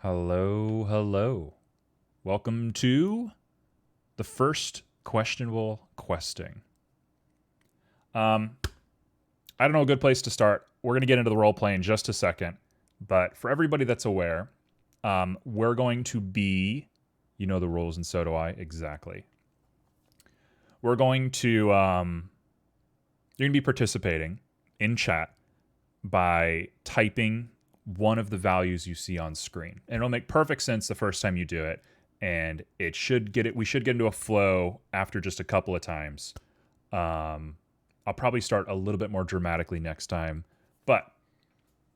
Hello, hello. Welcome to the first questionable questing. I don't know a good place to start. We're going to get into the role play in just a second, but for everybody that's aware, we're going to be, you know the rules and so do I, exactly. We're going to, you're going to be participating in chat by typing one of the values you see on screen. And it'll make perfect sense the first time you do it. And we should get into a flow after just a couple of times. I'll probably start a little bit more dramatically next time. But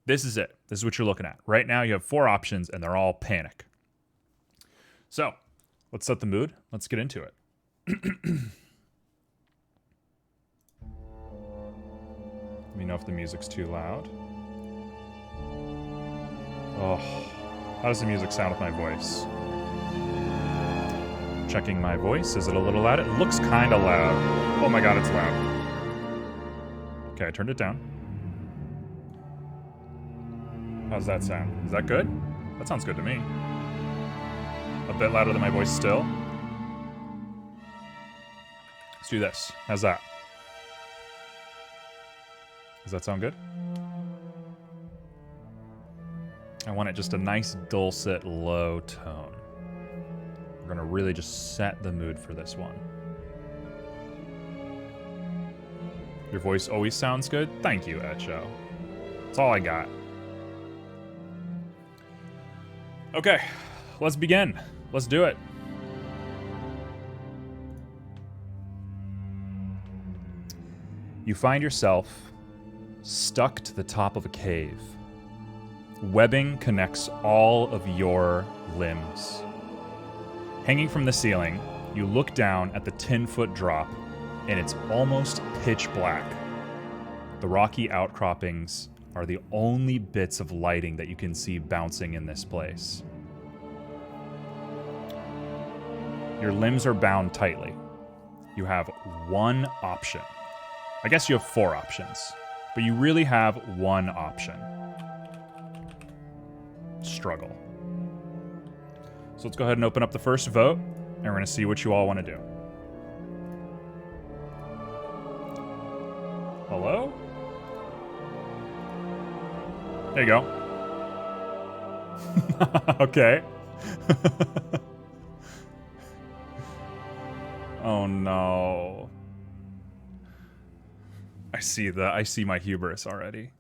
this is it. This is what you're looking at. Right now you have 4 options and they're all panic. So let's set the mood. Let's get into it. Let me know if the music's too loud. Oh, how does the music sound with my voice? Checking my voice. Is it a little loud? It looks kind of loud. Oh my god, it's loud. Okay, I turned it down. How's that sound? Is that good? That sounds good to me. A bit louder than my voice still. Let's do this. How's that? Does that sound good? I want it just a nice, dulcet, low tone. We're gonna really just set the mood for this one. Your voice always sounds good? Thank you, Echo. That's all I got. Okay, let's begin. Let's do it. You find yourself stuck to the top of a cave. Webbing connects all of your limbs. Hanging from the ceiling, you look down at the 10-foot drop, and it's almost pitch black. The rocky outcroppings are the only bits of lighting that you can see bouncing in this place. Your limbs are bound tightly. You have one option. I guess you have 4 options, but you really have one option. Struggle. So let's go ahead and open up the first vote, and we're going to see what you all want to do. Hello? There you go. Okay. Oh no. I see my hubris already.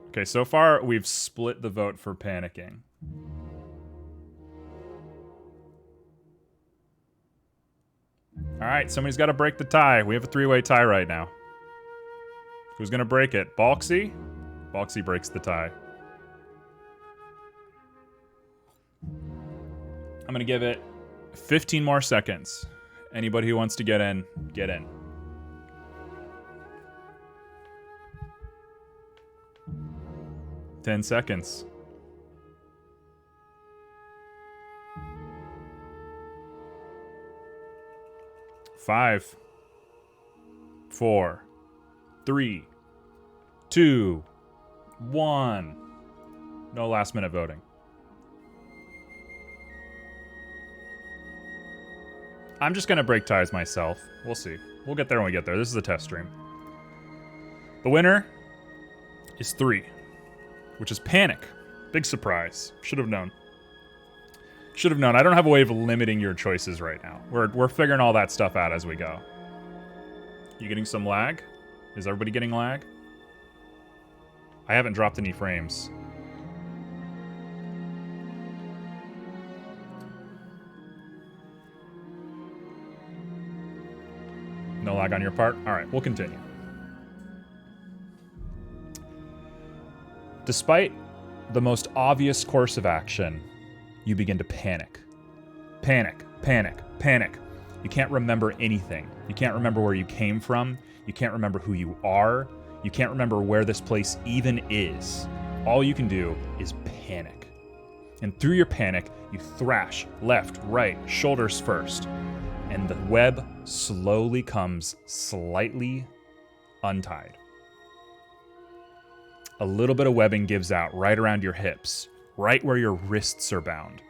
Okay, so far we've split the vote for panicking. Alright, somebody's got to break the tie. We have a 3-way tie right now. Who's going to break it? Balksy? Balksy breaks the tie. I'm going to give it 15 more seconds. Anybody who wants to get in, get in. 10 seconds. 5, 4, 3, 2, 1. No last minute voting. I'm just gonna break ties myself. We'll see. We'll get there when we get there. This is a test stream. The winner is 3. Which is panic. Big surprise. Should have known. Should have known. I don't have a way of limiting your choices right now. We're figuring all that stuff out as we go. You getting some lag? Is everybody getting lag? I haven't dropped any frames. No lag on your part? Alright, we'll continue. Despite the most obvious course of action, you begin to panic. Panic, panic, panic. You can't remember anything. You can't remember where you came from. You can't remember who you are. You can't remember where this place even is. All you can do is panic. And through your panic, you thrash left, right, shoulders first. And the web slowly comes slightly untied. a little bit of webbing gives out right around your hips, right where your wrists are bound.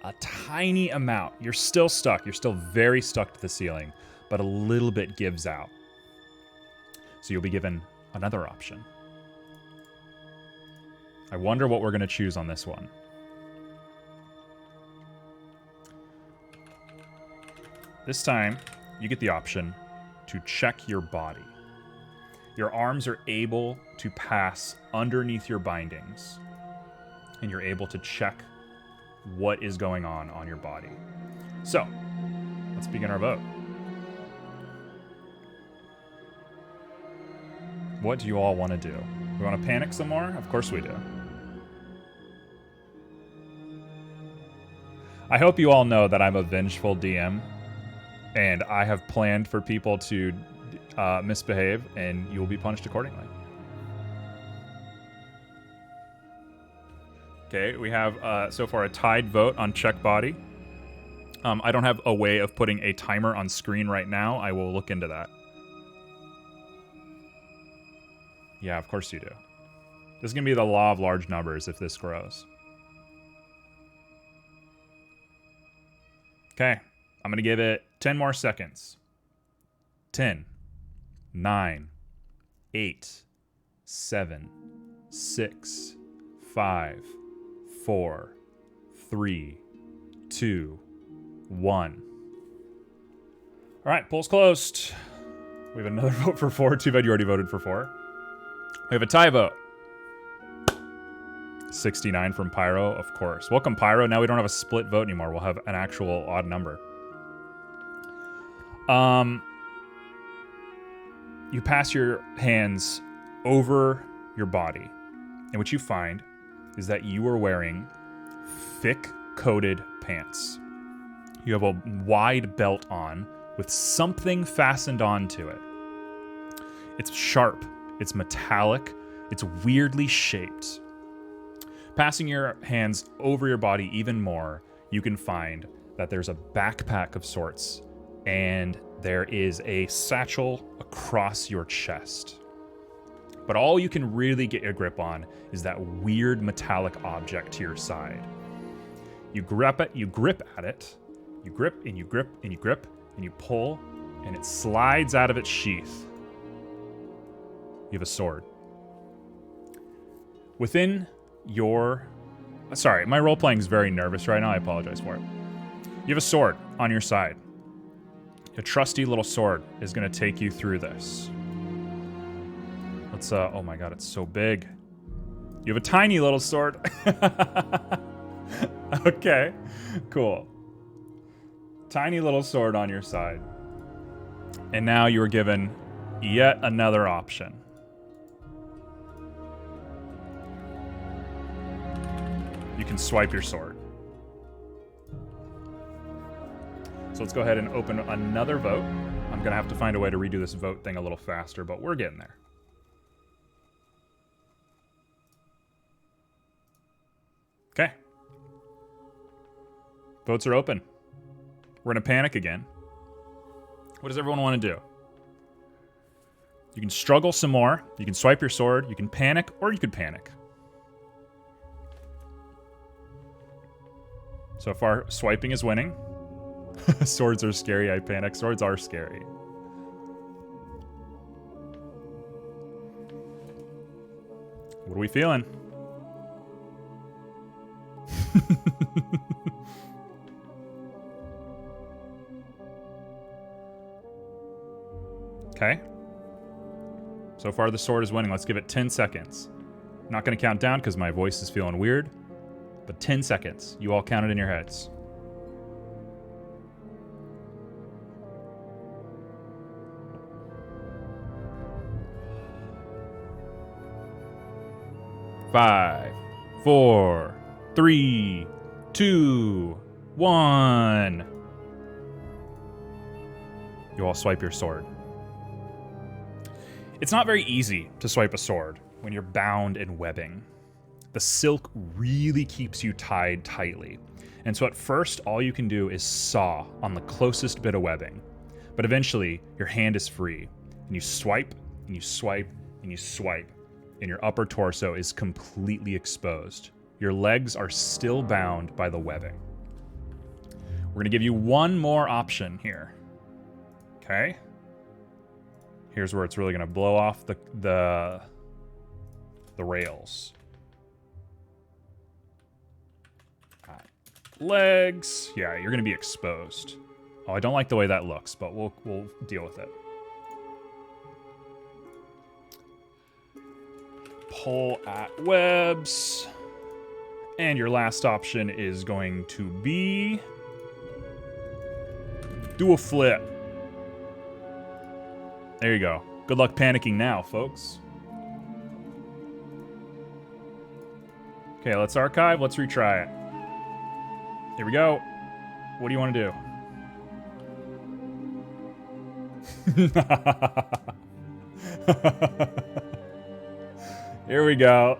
A tiny amount. You're still stuck. You're still very stuck to the ceiling, but a little bit gives out. So you'll be given another option. I wonder what we're going to choose on this one. This time, you get the option to check your body. Your arms are able to pass underneath your bindings, and you're able to check what is going on your body. So, let's begin our vote. What do you all want to do? We want to panic some more? Of course we do. I hope you all know that I'm a vengeful DM, and I have planned for people to misbehave, and you will be punished accordingly. Okay, we have so far a tied vote on check body. I don't have a way of putting a timer on screen right now. I will look into that. Yeah, of course you do. This is going to be the law of large numbers if this grows. Okay, I'm going to give it 10 more seconds. 10, 9, 8, 7, 6, 5, 4, 3, 2, 1. All right, polls closed. We have another vote for 4. Too bad you already voted for 4. We have a tie vote. 69 from Pyro, of course. Welcome, Pyro. Now we don't have a split vote anymore. We'll have an actual odd number. You pass your hands over your body, and what you find is that you are wearing thick coated pants. You have a wide belt on with something fastened onto it. It's sharp, it's metallic, it's weirdly shaped. Passing your hands over your body even more, you can find that there's a backpack of sorts, and there is a satchel across your chest. But all you can really get your grip on is that weird metallic object to your side. You grip at it, you grip and you grip and you grip and you pull, and it slides out of its sheath. You have a sword. Within your... Sorry, my role-playing is very nervous right now. I apologize for it. You have a sword on your side. A trusty little sword is going to take you through this. Let's, oh my god, it's so big. You have a tiny little sword. Okay, cool. Tiny little sword on your side. And now you are given yet another option. You can swipe your sword. So let's go ahead and open another vote. I'm going to have to find a way to redo this vote thing a little faster, but we're getting there. Okay. Votes are open. We're going to panic again. What does everyone want to do? You can struggle some more. You can swipe your sword. You can panic, or you could panic. So far, swiping is winning. Swords are scary. I panic. Swords are scary. What are we feeling? Okay. So far, the sword is winning. Let's give it 10 seconds. I'm not going to count down because my voice is feeling weird. But 10 seconds. You all count it in your heads. 5, 4, 3, 2, 1. You all swipe your sword. It's not very easy to swipe a sword when you're bound in webbing. The silk really keeps you tied tightly. And so at first, all you can do is saw on the closest bit of webbing. But eventually, your hand is free. And you swipe, and you swipe, and you swipe. and your upper torso is completely exposed. Your legs are still bound by the webbing. We're going to give you one more option here. Okay? Here's where it's really going to blow off the rails. All right. Legs. Yeah, you're going to be exposed. Oh, I don't like the way that looks, but we'll deal with it. Pull at webs. And your last option is going to be do a flip. There you go. Good luck panicking now, folks. Okay, let's archive. Let's retry it. Here we go. What do you want to do? Here we go.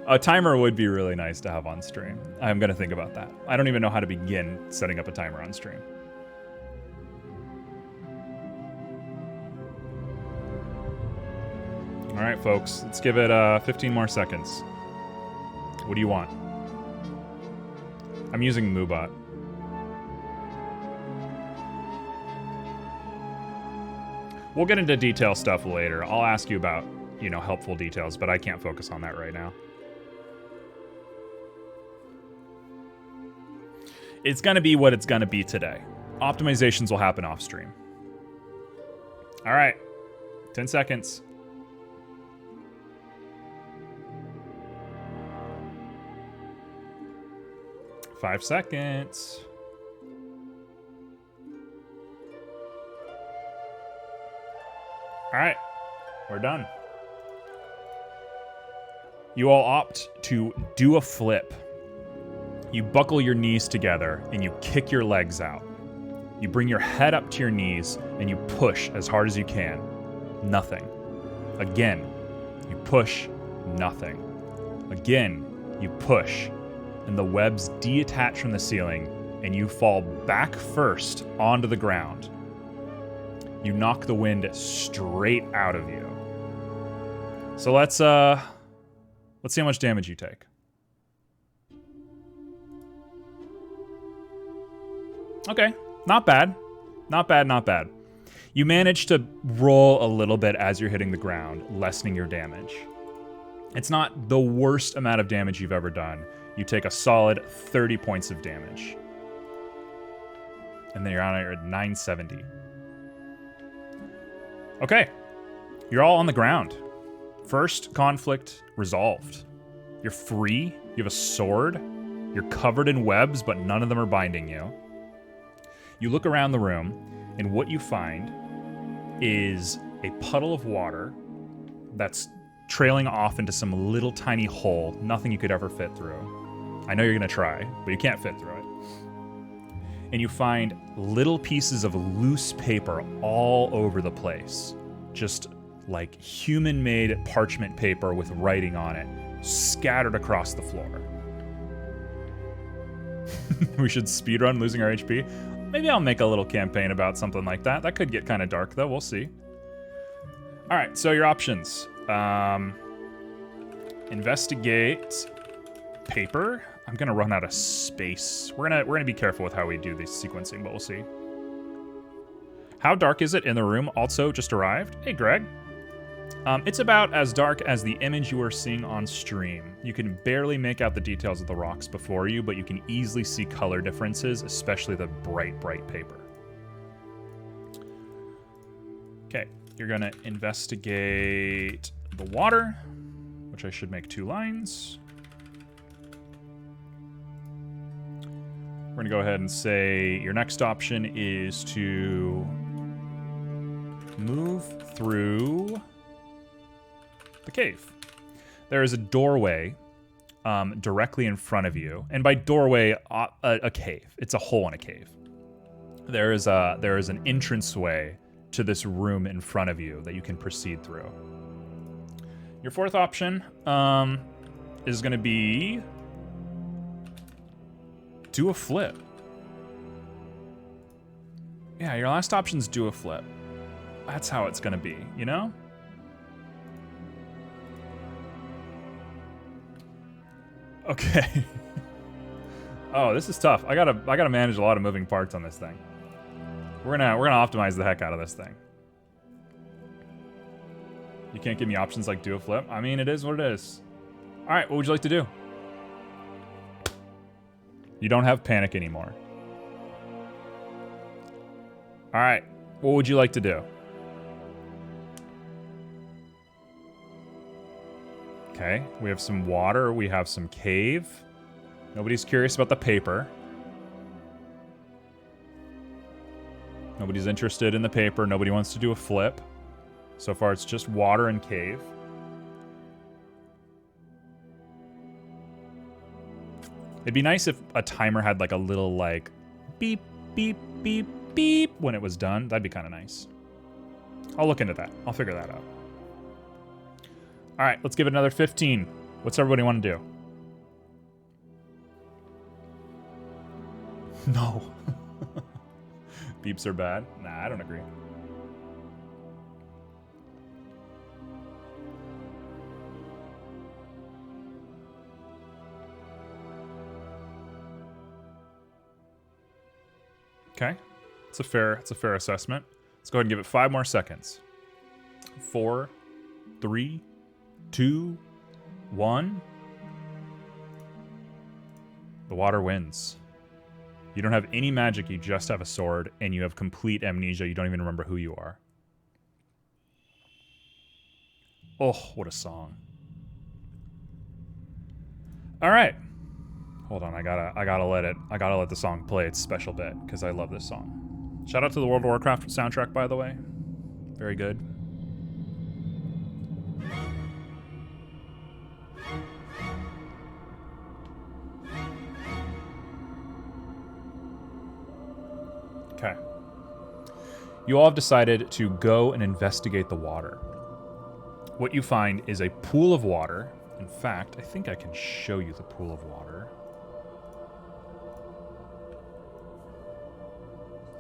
A timer would be really nice to have on stream. I'm going to think about that. I don't even know how to begin setting up a timer on stream. All right, folks. Let's give it 15 more seconds. What do you want? I'm using Moobot. We'll get into detail stuff later. I'll ask you about, helpful details, but I can't focus on that right now. It's going to be what it's going to be today. Optimizations will happen off stream. All right. 10 seconds. Five seconds. All right. We're done. You all opt to do a flip. You buckle your knees together and you kick your legs out. You bring your head up to your knees and you push as hard as you can. Nothing. Again, you push. Nothing. Again, you push. And the webs detach from the ceiling and you fall back first onto the ground. You knock the wind straight out of you. So let's see how much damage you take. Okay, not bad. Not bad, not bad. You manage to roll a little bit as you're hitting the ground, lessening your damage. It's not the worst amount of damage you've ever done. You take a solid 30 points of damage. And then you're at 970. Okay, you're all on the ground. First conflict resolved. You're free, you have a sword, you're covered in webs, but none of them are binding you. You look around the room, and what you find is a puddle of water that's trailing off into some little tiny hole, nothing you could ever fit through. I know you're gonna try, but you can't fit through it. And you find little pieces of loose paper all over the place. Just like human-made parchment paper with writing on it, scattered across the floor. We should speedrun losing our HP. Maybe I'll make a little campaign about something like that. That could get kind of dark, though. We'll see. All right, so your options. Investigate paper. I'm going to run out of space. We're gonna be careful with how we do this sequencing, but we'll see. How dark is it in the room? Also just arrived. Hey, Greg. It's about as dark as the image you are seeing on stream. You can barely make out the details of the rocks before you, but you can easily see color differences, especially the bright, bright paper. Okay, you're gonna investigate the water, which I should make 2 lines. We're gonna go ahead and say your next option is to move through the cave. There is a doorway directly in front of you, and by doorway, a cave. It's a hole in a cave. There is an entranceway to this room in front of you that you can proceed through. Your fourth option is going to be do a flip. Yeah, your last option's do a flip. That's how it's going to be, you know? Okay. Oh, this is tough. I gotta manage a lot of moving parts on this thing. We're gonna optimize the heck out of this thing. You can't give me options like do a flip. I mean, it is what it is. All right, what would you like to do? You don't have panic anymore. All right, what would you like to do? Okay, we have some water, we have some cave. Nobody's curious about the paper. Nobody's interested in the paper. Nobody wants to do a flip. So far, it's just water and cave. It'd be nice if a timer had like a little like beep, beep, beep, beep when it was done. That'd be kind of nice. I'll look into that. I'll figure that out. All right, let's give it another 15. What's everybody want to do? No. Beeps are bad. Nah, I don't agree. Okay, it's a fair assessment. Let's go ahead and give it 5 more seconds. 4, 3, 2, 1. The water wins. You don't have any magic, you just have a sword, and you have complete amnesia. You don't even remember who you are. Oh, what a song. All right. Hold on, I gotta let the song play its special bit, because I love this song. Shout out to the World of Warcraft soundtrack, by the way. Very good. Okay. You all have decided to go and investigate the water. What you find is a pool of water. In fact, I think I can show you the pool of water.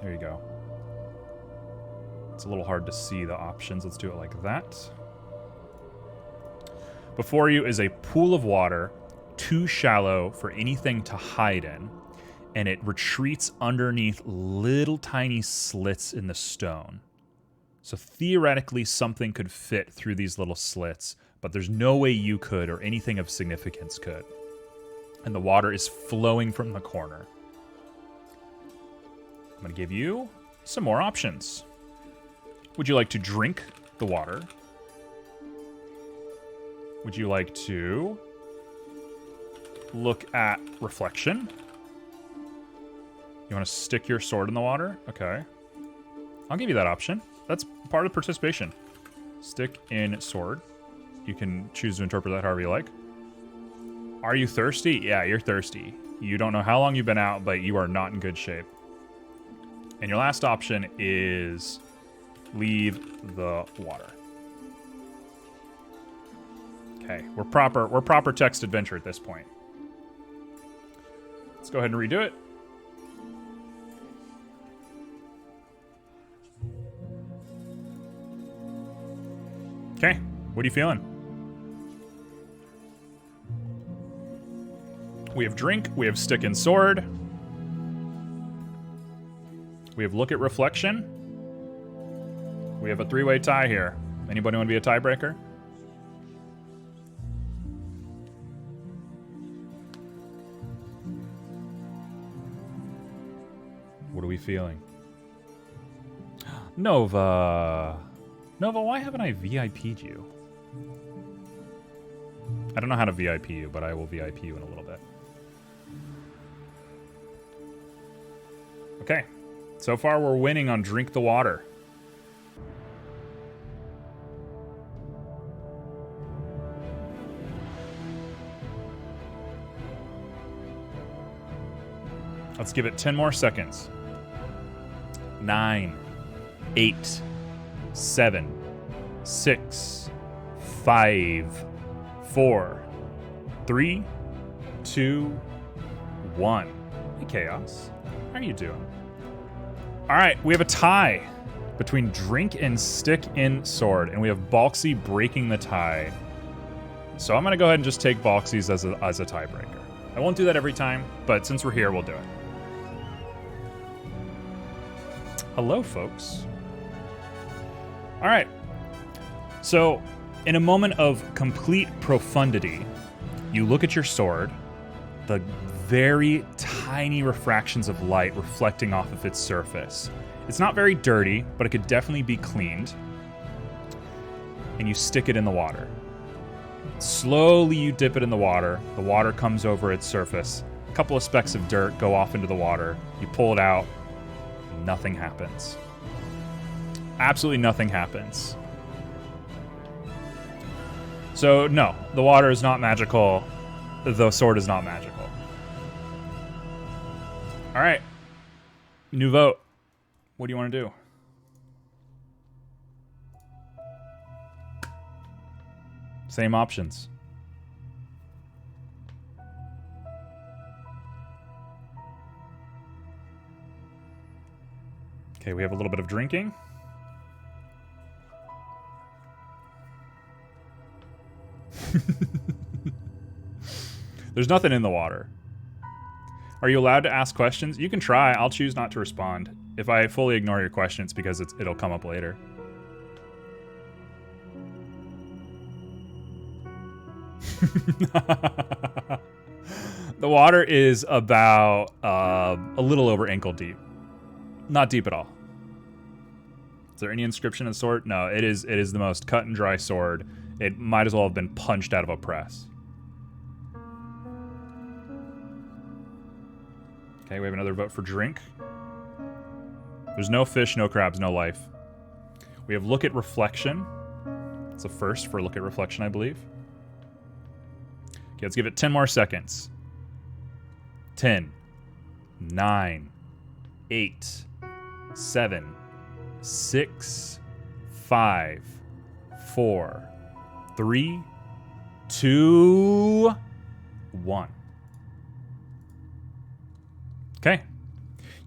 There you go. It's a little hard to see the options. Let's do it like that. Before you is a pool of water, too shallow for anything to hide in, and it retreats underneath little tiny slits in the stone. So theoretically, something could fit through these little slits, but there's no way you could or anything of significance could. And the water is flowing from the corner. I'm going to give you some more options. Would you like to drink the water? Would you like to look at reflection? You want to stick your sword in the water? Okay. I'll give you that option. That's part of participation. Stick in sword. You can choose to interpret that however you like. Are you thirsty? Yeah, you're thirsty. You don't know how long you've been out, but you are not in good shape. And your last option is leave the water. Okay, we're proper text adventure at this point. Let's go ahead and redo it. Okay, what are you feeling? We have drink, we have stick and sword. We have look at reflection. We have a 3-way tie here. Anybody want to be a tiebreaker? What are we feeling? Nova. Nova, why haven't I VIP'd you? I don't know how to VIP you, but I will VIP you in a little bit. Okay. So far, we're winning on Drink the Water. Let's give it 10 more seconds. 9, 8, 7, 6, 5, 4, 3, 2, 1. Hey, Chaos. How are you doing? All right, we have a tie between Drink and Stick in Sword, and we have Balxy breaking the tie. So I'm going to go ahead and just take Balxy's as a tiebreaker. I won't do that every time, but since we're here, we'll do it. Hello, folks. All right. So, in a moment of complete profundity, you look at your sword, the very tiny refractions of light reflecting off of its surface. It's not very dirty, but it could definitely be cleaned. And you stick it in the water. Slowly you dip it in the water comes over its surface. A couple of specks of dirt go off into the water. You pull it out, nothing happens. Absolutely nothing happens. So no, the water is not magical. The sword is not magical. All right, new vote. What do you want to do? Same options. Okay, we have a little bit of drinking. There's nothing in the water. Are you allowed to ask questions? You can try. I'll choose not to respond. If I fully ignore your question, it's because it'll come up later. The water is about a little over ankle deep. Not deep at all. Is there any inscription of the sword? No, it is the most cut and dry sword. It might as well have been punched out of a press. Okay, we have another vote for drink. There's no fish, no crabs, no life. We have look at reflection. It's a first for look at reflection, I believe. Okay, let's give it 10 more seconds. 10, 9, 8, 7, 6, 5, 4, 3, 2, 1. Okay.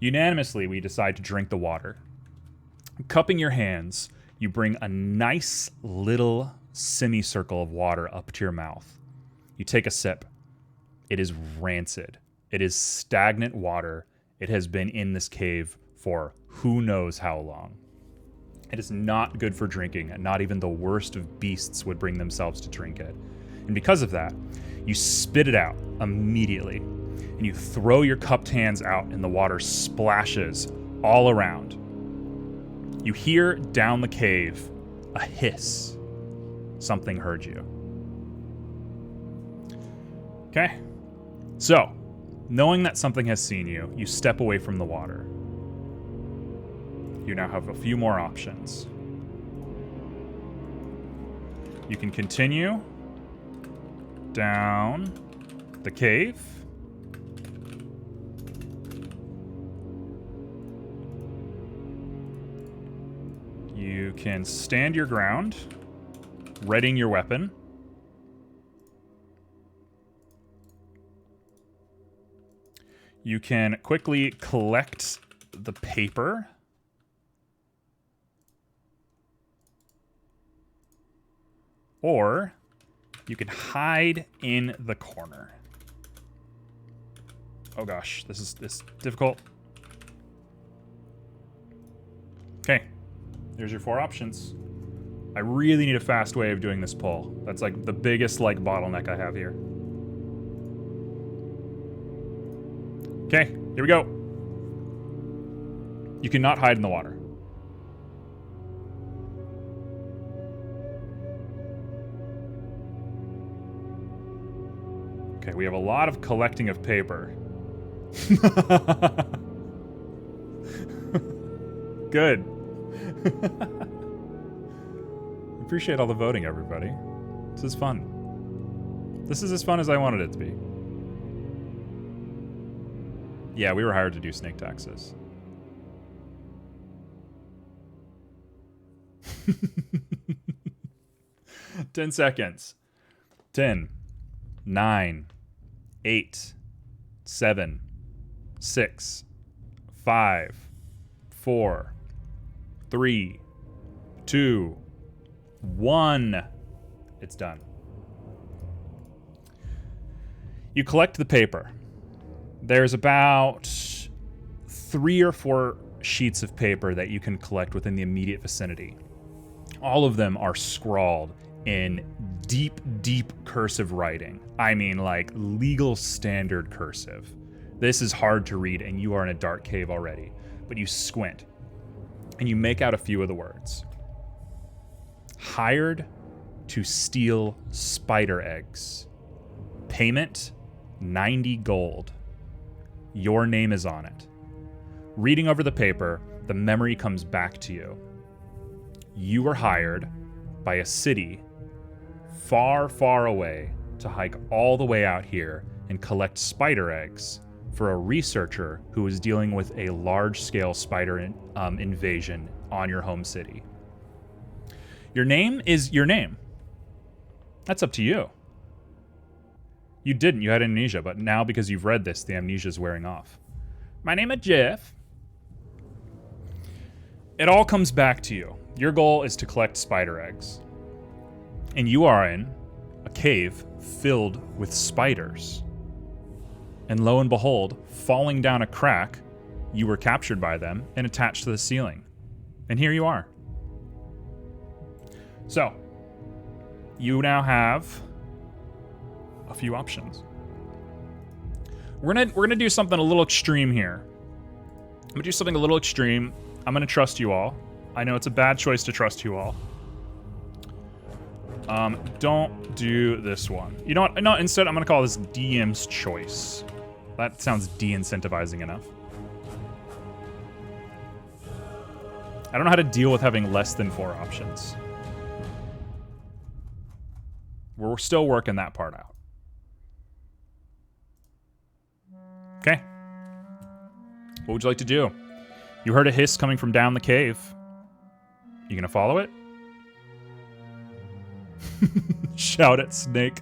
Unanimously, we decide to drink the water. Cupping your hands, you bring a nice little semicircle of water up to your mouth. You take a sip. It is rancid. It is stagnant water. It has been in this cave for who knows how long. It is not good for drinking, and not even the worst of beasts would bring themselves to drink it. And because of that, you spit it out immediately, and you throw your cupped hands out, and the water splashes all around. You hear down the cave a hiss. Something heard you. Okay. So, knowing that something has seen you, you step away from the water. You now have a few more options. You can continue down the cave. You can stand your ground, readying your weapon. You can quickly collect the paper. Or you can hide in the corner. Oh gosh, this is difficult. Okay, here's your 4 options. I really need a fast way of doing this poll. That's like the biggest bottleneck I have here. Okay, here we go. You cannot hide in the water. Okay, we have a lot of collecting of paper. Good. Appreciate all the voting, everybody. This is fun. This is as fun as I wanted it to be. Yeah, we were hired to do snake taxes. Ten seconds. 10, 9, 8, 7, 6, 5, 4, 3, 2, 1. It's done. You collect the paper. There's about 3 or 4 sheets of paper that you can collect within the immediate vicinity. All of them are scrawled in deep, deep cursive writing. I mean, like legal standard cursive. This is hard to read, and you are in a dark cave already. But you squint, and you make out a few of the words. Hired to steal spider eggs. Payment, 90 gold. Your name is on it. Reading over the paper, the memory comes back to you. You were hired by a city far, far away to hike all the way out here and collect spider eggs for a researcher who was dealing with a large-scale spider invasion on your home city. Your name is your name. That's up to you. You didn't. You had amnesia, but now because you've read this, the amnesia is wearing off. My name is Jeff. It all comes back to you. Your goal is to collect spider eggs. And you are in a cave filled with spiders. And lo and behold, falling down a crack, you were captured by them and attached to the ceiling. And here you are. So, you now have a few options. We're gonna do something a little extreme here. I'm gonna do something a little extreme. I'm gonna trust you all. I know it's a bad choice to trust you all. Don't do this one. You know what? No, instead I'm gonna call this DM's choice. That sounds de-incentivizing enough. I don't know how to deal with having less than 4 options. We're still working that part out. Okay. What would you like to do? You heard a hiss coming from down the cave. You gonna follow it? Shout at Snake.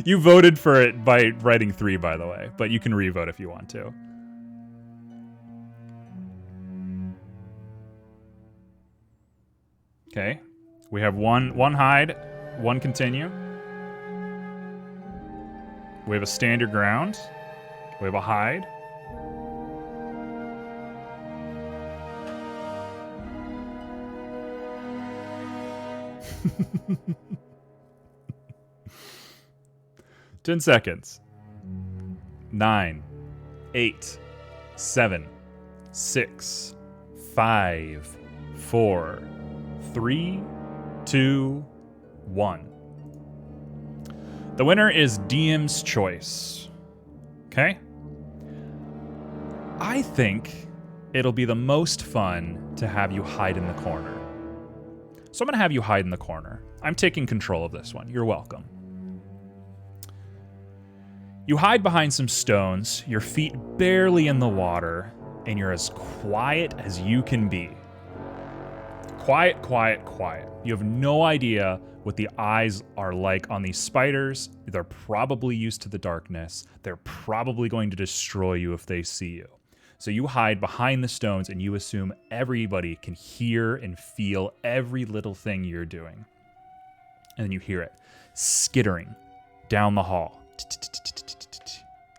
You voted for it by writing 3, by the way, but you can re-vote if you want to. Okay. We have one hide, 1 continue. We have a stand your ground. We have a hide. Ten seconds. 9, 8, 7, 6, 5, 4, 3, 2, 1. The winner is DM's choice. Okay? I think it'll be the most fun to have you hide in the corner. So I'm going to have you hide in the corner. I'm taking control of this one. You're welcome. You hide behind some stones, your feet barely in the water, and you're as quiet as you can be. Quiet, quiet, quiet. You have no idea what the eyes are like on these spiders. They're probably used to the darkness. They're probably going to destroy you if they see you. So you hide behind the stones and you assume everybody can hear and feel every little thing you're doing. And then you hear it skittering down the hall.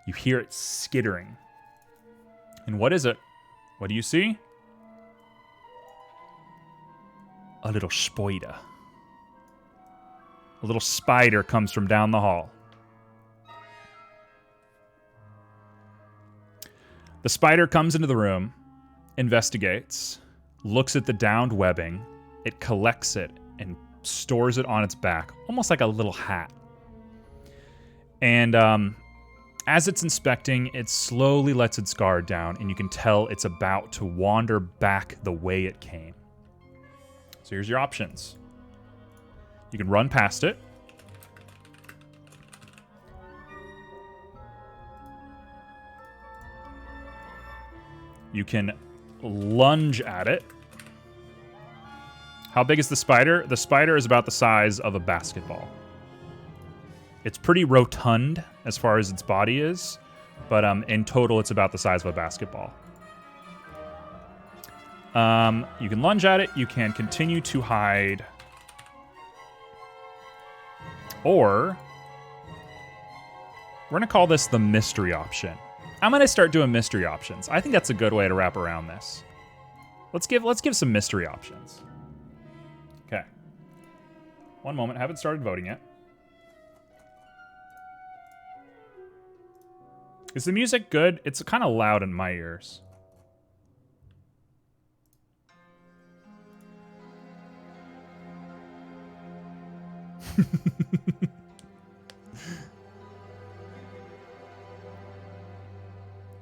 You hear it skittering. And what is it? What do you see? A little spider. A little spider comes from down the hall. The spider comes into the room, investigates, looks at the downed webbing, it collects it and stores it on its back, almost like a little hat. And as it's inspecting, it slowly lets its guard down, and you can tell it's about to wander back the way it came. So here's your options. You can run past it. You can lunge at it. How big is the spider? The spider is about the size of a basketball. It's pretty rotund as far as its body is, but in total it's about the size of a basketball. You can lunge at it. You can continue to hide. Or We're going to call this the mystery option. I'm going to start doing mystery options. I think that's a good way to wrap around this. Let's give some mystery options. Okay. One moment. Haven't started voting yet. Is the music good? It's kind of loud in my ears.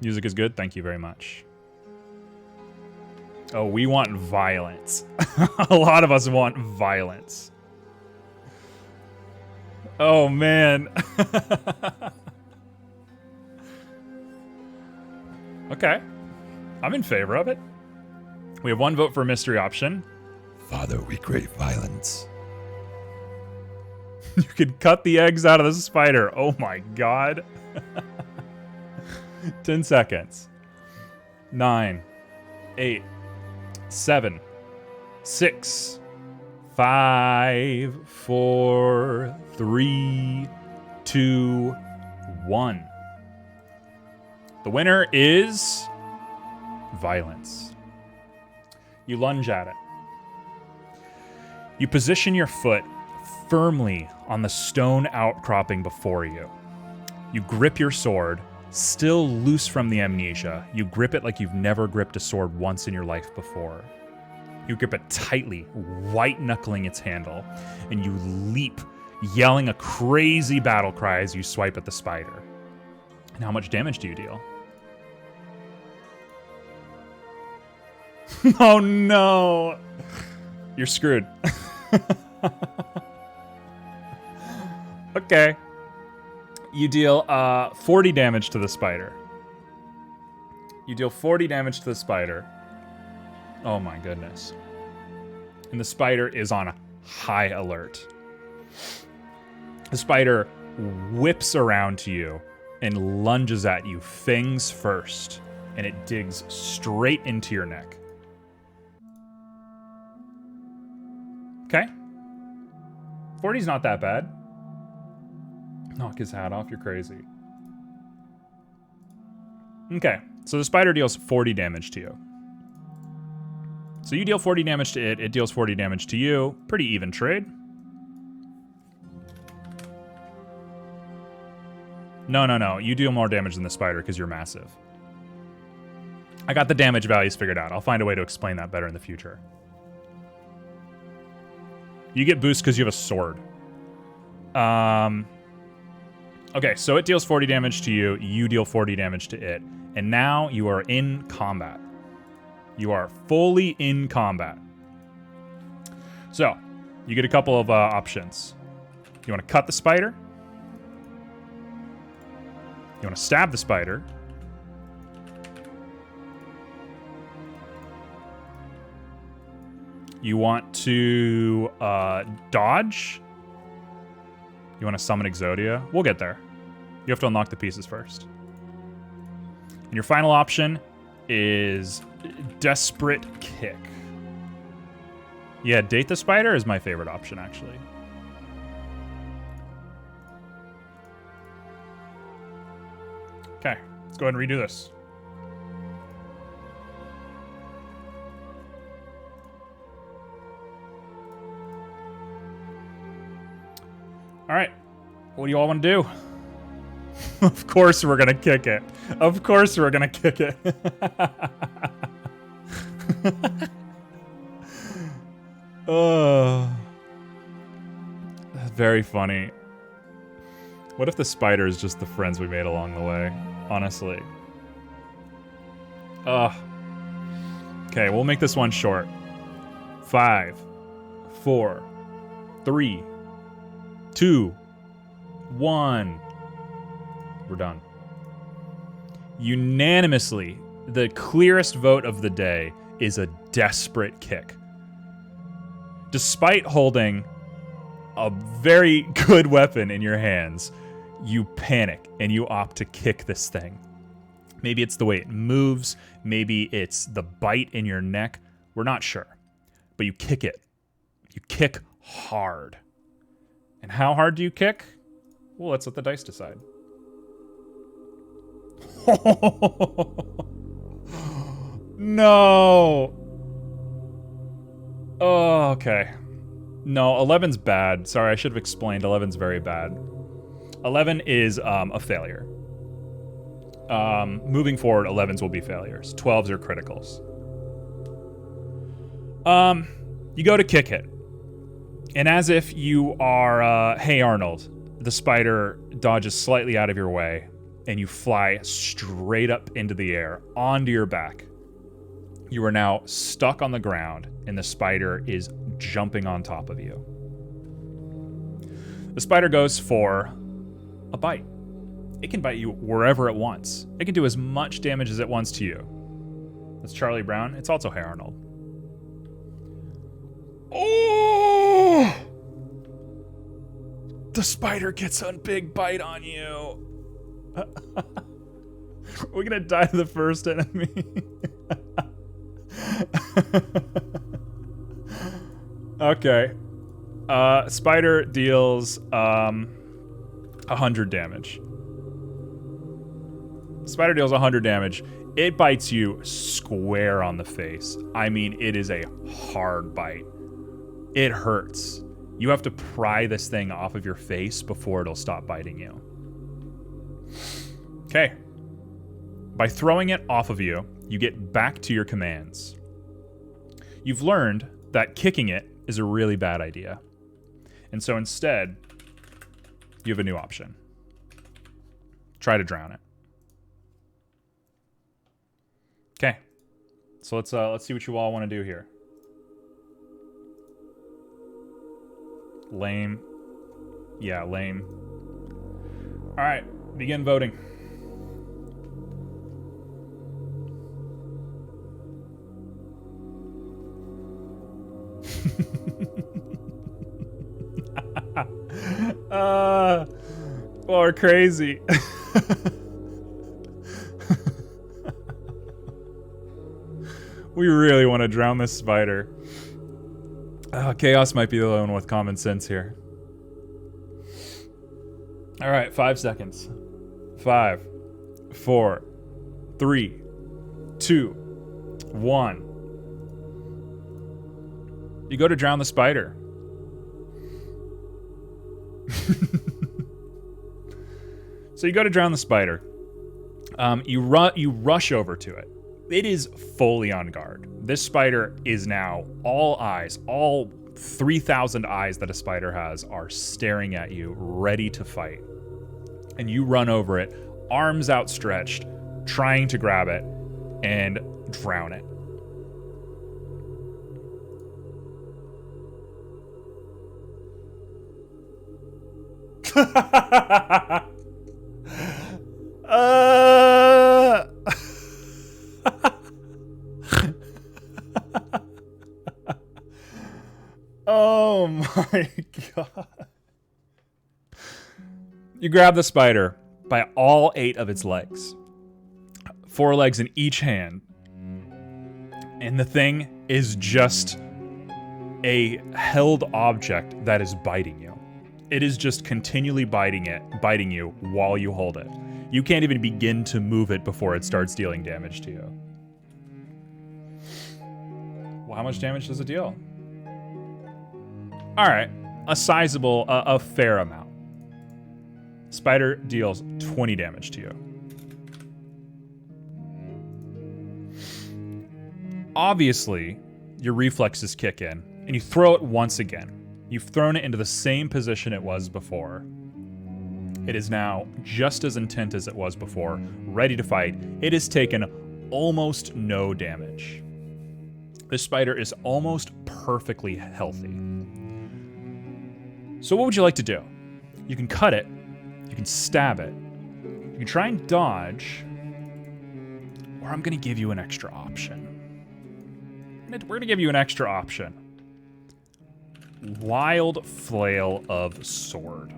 Music is good. Thank you very much. Oh, we want violence. A lot of us want violence. Oh, man. Okay. I'm in favor of it. We have one vote for a mystery option. Father, we crave violence. You could cut the eggs out of the spider. Oh my god. 10 seconds. 9, 8, 7, 6, 5, 4, 3, 2, 1. The winner is violence. You lunge at it. You position your foot firmly on the stone outcropping before you. You grip your sword, still loose from the amnesia. You grip it like you've never gripped a sword once in your life before. You grip it tightly, white-knuckling its handle, and you leap, yelling a crazy battle cry as you swipe at the spider. And how much damage do you deal? Oh no! You're screwed. Okay. You deal 40 damage to the spider. You deal 40 damage to the spider. Oh my goodness. And the spider is on high alert. The spider whips around to you and lunges at you, fangs first, and it digs straight into your neck. Okay. 40's not that bad. Knock his hat off, you're crazy. Okay, so the spider deals 40 damage to you. So you deal 40 damage to it deals 40 damage to you. Pretty even trade. No, you deal more damage than the spider because you're massive. I got the damage values figured out. I'll find a way to explain that better in the future. You get boost because you have a sword. Okay, so it deals 40 damage to you. You deal 40 damage to it. And now you are in combat. You are fully in combat. So, you get a couple of options. You want to cut the spider. You want to stab the spider. You want to dodge. You want to summon Exodia. We'll get there. You have to unlock the pieces first. And your final option is Desperate Kick. Yeah, Date the Spider is my favorite option, actually. Okay, let's go ahead and redo this. All right, what do you all want to do? Of course we're gonna kick it. Of course we're gonna kick it. Oh, that's very funny. What if the spider is just the friends we made along the way? Honestly. Ugh. Okay, we'll make this one short. 5, 4, 3, 2, 1. We're done. Unanimously, the clearest vote of the day is a Desperate Kick. Despite holding a very good weapon in your hands, you panic and you opt to kick this thing. Maybe it's the way it moves. Maybe it's the bite in your neck. We're not sure. But you kick it. You kick hard. And how hard do you kick? Well, let's let the dice decide. No. Oh, okay. No, 11's bad. Sorry, I should have explained. 11's very bad. 11 is a failure. Moving forward, 11s will be failures. 12s are criticals. You go to kick it. And as if you are, Hey Arnold, the spider dodges slightly out of your way, and you fly straight up into the air, onto your back. You are now stuck on the ground, and the spider is jumping on top of you. The spider goes for a bite. It can bite you wherever it wants. It can do as much damage as it wants to you. That's Charlie Brown. It's also Hey Arnold. Oh! The spider gets a big bite on you. We're gonna die to the first enemy. Okay. Spider deals 100 damage. Spider deals 100 damage. It bites you square on the face. I mean, it is a hard bite. It hurts. You have to pry this thing off of your face before it'll stop biting you. Okay. By throwing it off of you, you get back to your commands. You've learned that kicking it is a really bad idea. And so instead, you have a new option. Try to drown it. Okay. So let's see what you all want to do here. Lame. Yeah, lame. All right, begin voting. Or crazy. We really want to drown this spider. Chaos might be the only one with common sense here. All right, 5 seconds. 5, 4, 3, 2, 1. You go to drown the spider. So you go to drown the spider. You rush over to it. It is fully on guard. This spider is now all eyes, all 3,000 eyes that a spider has are staring at you, ready to fight. And you run over it, arms outstretched, trying to grab it and drown it. Oh my god. You grab the spider by all 8 of its legs. 4 legs in each hand. And the thing is just a held object that is biting you. It is just continually biting you while you hold it. You can't even begin to move it before it starts dealing damage to you. Well, how much damage does it deal? All right, a fair amount. Spider deals 20 damage to you. Obviously, your reflexes kick in, and you throw it once again. You've thrown it into the same position it was before. It is now just as intent as it was before, ready to fight. It has taken almost no damage. This spider is almost perfectly healthy. So what would you like to do? You can cut it, you can stab it, you can try and dodge, or I'm gonna give you an extra option. We're gonna give you an extra option. Wild Flail of Sword.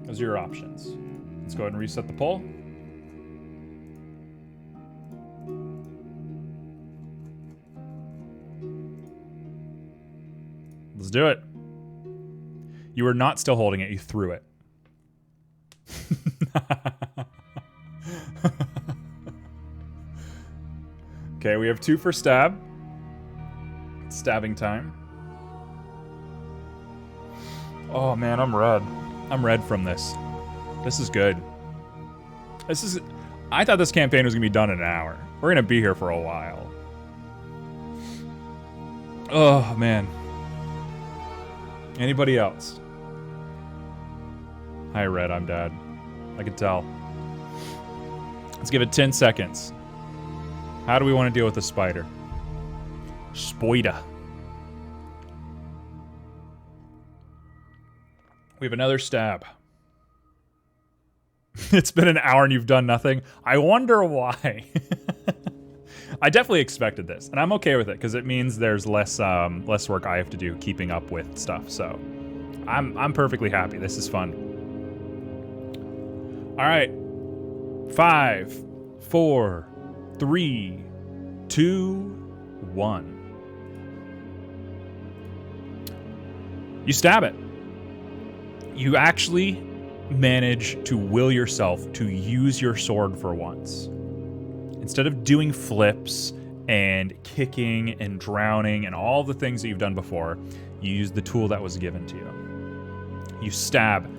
Those are your options. Let's go ahead and reset the poll. Let's do it. You were not still holding it, you threw it. Okay, we have 2 for stab. Stabbing time. Oh man, I'm red. I'm red from this. This is good. I thought this campaign was gonna be done in an hour. We're gonna be here for a while. Oh man. Anybody else? Hi Red, I'm dead. I can tell. Let's give it 10 seconds. How do we want to deal with the spider? Spider. We have another stab. It's been an hour and you've done nothing. I wonder why. I definitely expected this, and I'm okay with it because it means there's less work I have to do keeping up with stuff. So I'm perfectly happy. This is fun. All right. 5, 4, 3, 2, 1. You stab it. You actually manage to will yourself to use your sword for once. Instead of doing flips and kicking and drowning and all the things that you've done before, you use the tool that was given to you. You stab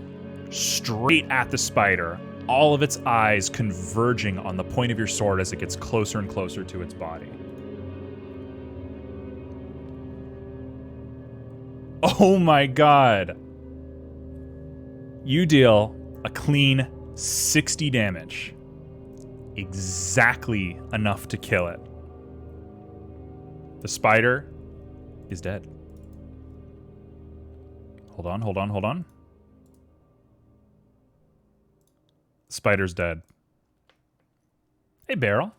straight at the spider, all of its eyes converging on the point of your sword as it gets closer and closer to its body. Oh my god. You deal a clean 60 damage. Exactly enough to kill it. The spider is dead. Hold on, hold on, hold on. Spider's dead. Hey, Beryl.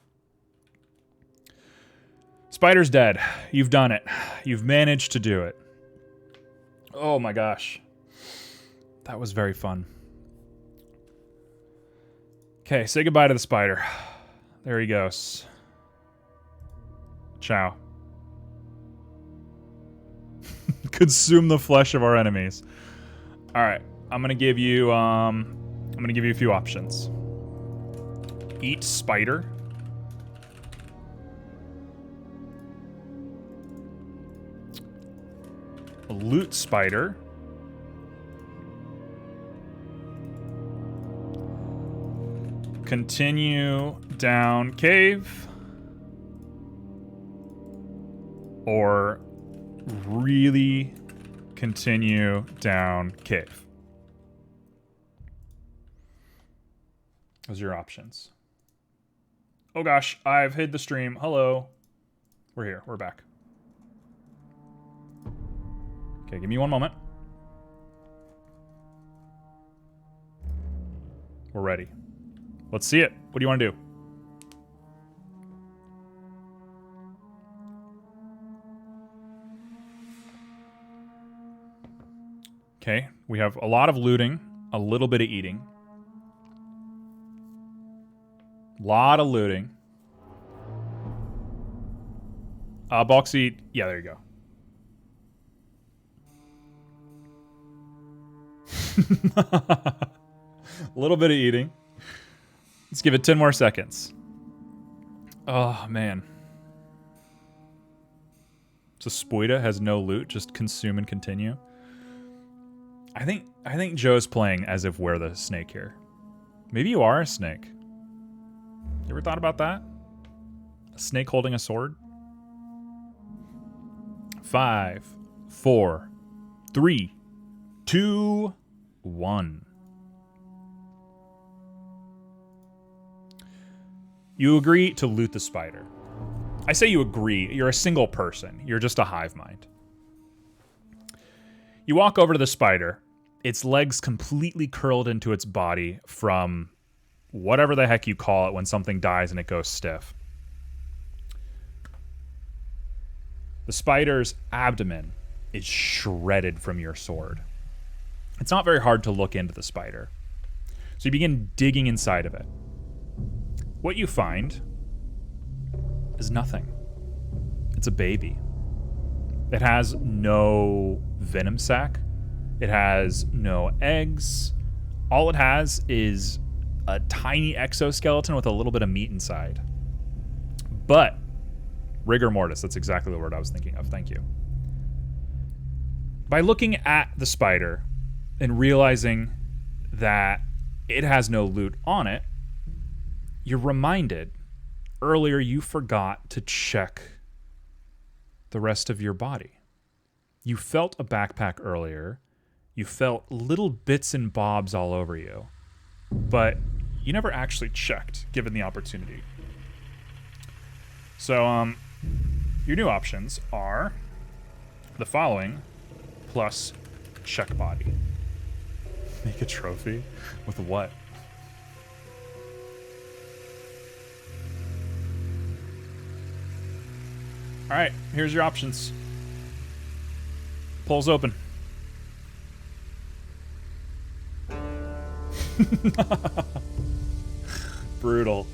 Spider's dead. You've done it. You've managed to do it. Oh my gosh. That was very fun. Okay, say goodbye to the spider. There he goes. Ciao. Consume the flesh of our enemies. All right, I'm gonna give you a few options. Eat spider. Loot spider. Continue down cave. Or really continue down cave. Those are your options. Oh gosh, I've hid the stream. Hello. We're here. We're back. Okay, give me one moment. We're ready. Let's see it. What do you want to do? Okay, we have a lot of looting, a little bit of eating. Lot of looting. Box eat. Yeah, there you go. A little bit of eating. Let's give it 10 more seconds. Oh, man. So Spoida has no loot, just consume and continue. I think Joe's playing as if we're the snake here. Maybe you are a snake. You ever thought about that? A snake holding a sword? 5, 4, 3, 2, 1. You agree to loot the spider. I say you agree. You're a single person. You're just a hive mind. You walk over to the spider. Its legs completely curled into its body from whatever the heck you call it when something dies and it goes stiff. The spider's abdomen is shredded from your sword. It's not very hard to look into the spider. So you begin digging inside of it. What you find is nothing. It's a baby. It has no venom sac. It has no eggs. All it has is a tiny exoskeleton with a little bit of meat inside. But rigor mortis, that's exactly the word I was thinking of. Thank you. By looking at the spider and realizing that it has no loot on it, you're reminded earlier you forgot to check the rest of your body. You felt a backpack earlier. You felt little bits and bobs all over you, but you never actually checked, given the opportunity. So, your new options are the following, plus check body. Make a trophy? With what? Alright, here's your options. Poll's open. Brutal.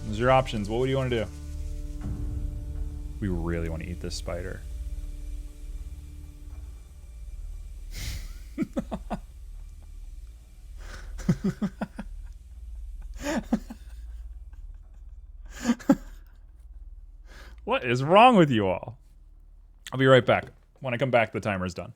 Those are your options. What would you want to do? We really want to eat this spider. What is wrong with you all? I'll be right back. When I come back, the timer's done.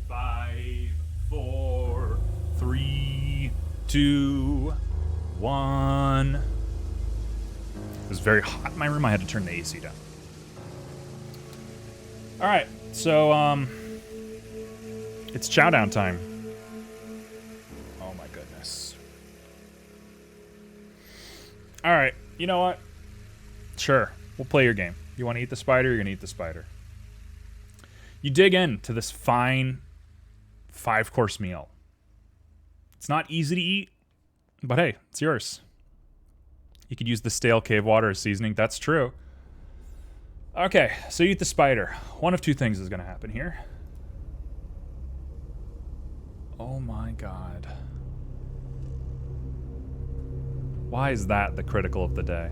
Five, 4, 3, 2, 1. It was very hot in my room. I had to turn the AC down. All right, so it's chow down time. Oh my goodness. All right, you know what? Sure, we'll play your game. You want to eat the spider? You're gonna eat the spider. You dig into this fine 5-course meal. It's not easy to eat, but hey, it's yours. You could use the stale cave water as seasoning. That's true. Okay, so you eat the spider. One of two things is going to happen here. Oh my god. Why is that the critical of the day?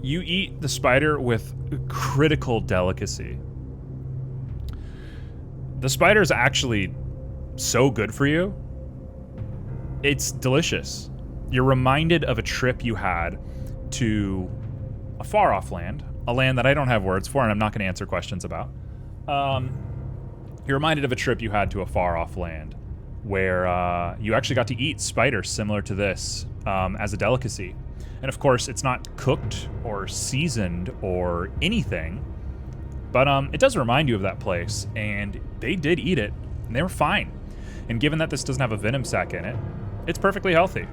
You eat the spider with critical delicacy. The spider is actually so good for you. It's delicious. You're reminded of a trip you had to a far off land, a land that I don't have words for and I'm not going to answer questions about. You're reminded of a trip you had to a far off land where you actually got to eat spiders similar to this as a delicacy. And of course, it's not cooked or seasoned or anything, but it does remind you of that place, and they did eat it, and they were fine. And given that this doesn't have a venom sac in it, it's perfectly healthy.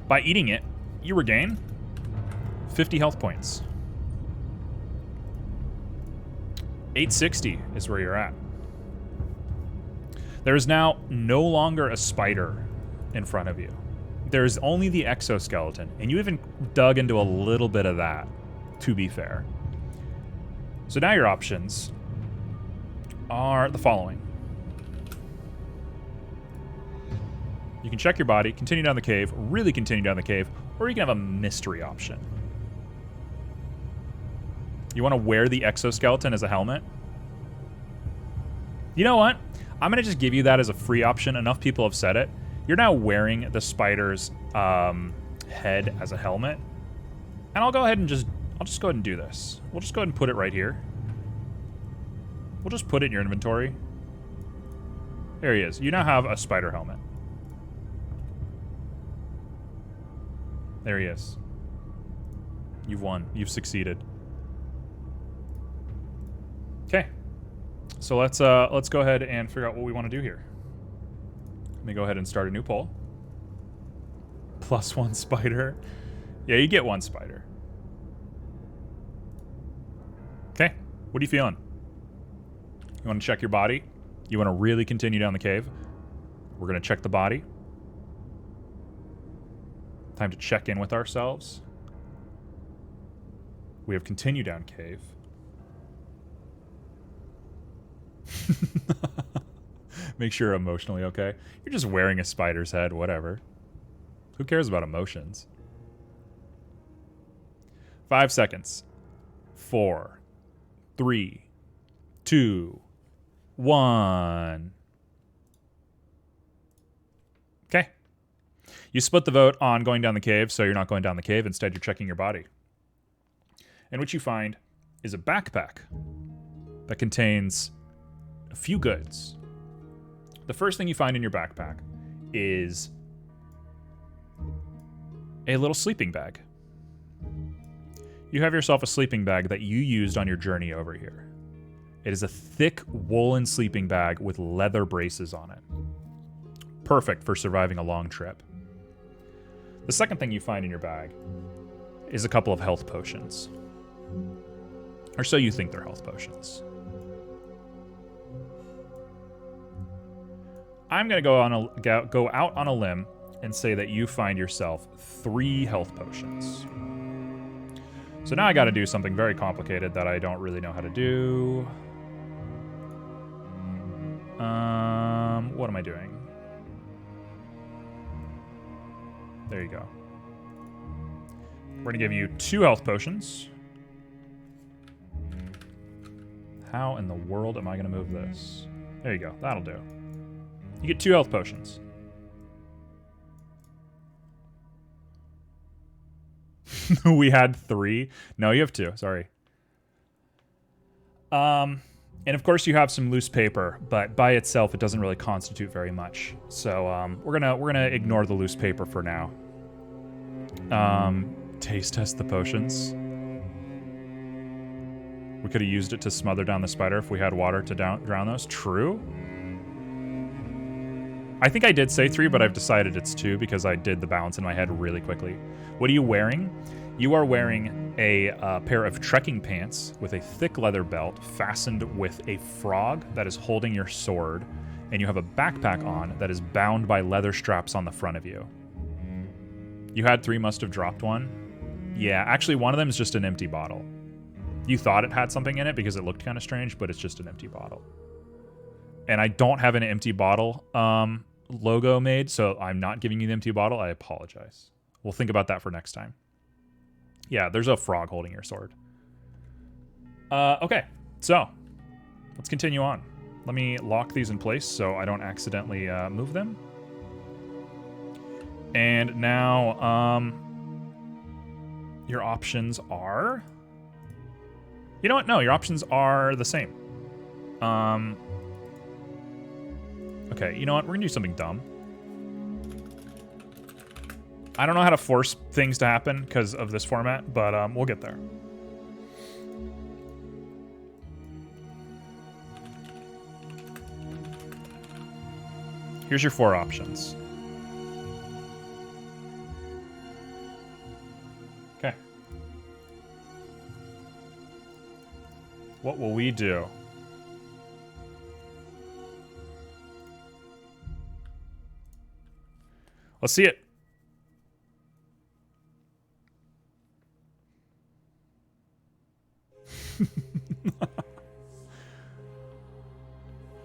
By eating it, you regain 50 health points. 860 is where you're at. There is now no longer a spider in front of you. There's only the exoskeleton, and you even dug into a little bit of that, to be fair. So now your options are the following. You can check your body, continue down the cave, really continue down the cave, or you can have a mystery option. You want to wear the exoskeleton as a helmet? You know what? I'm going to just give you that as a free option. Enough people have said it. You're now wearing the spider's head as a helmet. And I'll go ahead and I'll just go ahead and do this. We'll just go ahead and put it right here. We'll just put it in your inventory. There he is. You now have a spider helmet. There he is. You've won. You've succeeded. Okay. So let's go ahead and figure out what we want to do here. Let me go ahead and start a new poll. +1 spider. Yeah, you get 1 spider. Okay. What are you feeling? You want to check your body? You want to really continue down the cave? We're going to check the body. Time to check in with ourselves. We have continue down cave. Make sure you're emotionally okay. You're just wearing a spider's head, whatever. Who cares about emotions? 5 seconds. 4, 3, 2, 1. Okay. You split the vote on going down the cave, so you're not going down the cave. Instead, you're checking your body. And what you find is a backpack that contains a few goods. The first thing you find in your backpack is a little sleeping bag. You have yourself a sleeping bag that you used on your journey over here. It is a thick woolen sleeping bag with leather braces on it. Perfect for surviving a long trip. The second thing you find in your bag is a couple of health potions. Or so you think they're health potions. I'm going to go out on a limb and say that you find yourself 3 health potions. So now I got to do something very complicated that I don't really know how to do. What am I doing? There you go. We're going to give you 2 health potions. How in the world am I going to move this? There you go. That'll do. You get 2 health potions. We had 3. No, you have 2. Sorry. And of course you have some loose paper, but by itself it doesn't really constitute very much. So we're gonna ignore the loose paper for now. Taste test the potions. We could have used it to smother down the spider if we had water to drown those. True. I think I did say 3, but I've decided it's 2 because I did the balance in my head really quickly. What are you wearing? You are wearing a pair of trekking pants with a thick leather belt fastened with a frog that is holding your sword, and you have a backpack on that is bound by leather straps on the front of you. You had 3, must have dropped 1. Yeah, actually one of them is just an empty bottle. You thought it had something in it because it looked kind of strange, but it's just an empty bottle. And I don't have an empty bottle logo made, so I'm not giving you the empty bottle. I apologize. We'll think about that for next time. Yeah, there's a frog holding your sword. Okay, so let's continue on. Let me lock these in place so I don't accidentally move them. And now your options are... You know what? No, your options are the same. Okay, you know what? We're gonna do something dumb. I don't know how to force things to happen because of this format, but we'll get there. Here's your 4 options. Okay. What will we do? Let's see it.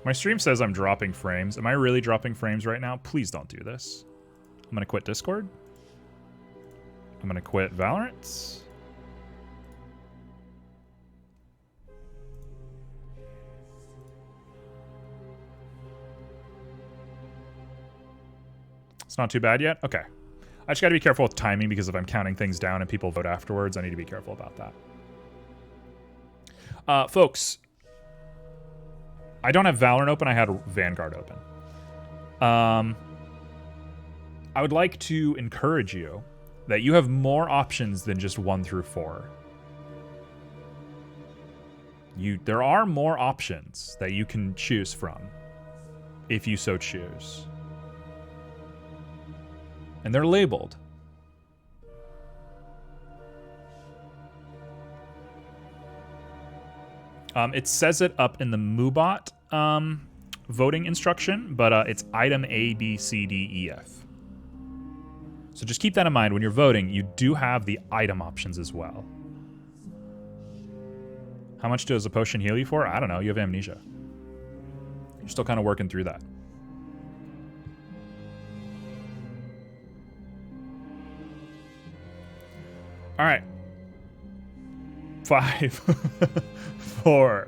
My stream says I'm dropping frames. Am I really dropping frames right now? Please don't do this. I'm going to quit Discord. I'm going to quit Valorant. It's not too bad yet? Okay. I just got to be careful with timing because if I'm counting things down and people vote afterwards, I need to be careful about that. Folks, I don't have Valorant open. I had Vanguard open. I would like to encourage you that you have more options than just 1 through 4. There are more options that you can choose from if you so choose. And they're labeled. It says it up in the Moobot voting instruction, but it's item A, B, C, D, E, F. So just keep that in mind when you're voting. You do have the item options as well. How much does a potion heal you for? I don't know. You have amnesia. You're still kind of working through that. All right. 5, 4,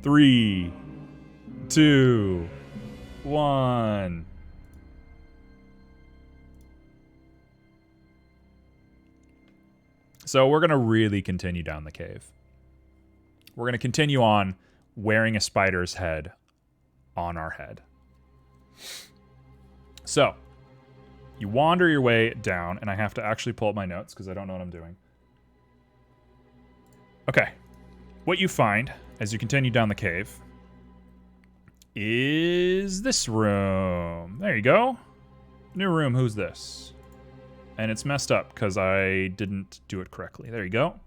3, 2, 1. So we're going to really continue down the cave. We're going to continue on wearing a spider's head on our head. So you wander your way down, and I have to actually pull up my notes because I don't know what I'm doing. Okay. What you find as you continue down the cave is this room. There you go. New room. Who's this? And it's messed up because I didn't do it correctly. There you go.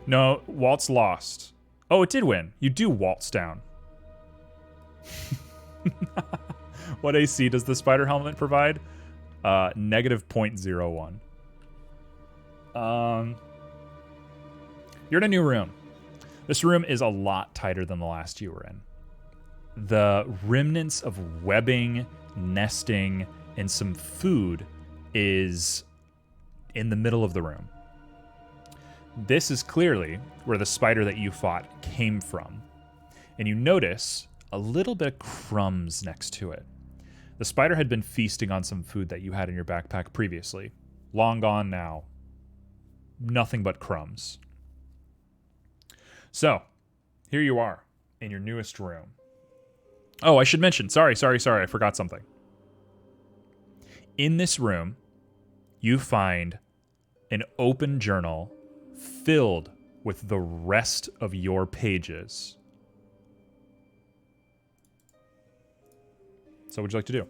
No, Waltz lost. Oh, it did win. You do waltz down. What AC does the spider helmet provide? Negative 0.01. You're in a new room. This room is a lot tighter than the last you were in. The remnants of webbing, nesting, and some food is in the middle of the room. This is clearly where the spider that you fought came from. And you notice a little bit of crumbs next to it. The spider had been feasting on some food that you had in your backpack previously. Long gone now. Nothing but crumbs. So, here you are in your newest room. Oh, I should mention, sorry, I forgot something. In this room, you find an open journal filled with the rest of your pages. So what would you like to do?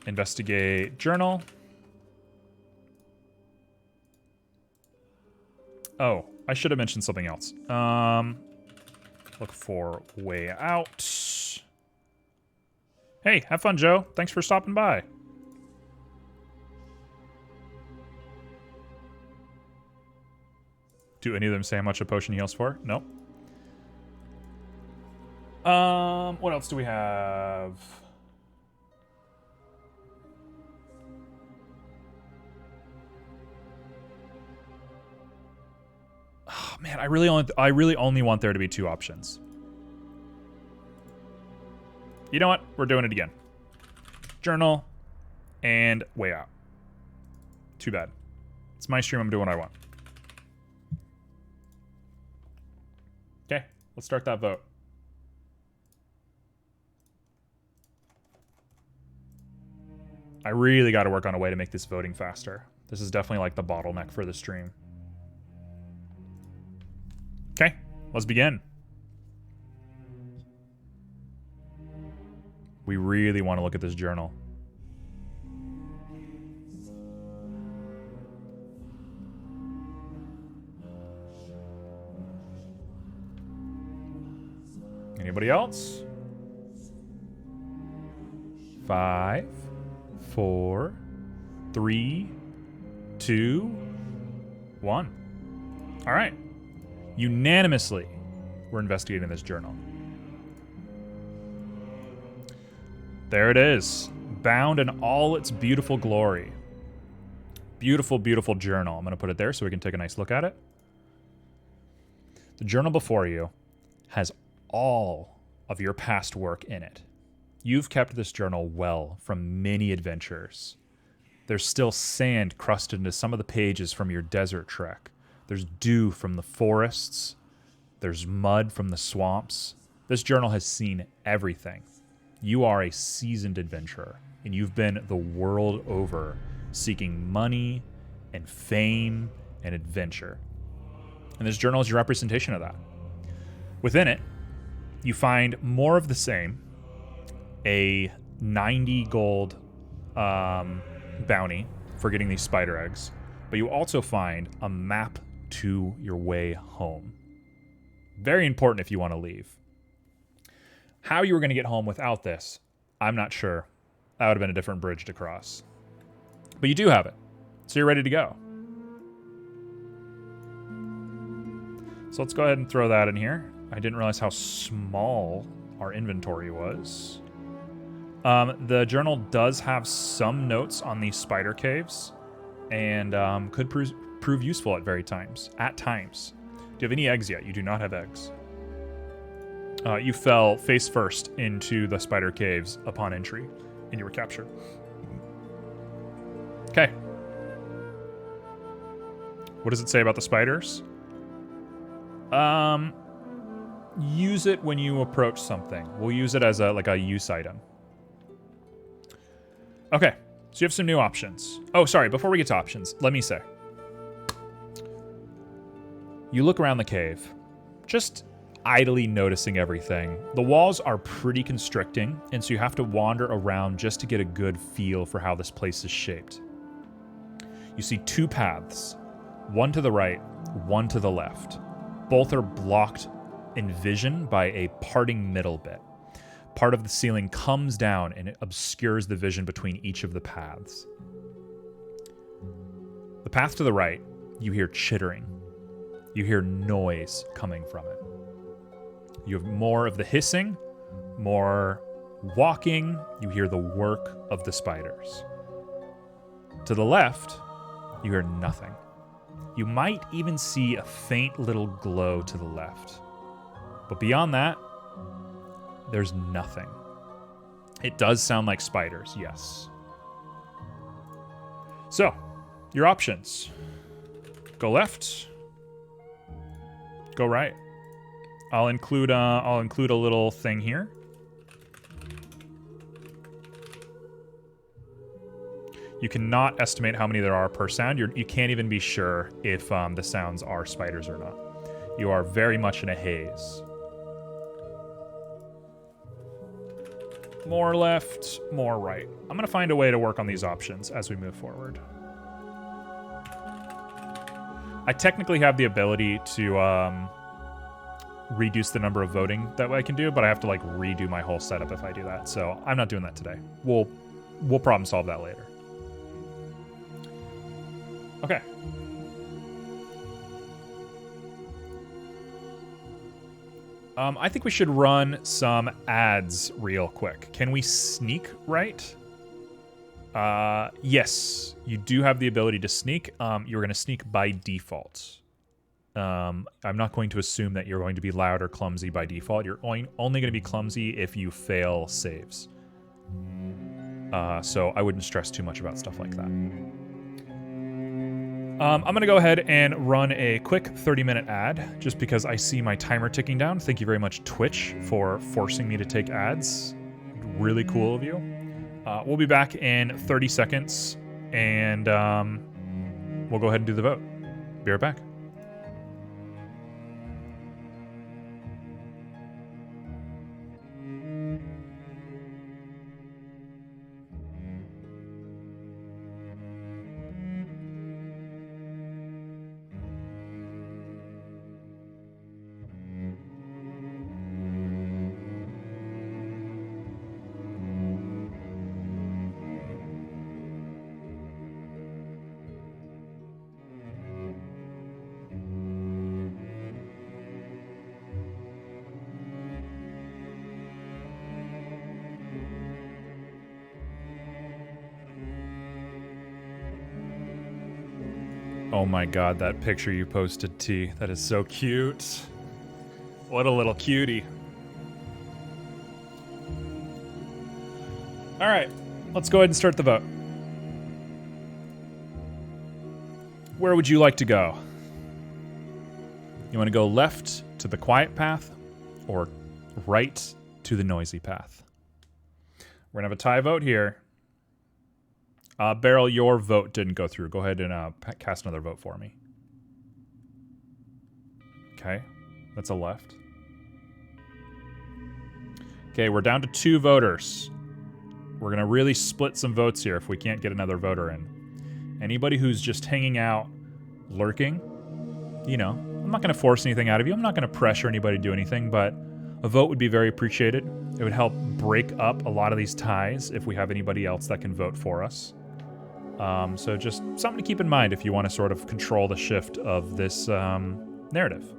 Investigate journal. Oh, I should have mentioned something else. Look for way out. Hey, have fun, Joe. Thanks for stopping by. Do any of them say how much a potion heals for? No. What else do we have? Oh, man, I really only want there to be 2 options. You know what? We're doing it again. Journal and way out. Too bad. It's my stream. I'm doing what I want. Okay, let's start that vote. I really got to work on a way to make this voting faster. This is definitely like the bottleneck for the stream. Okay, let's begin. We really want to look at this journal. Anybody else? 5, 4, 3, 2, 1. All right. Unanimously, we're investigating this journal. There it is, bound in all its beautiful glory. Beautiful, beautiful journal. I'm going to put it there so we can take a nice look at it. The journal before you has all of your past work in it. You've kept this journal well from many adventures. There's still sand crusted into some of the pages from your desert trek. There's dew from the forests. There's mud from the swamps. This journal has seen everything. You are a seasoned adventurer, and you've been the world over seeking money and fame and adventure. And this journal is your representation of that. Within it, you find more of the same, a 90 gold bounty for getting these spider eggs, but you also find a map to your way home. Very important if you want to leave. How you were going to get home without this, I'm not sure. That would have been a different bridge to cross. But you do have it, so you're ready to go. So let's go ahead and throw that in here. I didn't realize how small our inventory was. The journal does have some notes on these spider caves, and could prove useful at times. Do you have any eggs yet? You do not have eggs. You fell face first into the spider caves upon entry, and you were captured. Okay. What does it say about the spiders? Use it when you approach something. We'll use it as a use item. Okay, so you have some new options. Oh, sorry, before we get to options, let me say. You look around the cave, just idly noticing everything. The walls are pretty constricting, and so you have to wander around just to get a good feel for how this place is shaped. You see two paths, one to the right, one to the left. Both are blocked in vision by a parting middle bit. Part of the ceiling comes down and it obscures the vision between each of the paths. The path to the right, you hear chittering. You hear noise coming from it. You have more of the hissing, more walking. You hear the work of the spiders. To the left, you hear nothing. You might even see a faint little glow to the left. But beyond that, there's nothing. It does sound like spiders, yes. So, your options. Go left. Go right. I'll include a little thing here. You cannot estimate how many there are per sound. You can't even be sure if the sounds are spiders or not. You are very much in a haze. More left, more right. I'm going to find a way to work on these options as we move forward. I technically have the ability to reduce the number of voting that I can do, but I have to like redo my whole setup if I do that. So I'm not doing that today. We'll problem solve that later. Okay. I think we should run some ads real quick. Can we sneak right? Yes, you do have the ability to sneak. You're going to sneak by default. I'm not going to assume that you're going to be loud or clumsy by default. You're only going to be clumsy if you fail saves. So I wouldn't stress too much about stuff like that. I'm going to go ahead and run a quick 30-minute ad just because I see my timer ticking down. Thank you very much, Twitch, for forcing me to take ads. Really cool of you. We'll be back in 30 seconds, and we'll go ahead and do the vote. Be right back. Oh my god, that picture you posted, T. That is so cute. What a little cutie. Alright, let's go ahead and start the vote. Where would you like to go? You want to go left to the quiet path or right to the noisy path? We're going to have a tie vote here. Beryl, your vote didn't go through. Go ahead and cast another vote for me. Okay, that's a left. Okay, we're down to 2 voters. We're going to really split some votes here if we can't get another voter in. Anybody who's just hanging out, lurking, you know, I'm not going to force anything out of you. I'm not going to pressure anybody to do anything, but a vote would be very appreciated. It would help break up a lot of these ties if we have anybody else that can vote for us. So just something to keep in mind if you want to sort of control the shift of this narrative.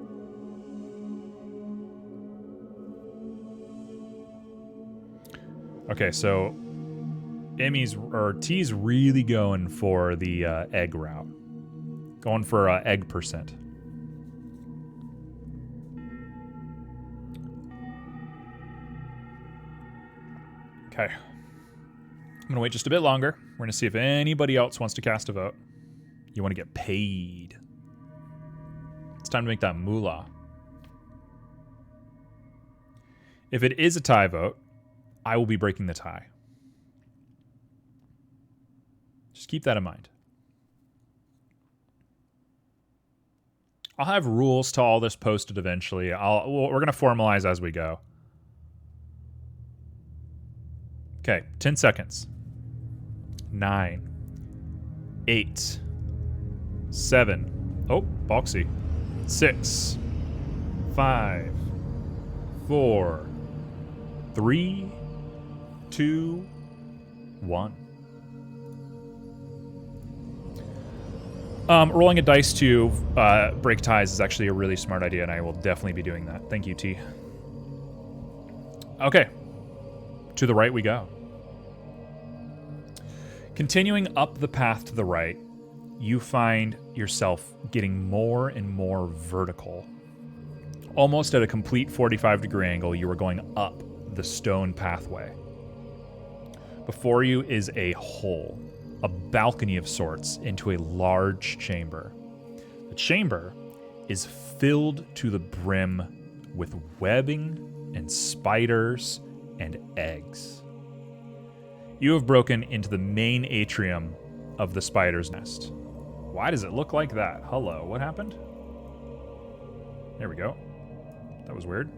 Okay, so T's really going for the egg route. Going for egg percent. Okay. I'm going to wait just a bit longer. We're going to see if anybody else wants to cast a vote. You want to get paid. It's time to make that moolah. If it is a tie vote, I will be breaking the tie. Just keep that in mind. I'll have rules to all this posted eventually. We're going to formalize as we go. Okay, 10 seconds. 9, 8, 7. Oh, Boxy. 6, 5, 4, 3, 2, 1. Rolling a dice to break ties is actually a really smart idea, and I will definitely be doing that. Thank you, T. Okay. To the right we go. Continuing up the path to the right, you find yourself getting more and more vertical. Almost at a complete 45-degree angle, you are going up the stone pathway. Before you is a hole, a balcony of sorts, into a large chamber. The chamber is filled to the brim with webbing and spiders and eggs. You have broken into the main atrium of the spider's nest. Why does it look like that? Hello, what happened? There we go. That was weird.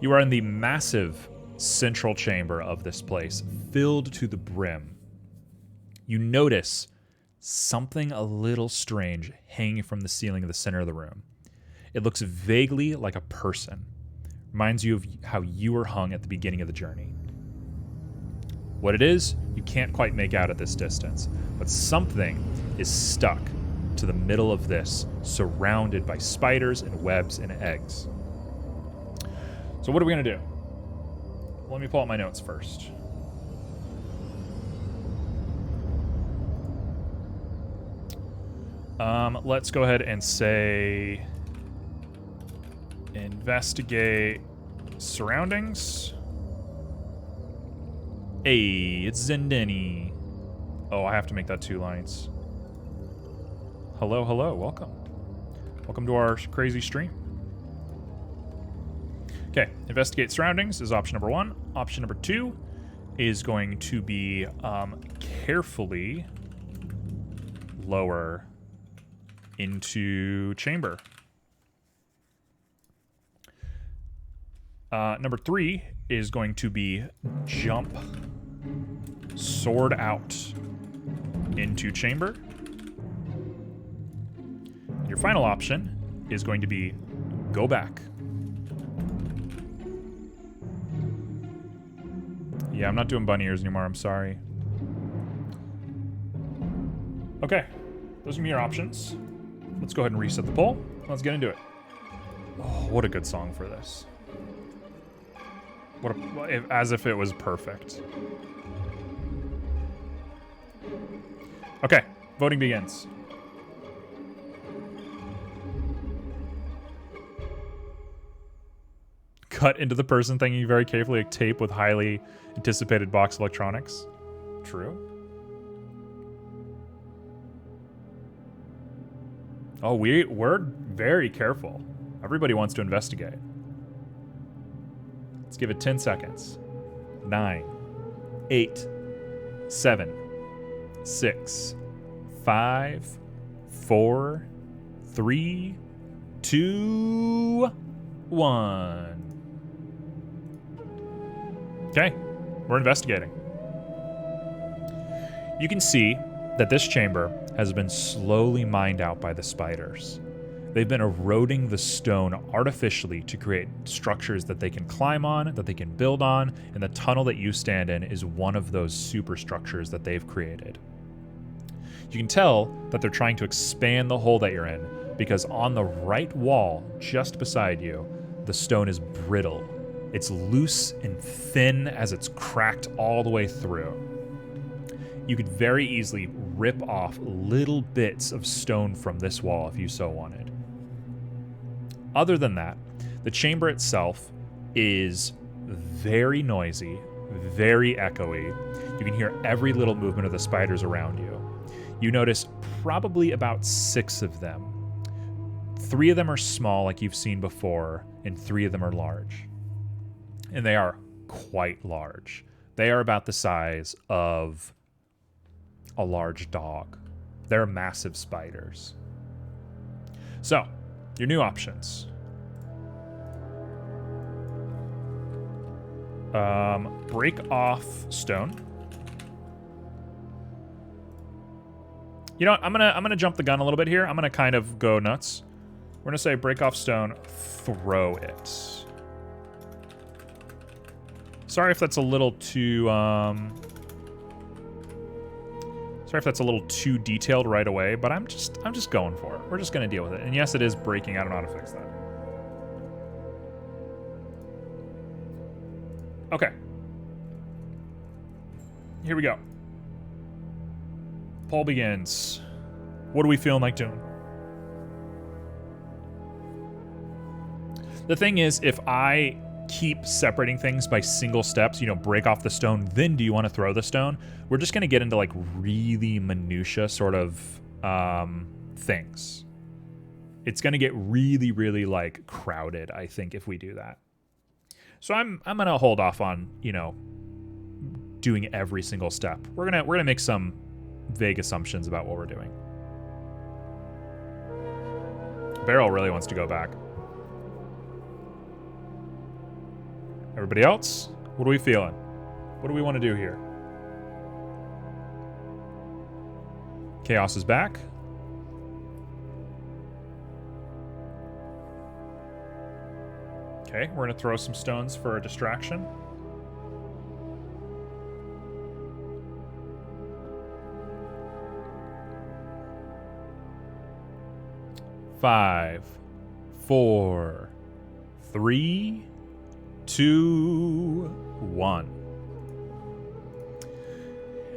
You are in the massive central chamber of this place, filled to the brim. You notice something a little strange hanging from the ceiling of the center of the room. It looks vaguely like a person. Reminds you of how you were hung at the beginning of the journey. What it is, you can't quite make out at this distance, but something is stuck to the middle of this, surrounded by spiders and webs and eggs. So what are we going to do? Let me pull out my notes first. Let's go ahead and say investigate surroundings. Hey, it's Zendeni. Oh, I have to make that 2 lines. Hello, hello, welcome. Welcome to our crazy stream. Okay, investigate surroundings is option number 1. Option number 2 is going to be carefully lower into chamber. Number 3 is going to be jump sword out into chamber. Your final option is going to be go back. Yeah, I'm not doing bunny ears anymore, I'm sorry. Okay, those are your options. Let's go ahead and reset the poll. Let's get into it. Oh, what a good song for this. As if it was perfect. Okay, voting begins. Cut into the person thinking very carefully, like tape with highly anticipated box electronics. True. Oh, we're very careful. Everybody wants to investigate. Let's give it 10 seconds. 9, 8, 7, 6, 5, 4, 3, 2, 1. Okay, we're investigating. You can see that this chamber has been slowly mined out by the spiders. They've been eroding the stone artificially to create structures that they can climb on, that they can build on, and the tunnel that you stand in is one of those superstructures that they've created. You can tell that they're trying to expand the hole that you're in because on the right wall, just beside you, the stone is brittle It's loose and thin as it's cracked all the way through. You could very easily rip off little bits of stone from this wall if you so wanted. Other than that, the chamber itself is very noisy, very echoey. You can hear every little movement of the spiders around you. You notice probably about 6 of them. 3 of them are small, like you've seen before, and 3 of them are large. And they are quite large. They are about the size of a large dog. They're massive spiders. So, your new options. Break off stone. You know what? I'm gonna jump the gun a little bit here. I'm gonna kind of go nuts. We're gonna say break off stone, throw it. Sorry if that's a little too sorry if that's a little too detailed right away, but I'm just going for it. We're just gonna deal with it. And yes, it is breaking. I don't know how to fix that. Okay. Here we go. Poll begins. What are we feeling like doing? The thing is, if I keep separating things by single steps, you know, break off the stone, then do you want to throw the stone? We're just going to get into like really minutia sort of things. It's going to get really, really like crowded, I think, if we do that. So I'm going to hold off on, you know, doing every single step. We're going to make some vague assumptions about what we're doing. Beryl really wants to go back. Everybody else, what are we feeling? What do we want to do here? Chaos is back. Okay, we're going to throw some stones for a distraction. Five, 4, 3, 2, 1.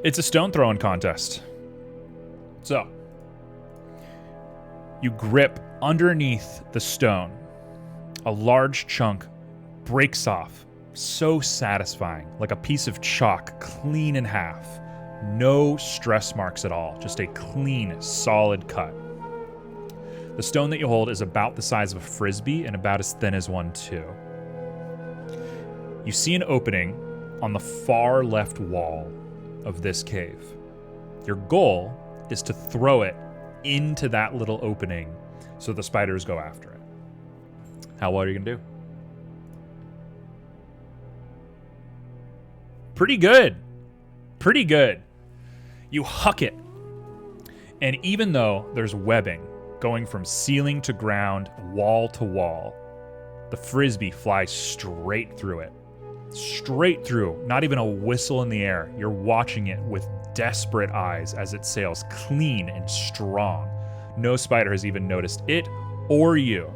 It's a stone throwing contest. So, you grip underneath the stone. A large chunk breaks off. So satisfying, like a piece of chalk clean in half. No stress marks at all, just a clean, solid cut. The stone that you hold is about the size of a frisbee and about as thin as one too. You see an opening on the far left wall of this cave. Your goal is to throw it into that little opening so the spiders go after it. How well are you gonna do? Pretty good. Pretty good. You huck it. And even though there's webbing going from ceiling to ground, wall to wall, the frisbee flies straight through it. Straight through, not even a whistle in the air. You're watching it with desperate eyes as it sails clean and strong. No spider has even noticed it or you.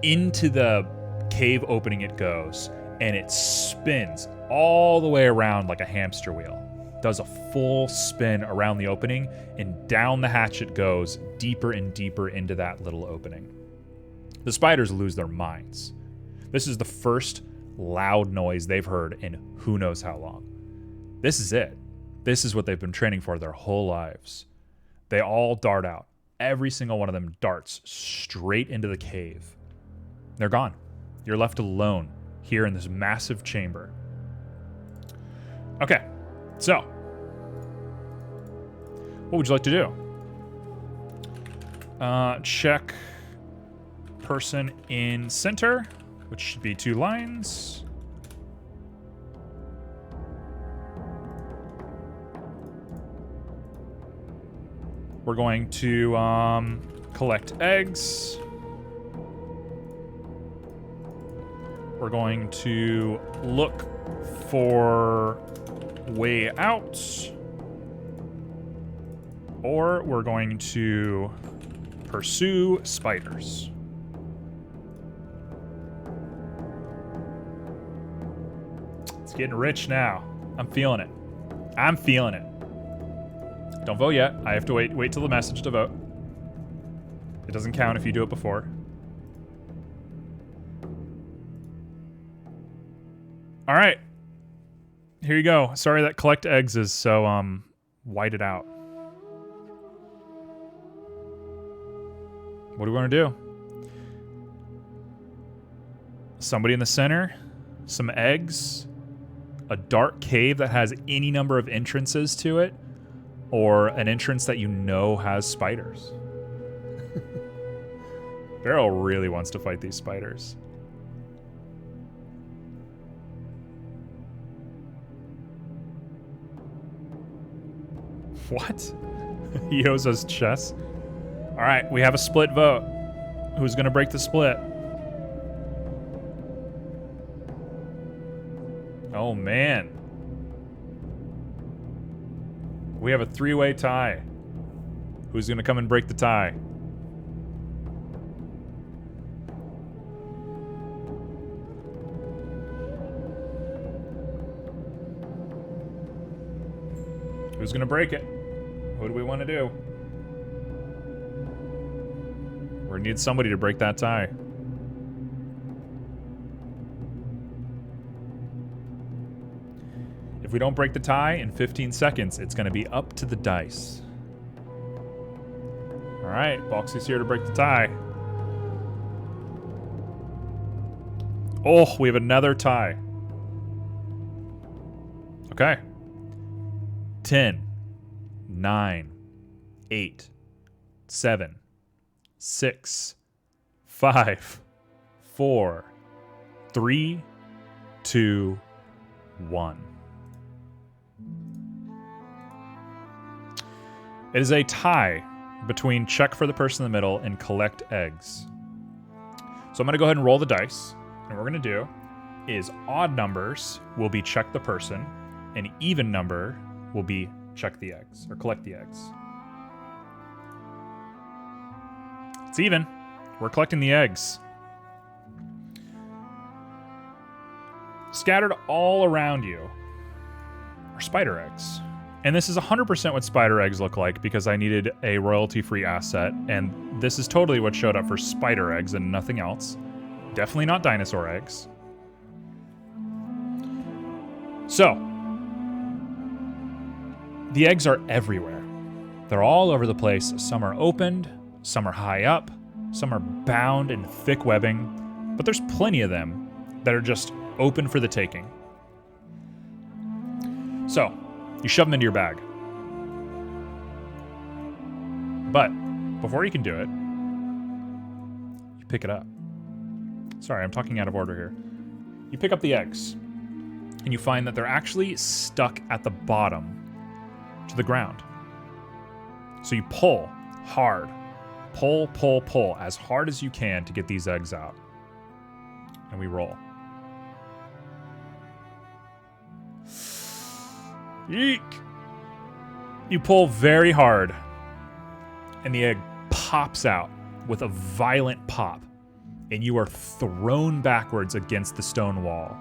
Into the cave opening it goes, and it spins all the way around like a hamster wheel. Does a full spin around the opening, and down the hatch it goes, deeper and deeper into that little opening. The spiders lose their minds. This is the first loud noise they've heard in who knows how long. This is it. This is what they've been training for their whole lives. They all dart out. Every single one of them darts straight into the cave. They're gone. You're left alone here in this massive chamber. Okay, so what would you like to do? Check person in center, which should be 2 lines. We're going to collect eggs. We're going to look for way out. Or we're going to pursue spiders. getting rich now. I'm feeling it. I'm feeling it. Don't vote yet. I have to wait till the message to vote. It doesn't count if you do it before. All right. Here you go. Sorry that collect eggs is so whited out. What do we want to do? Somebody in the center, some eggs, a dark cave that has any number of entrances to it, or an entrance that you know has spiders. Beryl really wants to fight these spiders. What? He owes us chess. All right, we have a split vote. Who's going to break the split? Oh, man. We have a three-way tie. Who's going to come and break the tie? Who's going to break it? What do we want to do? We need somebody to break that tie. If we don't break the tie in 15 seconds, it's going to be up to the dice. All right, Boxy's here to break the tie. Oh, we have another tie. Okay. 10, 9, 8, 7, 6, 5, 4, 3, 2, 1. It is a tie between check for the person in the middle and collect eggs. So I'm going to go ahead and roll the dice. And what we're going to do is odd numbers will be check the person, and even number will be check the eggs, or collect the eggs. It's even. We're collecting the eggs. Scattered all around you are spider eggs. And this is 100% what spider eggs look like because I needed a royalty-free asset, and this is totally what showed up for spider eggs and nothing else. Definitely not dinosaur eggs. So, the eggs are everywhere. They're all over the place. Some are opened, some are high up, some are bound in thick webbing, but there's plenty of them that are just open for the taking. So, you shove them into your bag. But before you can do it, you pick it up. Sorry, I'm talking out of order here. You pick up the eggs, and you find that they're actually stuck at the bottom to the ground. So you pull hard. Pull as hard as you can to get these eggs out. And we roll. Eek! You pull very hard, and the egg pops out with a violent pop, and you are thrown backwards against the stone wall.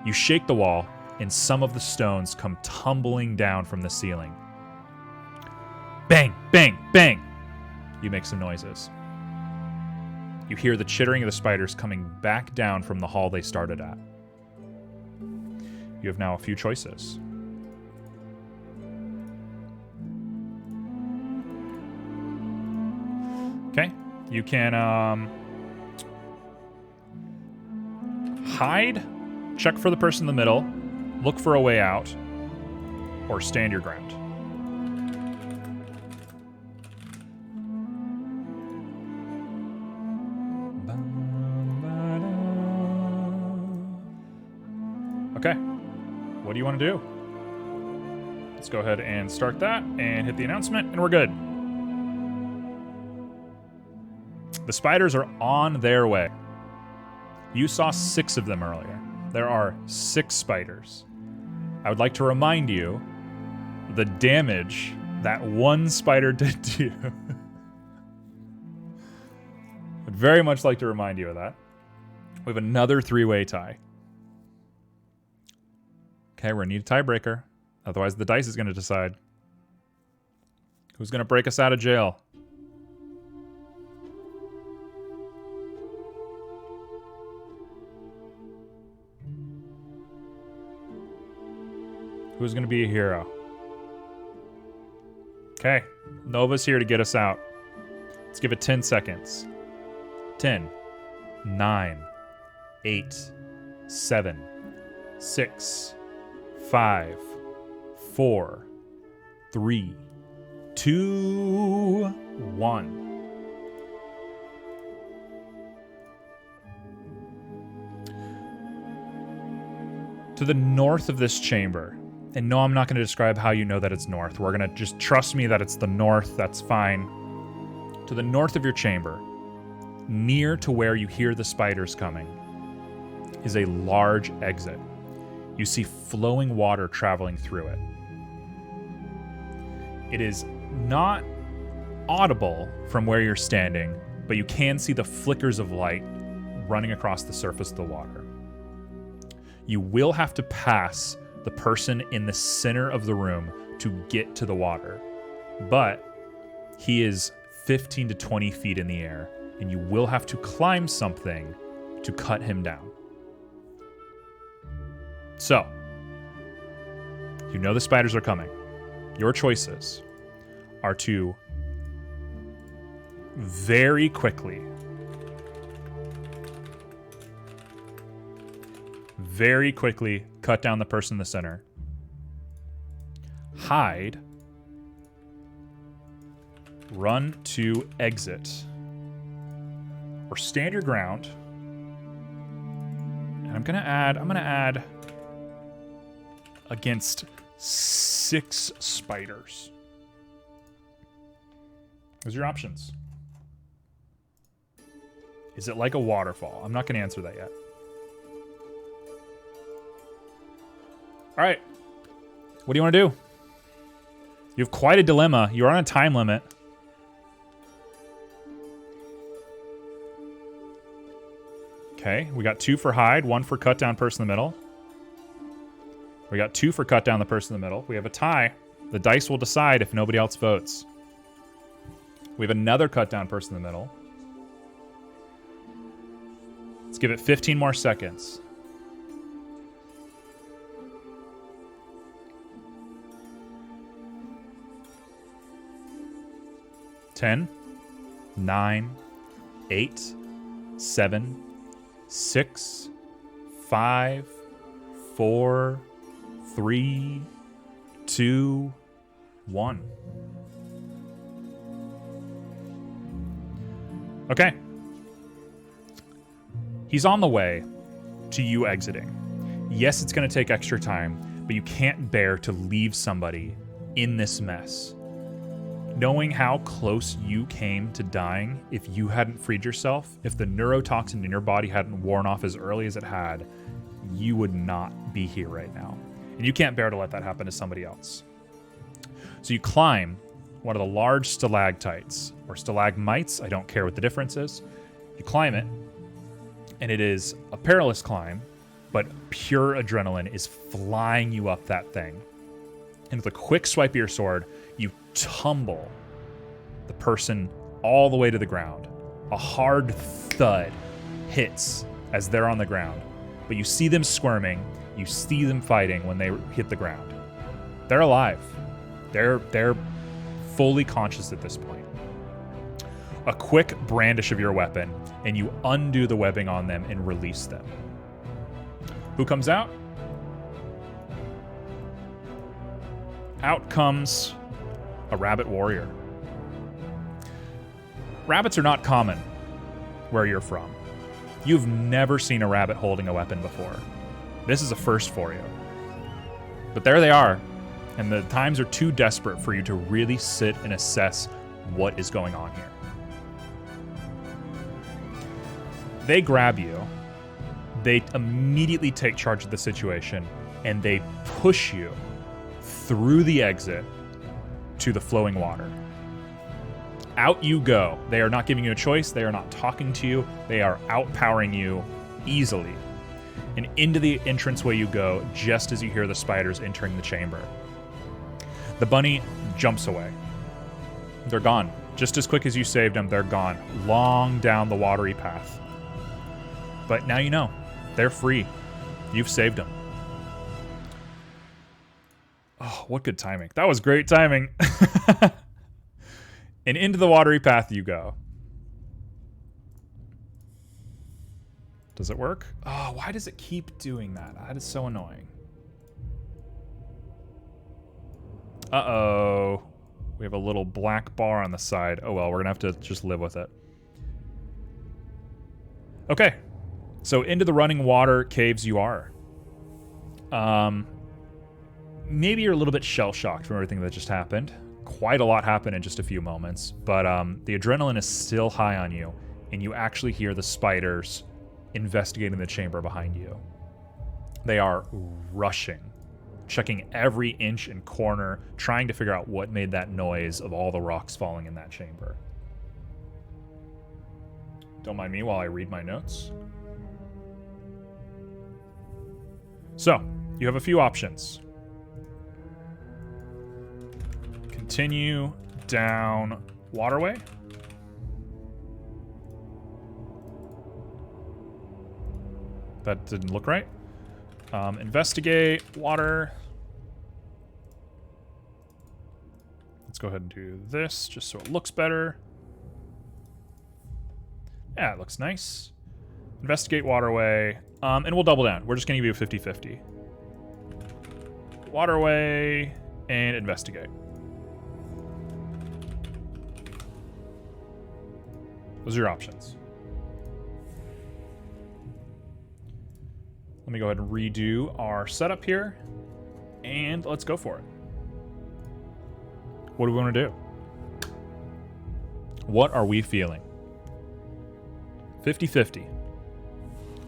You shake the wall, and some of the stones come tumbling down from the ceiling. Bang, bang, bang! You make some noises. You hear the chittering of the spiders coming back down from the hall they started at. You have now a few choices. Okay, you can hide, check for the person in the middle, look for a way out, or stand your ground. Okay, what do you want to do? Let's go ahead and start that and hit the announcement, and we're good. The spiders are on their way. You saw 6 of them earlier. There are 6 spiders. I would like to remind you the damage that one spider did to you. I'd very much like to remind you of that. We have another 3-way tie. Okay, we're going to need a tiebreaker. Otherwise, the dice is going to decide. Who's going to break us out of jail? Who's going to be a hero? Okay, Nova's here to get us out. Let's give it 10 seconds. 10, 9, 8, 7, 6, 5, 4, 3, 2, 1. To the north of this chamber, and no, I'm not going to describe how you know that it's north. We're going to just trust me that it's the north. That's fine. To the north of your chamber, near to where you hear the spiders coming, is a large exit. You see flowing water traveling through it. It is not audible from where you're standing, but you can see the flickers of light running across the surface of the water. You will have to pass the person in the center of the room to get to the water, but he is 15 to 20 feet in the air, and you will have to climb something to cut him down. So, you know the spiders are coming. Your choices are to very quickly, cut down the person in the center, hide, run to exit, or stand your ground. And I'm gonna add against 6 spiders. Those are your options. Is it like a waterfall? I'm not gonna answer that yet. All right. What do you want to do? You have quite a dilemma. You're on a time limit. Okay, we got 2 for hide, 1 for cut down person in the middle. We got 2 for cut down the person in the middle. We have a tie. The dice will decide if nobody else votes. We have another cut down person in the middle. Let's give it 15 more seconds. 10, 9, 8, 7, 6, 5, 4, 3, 2, 1. Okay. He's on the way to you exiting. Yes, it's going to take extra time, but you can't bear to leave somebody in this mess. Knowing how close you came to dying if you hadn't freed yourself, if the neurotoxin in your body hadn't worn off as early as it had, you would not be here right now. And you can't bear to let that happen to somebody else. So you climb one of the large stalactites, or stalagmites, I don't care what the difference is. You climb it, and it is a perilous climb, but pure adrenaline is flying you up that thing. And with a quick swipe of your sword, you tumble the person all the way to the ground. A hard thud hits as they're on the ground, but you see them squirming, you see them fighting when they hit the ground. They're alive. They're fully conscious at this point. A quick brandish of your weapon, and you undo the webbing on them and release them. Who comes out? Out comes a rabbit warrior. Rabbits are not common where you're from. You've never seen a rabbit holding a weapon before. This is a first for you. But there they are, and the times are too desperate for you to really sit and assess what is going on here. They grab you, they immediately take charge of the situation, and they push you through the exit to the flowing water. Out you go. They are not giving you a choice. They are not talking to you. They are outpowering you easily. And into the entranceway you go just as you hear the spiders entering the chamber. The bunny jumps away. They're gone. Just as quick as you saved them, they're gone. Long down the watery path. But now you know. They're free. You've saved them. Oh, what good timing. That was great timing. And into the watery path you go. Does it work? Oh, why does it keep doing that? That is so annoying. Uh-oh. We have a little black bar on the side. Oh well, we're gonna have to just live with it. Okay. So into the running water caves you are. Maybe you're a little bit shell-shocked from everything that just happened. Quite a lot happened in just a few moments, but the adrenaline is still high on you, and you actually hear the spiders investigating the chamber behind you. They are rushing, checking every inch and corner, trying to figure out what made that noise of all the rocks falling in that chamber. Don't mind me while I read my notes. So, you have a few options. Continue down waterway. That didn't look right. Investigate water. Let's go ahead and do this just so it looks better. Yeah, it looks nice. Investigate waterway. And we'll double down. We're just going to give you a 50-50. Waterway and investigate. Those are your options. Let me go ahead and redo our setup here. And let's go for it. What do we want to do? What are we feeling? 50-50.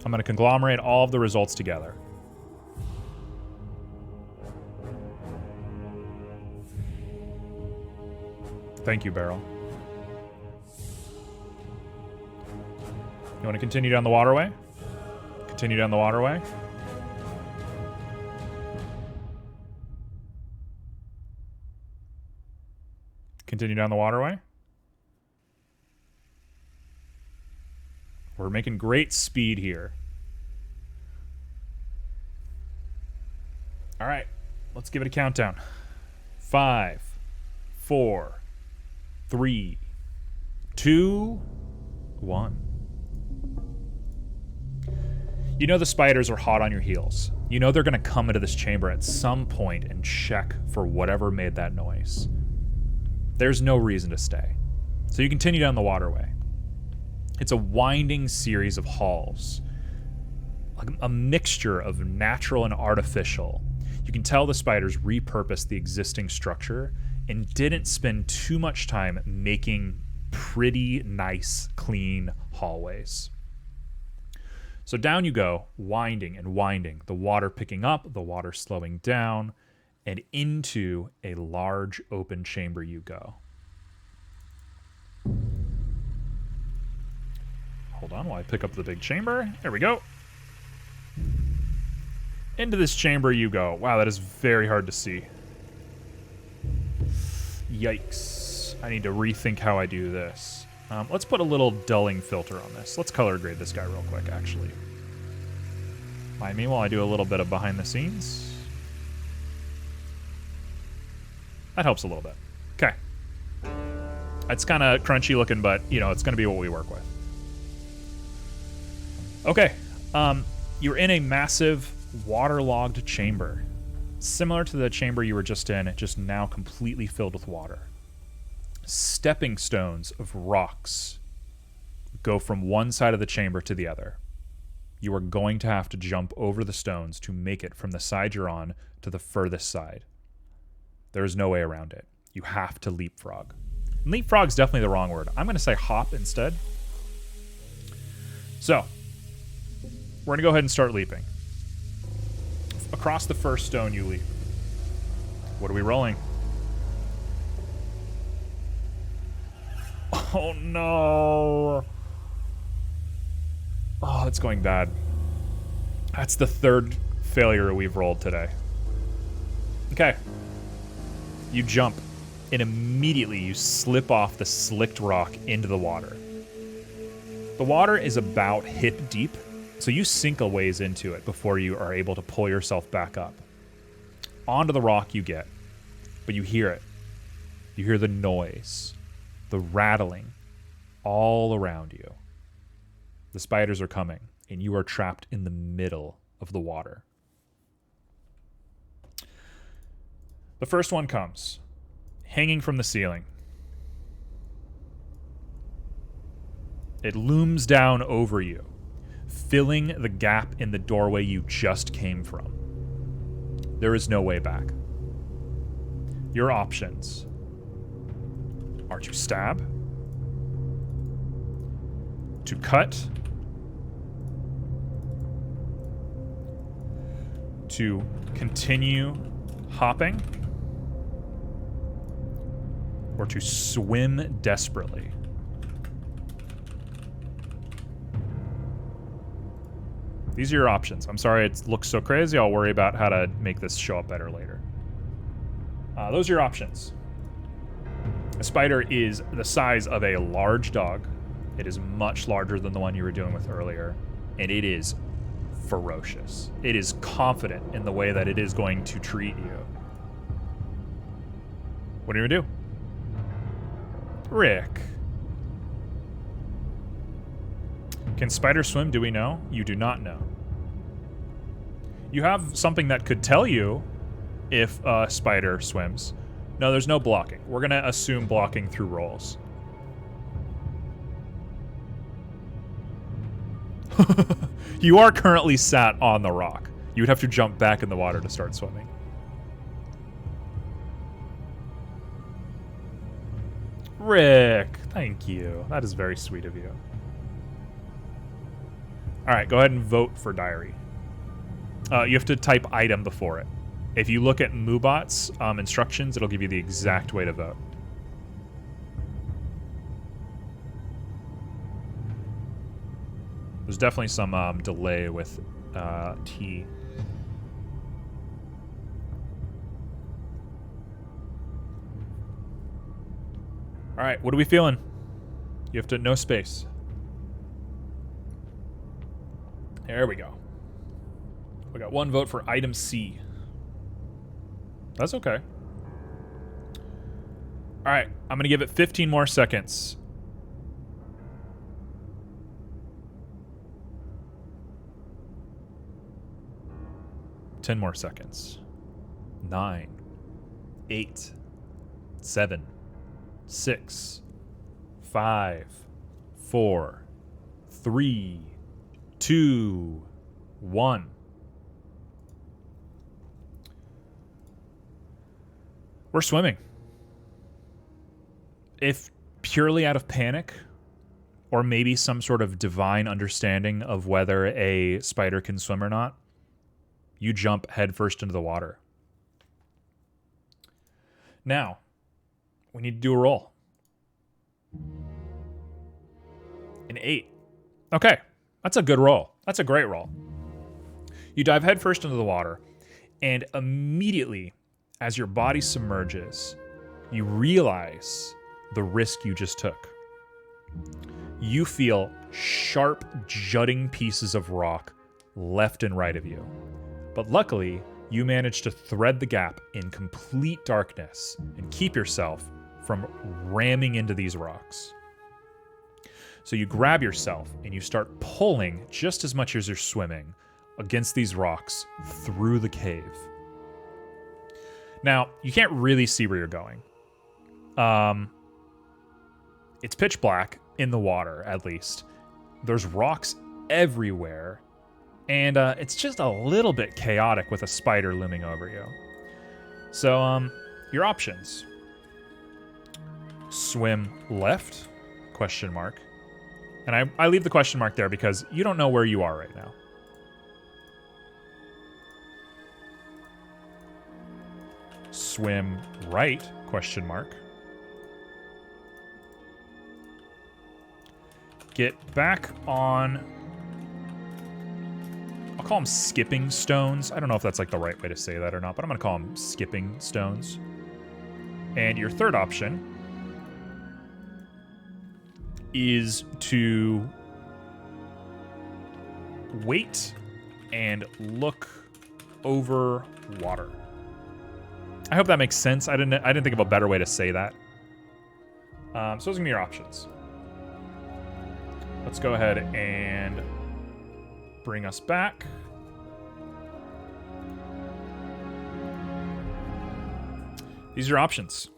I'm going to conglomerate all of the results together. Thank you, Beryl. You want to continue down the waterway? Continue down the waterway. Continue down the waterway. We're making great speed here. All right, let's give it a countdown. 5, 4, 3, 2, 1. You know the spiders are hot on your heels. You know they're going to come into this chamber at some point and check for whatever made that noise. There's no reason to stay. So you continue down the waterway. It's a winding series of halls, like a mixture of natural and artificial. You can tell the spiders repurposed the existing structure and didn't spend too much time making pretty nice, clean hallways. So down you go, winding and winding, the water picking up, the water slowing down, and into a large open chamber you go. Hold on while I pick up the big chamber. There we go. Into this chamber you go. Wow, that is very hard to see. Yikes. I need to rethink how I do this. Let's put a little dulling filter on this. Let's color grade this guy real quick, actually. Mind me while I do a little bit of behind the scenes. That helps a little bit. Okay. It's kind of crunchy looking, but, you know, it's going to be what we work with. Okay. You're in a massive waterlogged chamber. Similar to the chamber you were just in, just now completely filled with water. Stepping stones of rocks go from one side of the chamber to the other. You are going to have to jump over the stones to make it from the side you're on to the furthest side. There is no way around it. You have to leapfrog. And leapfrog's definitely the wrong word. I'm going to say hop instead. So, we're going to go ahead and start leaping. Across the first stone you leap. What are we rolling? Oh no. Oh, it's going bad. That's the third failure we've rolled today. Okay. You jump, and immediately you slip off the slicked rock into the water. The water is about hip deep, so you sink a ways into it before you are able to pull yourself back up. Onto the rock you get, but you hear it. You hear the noise, the rattling all around you. The spiders are coming, and you are trapped in the middle of the water. The first one comes, hanging from the ceiling. It looms down over you, filling the gap in the doorway you just came from. There is no way back. Your options are to stab, to cut, to continue hopping, or to swim desperately. These are your options. I'm sorry it looks so crazy. I'll worry about how to make this show up better later. Those are your options. A spider is the size of a large dog. It is much larger than the one you were dealing with earlier, and it is ferocious. It is confident in the way that it is going to treat you. What are you gonna do? Rick. Can spiders swim? Do we know? You do not know. You have something that could tell you if a spider swims. No, there's no blocking. We're going to assume blocking through rolls. You are currently sat on the rock. You would have to jump back in the water to start swimming. Rick, thank you. That is very sweet of you. All right, go ahead and vote for diary. You have to type item before it. If you look at Moobot's instructions, it'll give you the exact way to vote. There's definitely some delay with T. All right, what are we feeling? You have to, no space. There we go. We got one vote for item C. That's okay. All right, I'm going to give it 15 more seconds. Ten more seconds. 9, 8, 7, 6, 5, 4, 3, 2, 1. We're swimming. If purely out of panic, or maybe some sort of divine understanding of whether a spider can swim or not, you jump headfirst into the water. Now, we need to do a roll. An 8. Okay, that's a good roll. That's a great roll. You dive headfirst into the water, and immediately, as your body submerges, you realize the risk you just took. You feel sharp, jutting pieces of rock left and right of you. But luckily, you manage to thread the gap in complete darkness and keep yourself from ramming into these rocks. So you grab yourself and you start pulling just as much as you're swimming against these rocks through the cave. Now, you can't really see where you're going. It's pitch black in the water, at least. There's rocks everywhere. And it's just a little bit chaotic with a spider looming over you. So, your options. Swim left? Question mark. And I leave the question mark there because you don't know where you are right now. Swim right? Question mark. Get back on a call them skipping stones. I don't know if that's like the right way to say that or not, but I'm going to call them skipping stones. And your third option is to wait and look over water. I hope that makes sense. I didn't think of a better way to say that. So those are gonna be your options. Let's go ahead and bring us back. These are your options.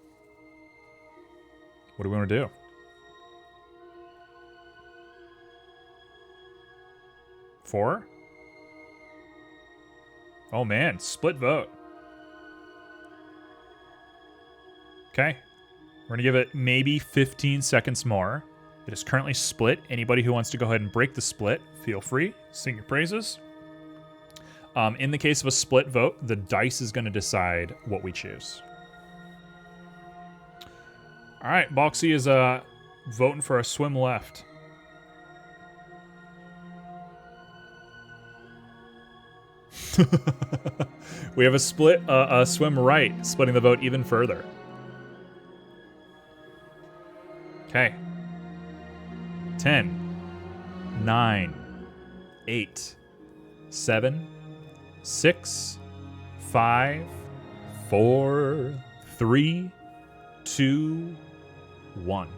What do we want to do? Four? Oh man, split vote. Okay. We're going to give it maybe 15 seconds more. It is currently split. Anybody who wants to go ahead and break the split, feel free. Sing your praises. In the case of a split vote, the dice is going to decide what we choose. All right, Boxy is voting for a swim left. We have a split, a swim right, splitting the vote even further. Okay. 10, 9, 8, 7, 6, 5, 4, 3, 2, 1.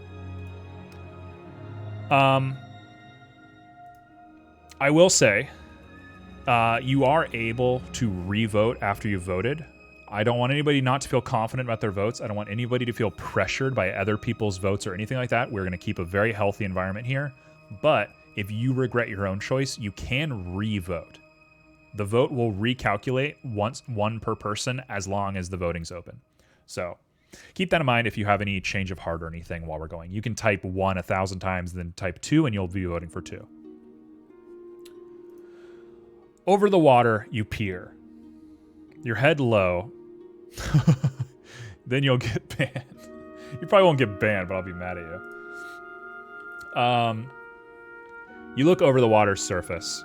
I will say, you are able to re-vote after you've voted. I don't want anybody not to feel confident about their votes. I don't want anybody to feel pressured by other people's votes or anything like that. We're going to keep a very healthy environment here. But if you regret your own choice, you can re-vote. The vote will recalculate once, one per person, as long as the voting's open. So keep that in mind if you have any change of heart or anything while we're going. You can type 1 1,000 times, then type 2, and you'll be voting for 2. Over the water, you peer. Your head low. Then you'll get banned. You probably won't get banned, but I'll be mad at you. You look over the water's surface,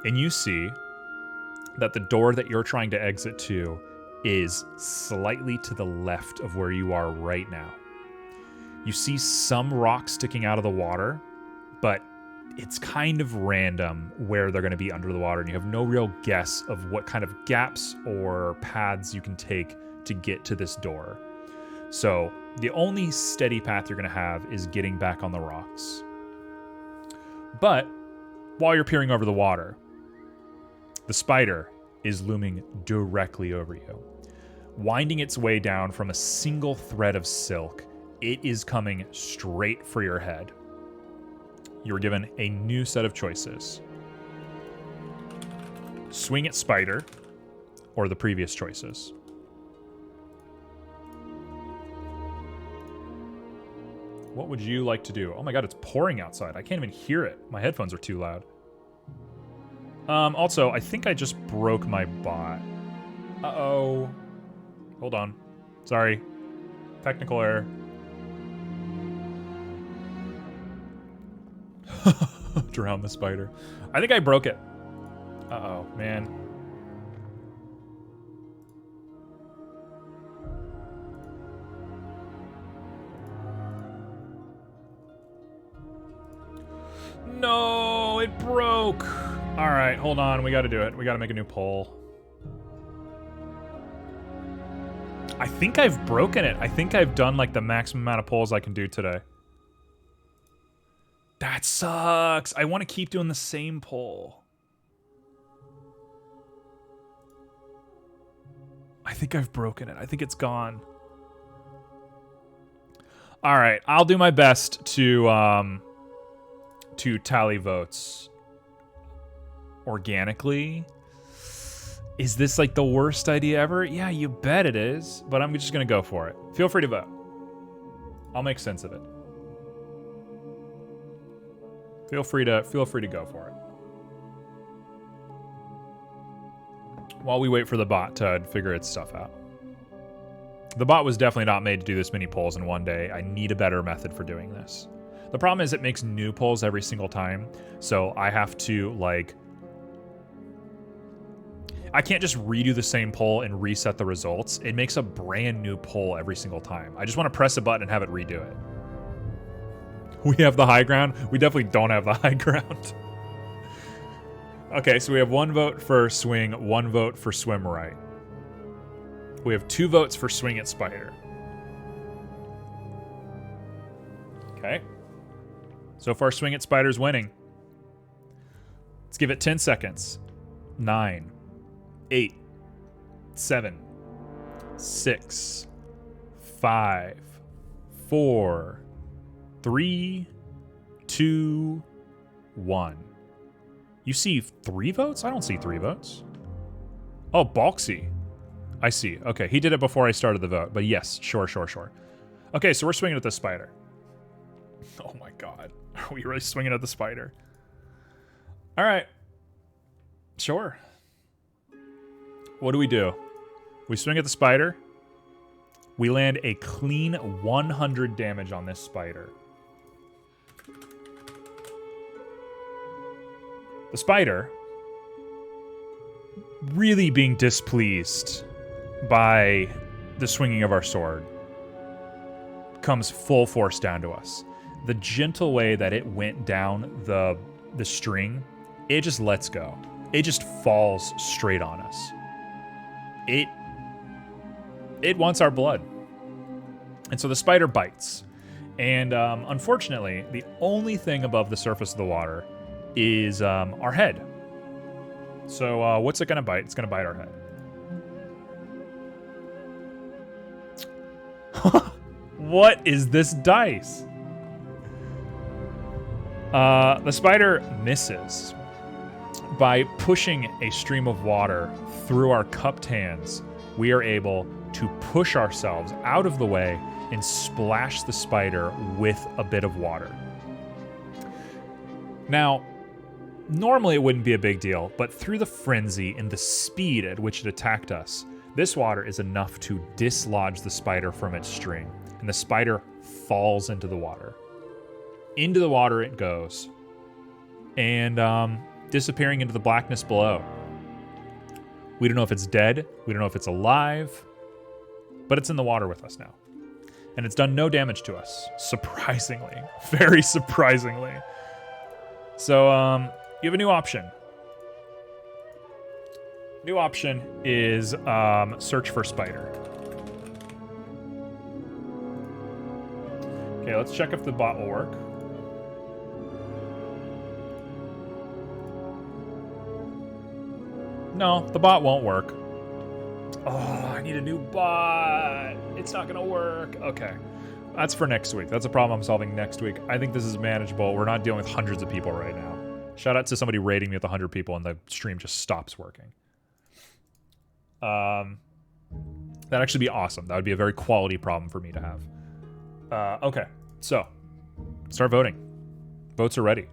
and you see that the door that you're trying to exit to is slightly to the left of where you are right now. You see some rocks sticking out of the water, but it's kind of random where they're going to be under the water, and you have no real guess of what kind of gaps or paths you can take to get to this door. So the only steady path you're going to have is getting back on the rocks. But while you're peering over the water, the spider is looming directly over you. Winding its way down from a single thread of silk, it is coming straight for your head. You were given a new set of choices. Swing at spider, or the previous choices. What would you like to do? Oh my god, it's pouring outside. I can't even hear it. My headphones are too loud. Also, I think I just broke my bot. Uh-oh. Hold on. Sorry. Technical error. Drown the spider. I think I broke it. Uh-oh, man. No, it broke. All right, hold on. We got to do it. We got to make a new poll. I think I've broken it. I think I've done like the maximum amount of polls I can do today. That sucks. I want to keep doing the same poll. I think I've broken it. I think it's gone. All right, I'll do my best to tally votes organically. Is this like the worst idea ever? Yeah, you bet it is, but I'm just going to go for it. Feel free to vote. I'll make sense of it. Feel free to go for it. While we wait for the bot to figure its stuff out. The bot was definitely not made to do this many polls in one day. I need a better method for doing this. The problem is it makes new polls every single time, so I have to like I can't just redo the same poll and reset the results. It makes a brand new poll every single time. I just want to press a button and have it redo it. We have the high ground. We definitely don't have the high ground. Okay, so we have 1 vote for swing, 1 vote for swim right. We have 2 votes for swing at spider. Okay. So far, swing at spider's winning. Let's give it 10 seconds. 9, 8, 7, 6, 5, 4, 3, 2, 1. You see 3 votes? I don't see 3 votes. Oh, Balksy. I see. Okay, he did it before I started the vote. But yes, sure. Okay, so we're swinging at the spider. Oh my god. Are we really swinging at the spider? All right. Sure. What do? We swing at the spider. We land a clean 100 damage on this spider. The spider, really being displeased by the swinging of our sword, comes full force down to us. The gentle way that it went down the string, it just lets go. It just falls straight on us. It wants our blood. And so the spider bites. And unfortunately, the only thing above the surface of the water is our head. So what's it going to bite? It's going to bite our head. What is this dice? The spider misses. By pushing a stream of water through our cupped hands, we are able to push ourselves out of the way and splash the spider with a bit of water. Now, normally it wouldn't be a big deal, but through the frenzy and the speed at which it attacked us, this water is enough to dislodge the spider from its string, and the spider falls into the water. Into the water it goes, and disappearing into the blackness below. We don't know if it's dead, we don't know if it's alive, but it's in the water with us now. And it's done no damage to us, surprisingly, very surprisingly. So, you have a new option. New option is search for spider. Okay, let's check if the bot will work. No, the bot won't work. Oh, I need a new bot. It's not gonna work. Okay, that's for next week. That's a problem I'm solving next week. I think this is manageable. We're not dealing with hundreds of people right now. Shout out to somebody rating me with 100 people and the stream just stops working. That'd actually be awesome. That would be a very quality problem for me to have. Okay, so start voting. Votes are ready.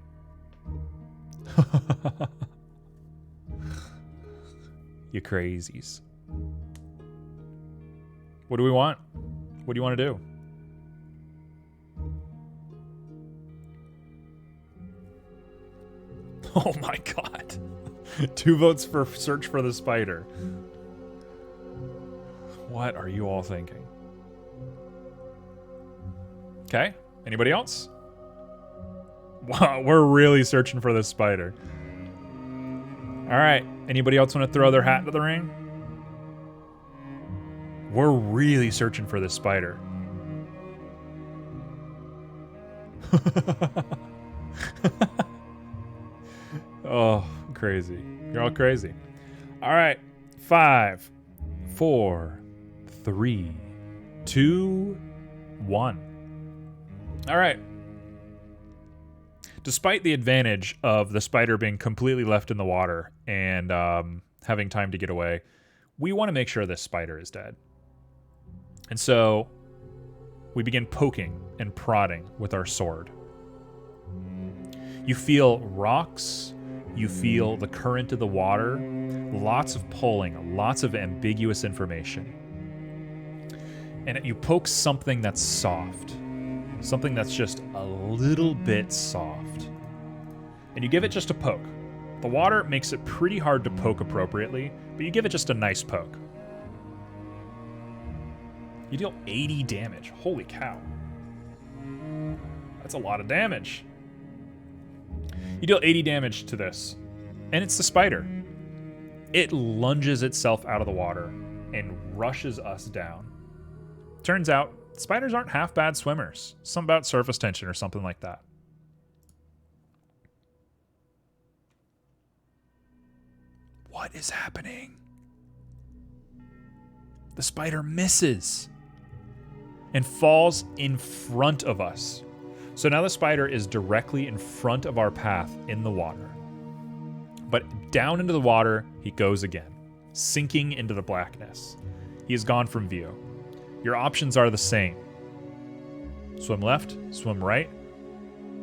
You crazies. What do we want? What do you want to do? Oh my god. 2 votes for search for the spider. What are you all thinking? Okay. Anybody else? Wow, we're really searching for this spider. All right. Anybody else want to throw their hat into the ring? We're really searching for this spider. Oh, crazy. You're all crazy. All right. 5, 4, 3, 2, 1. All right. Despite the advantage of the spider being completely left in the water and having time to get away, we want to make sure this spider is dead. And so we begin poking and prodding with our sword. You feel rocks, you feel the current of the water, lots of pulling, lots of ambiguous information. And you poke something that's soft. Something that's just a little bit soft. And you give it just a poke. The water makes it pretty hard to poke appropriately, but you give it just a nice poke. You deal 80 damage. Holy cow. That's a lot of damage. You deal 80 damage to this, and it's the spider. It lunges itself out of the water and rushes us down. Turns out, spiders aren't half bad swimmers. Something about surface tension or something like that. What is happening? The spider misses and falls in front of us. So now the spider is directly in front of our path in the water. But down into the water he goes again, sinking into the blackness. He is gone from view. Your options are the same. Swim left, swim right.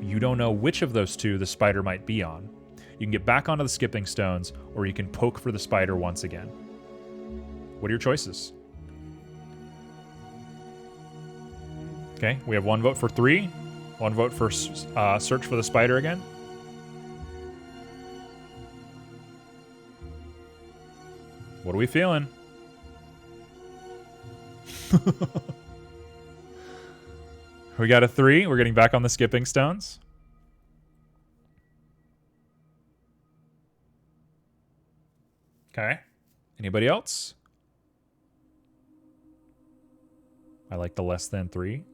You don't know which of those two the spider might be on. You can get back onto the skipping stones, or you can poke for the spider once again. What are your choices? Okay, we have one vote for 3, one vote for search for the spider again. What are we feeling? We got a 3. We're getting back on the skipping stones. Okay. Anybody else? I like the less than 3.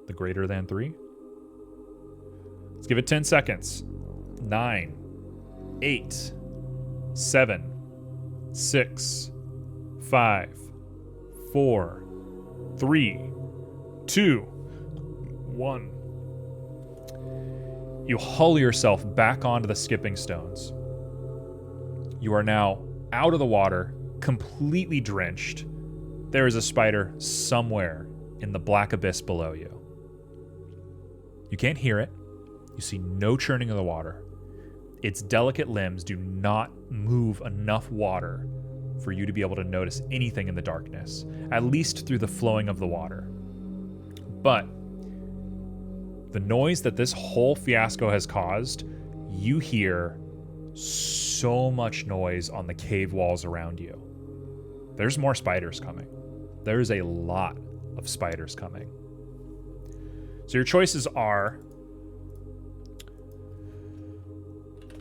The greater than 3. Let's give it 10 seconds. 9, 8, 7, 6, 5, 4, 3, 2, 1. You haul yourself back onto the skipping stones. You are now out of the water, completely drenched. There is a spider somewhere in the black abyss below you. You can't hear it. You see no churning of the water. Its delicate limbs do not move enough water for you to be able to notice anything in the darkness, at least through the flowing of the water. But the noise that this whole fiasco has caused, you hear so much noise on the cave walls around you. There's more spiders coming. There's a lot of spiders coming. So your choices are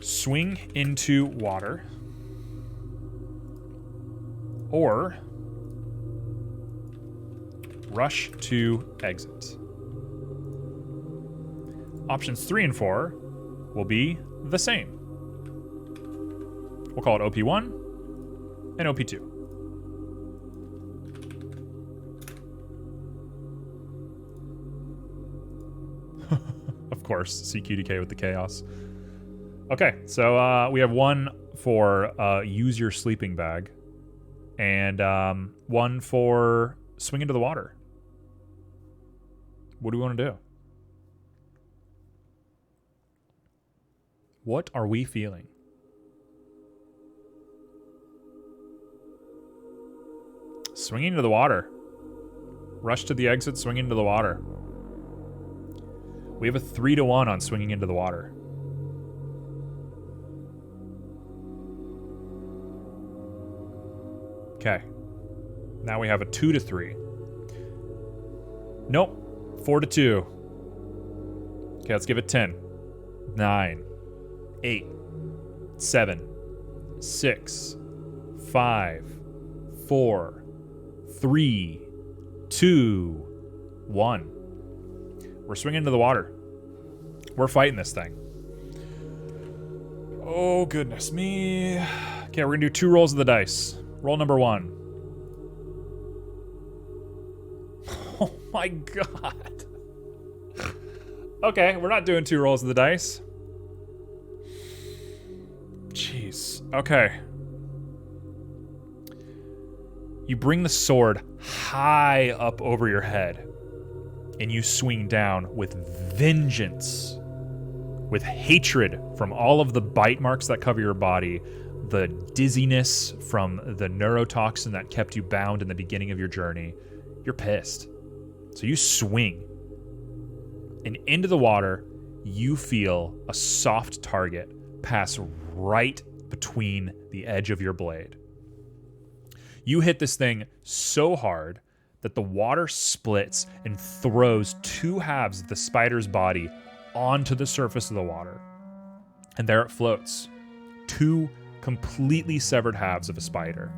swing into water or rush to exit. Options 3 and 4 will be the same. We'll call it OP1 and OP2. Of course, CQDK with the chaos. Okay, so we have one for use your sleeping bag, and one for swing into the water. What do we want to do? What are we feeling? Swing into the water. Rush to the exit, swing into the water. We have a 3-1 on swinging into the water. Okay. Now we have a 2-3. Nope. 4-2. Okay, let's give it 10. 9, 8, 7, 6, 5, 4, 3, 2, 1. We're swinging into the water. We're fighting this thing. Oh, goodness me. Okay, we're going to do 2 rolls of the dice. Roll number 1. Oh my god. Okay, we're not doing 2 rolls of the dice. Jeez. Okay. You bring the sword high up over your head, and you swing down with vengeance, with hatred from all of the bite marks that cover your body, the dizziness from the neurotoxin that kept you bound in the beginning of your journey. You're pissed. So you swing, and into the water, you feel a soft target pass right between the edge of your blade. You hit this thing so hard that the water splits and throws 2 halves of the spider's body onto the surface of the water. And there it floats. 2 completely severed halves of a spider.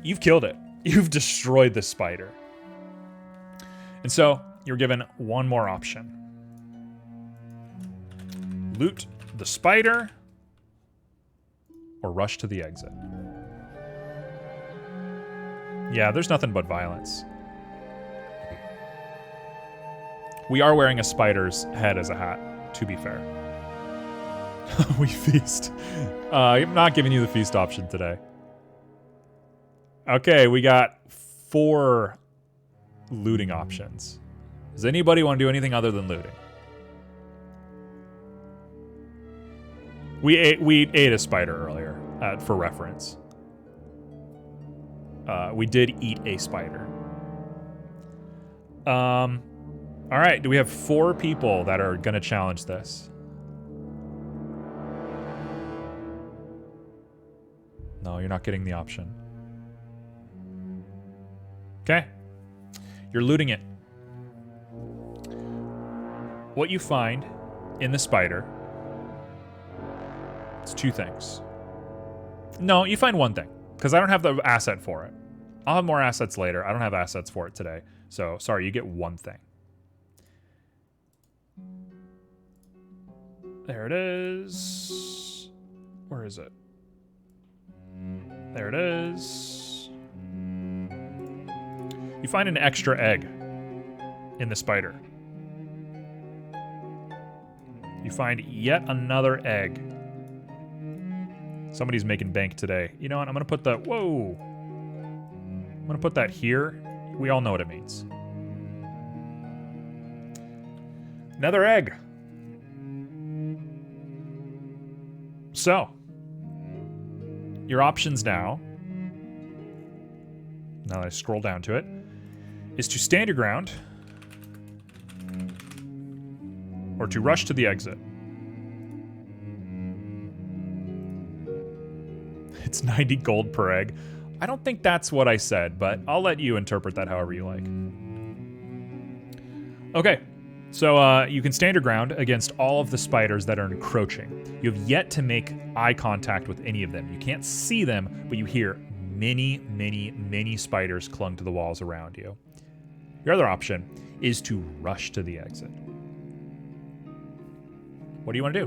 You've killed it. You've destroyed the spider. And so you're given one more option. Loot the spider or rush to the exit. Yeah, there's nothing but violence. We are wearing a spider's head as a hat, to be fair. We feast. I'm not giving you the feast option today. Okay, we got 4 looting options. Does anybody want to do anything other than looting? We ate a spider earlier, for reference. We did eat a spider. All right, do we have 4 people that are going to challenge this? No, you're not getting the option. Okay. You're looting it. What you find in the spider, it's 2 things. No, you find 1 thing, because I don't have the asset for it. I'll have more assets later. I don't have assets for it today. So, sorry, you get 1 thing. There it is. Where is it? There it is. You find an extra egg in the spider. You find yet another egg. Somebody's making bank today. You know what? I'm going to put that... Whoa. I'm going to put that here. We all know what it means. Another egg. So, your options now that I scroll down to it, is to stand your ground or to rush to the exit. It's 90 gold per egg. I don't think that's what I said, but I'll let you interpret that however you like. Okay, so you can stand your ground against all of the spiders that are encroaching. You have yet to make eye contact with any of them. You can't see them, but you hear many, many, many spiders clung to the walls around you. Your other option is to rush to the exit. What do you want to do?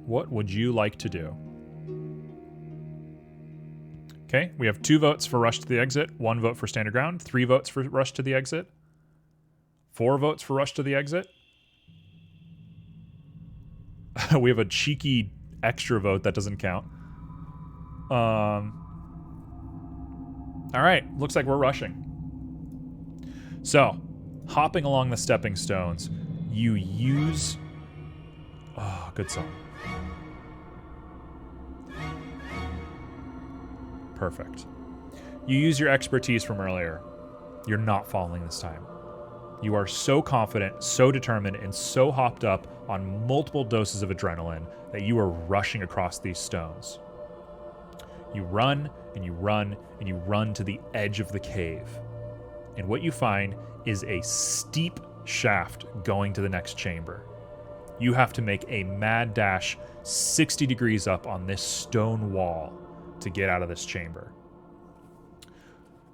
What would you like to do? Okay, we have 2 votes for rush to the exit, 1 vote for stand your ground, 3 votes for rush to the exit, 4 votes for rush to the exit. We have a cheeky extra vote that doesn't count. All right, looks like we're rushing. So, hopping along the stepping stones, you use... Oh, good song. Perfect. You use your expertise from earlier. You're not falling this time. You are so confident, so determined, and so hopped up on multiple doses of adrenaline that you are rushing across these stones. You run, and you run, and you run to the edge of the cave. And what you find is a steep shaft going to the next chamber. You have to make a mad dash 60 degrees up on this stone wall to get out of this chamber.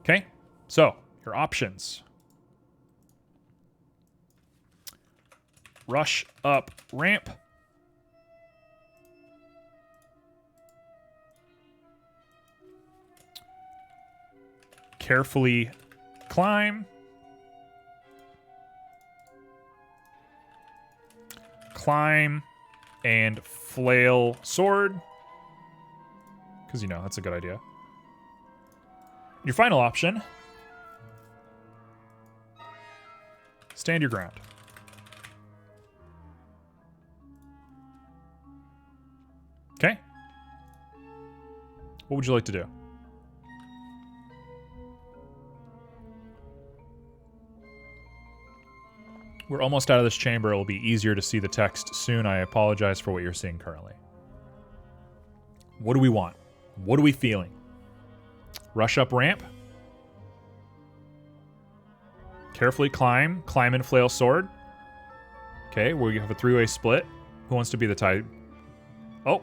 Okay, so your options. Rush up ramp. Carefully climb. Climb and flail sword. Because, you know, that's a good idea. Your final option. Stand your ground. Okay. What would you like to do? We're almost out of this chamber. It will be easier to see the text soon. I apologize for what you're seeing currently. What do we want? What are we feeling? Rush up ramp. Carefully climb. Climb and flail sword. Okay, we have a three-way split. Who wants to be the tie? Oh,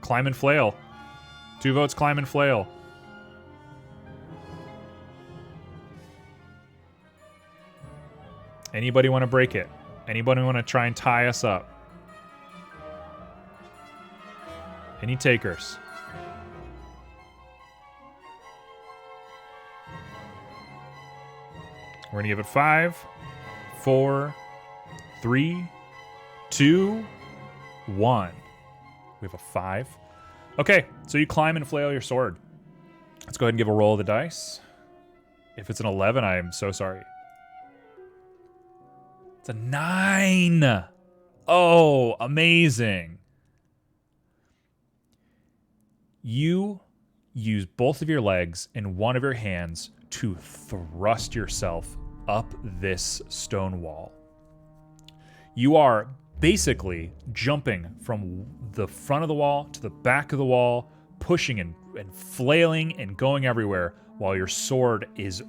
climb and flail. 2 votes, climb and flail. Anybody want to break it? Anybody want to try and tie us up? Any takers? We're going to give it 5, 4, 3, 2, 1. We have a 5. Okay, so you climb and flail your sword. Let's go ahead and give a roll of the dice. If it's an 11, I am so sorry. It's a 9. Oh, amazing. You use both of your legs and one of your hands to thrust yourself up this stone wall. You are basically jumping from the front of the wall to the back of the wall, pushing and flailing and going everywhere while your sword is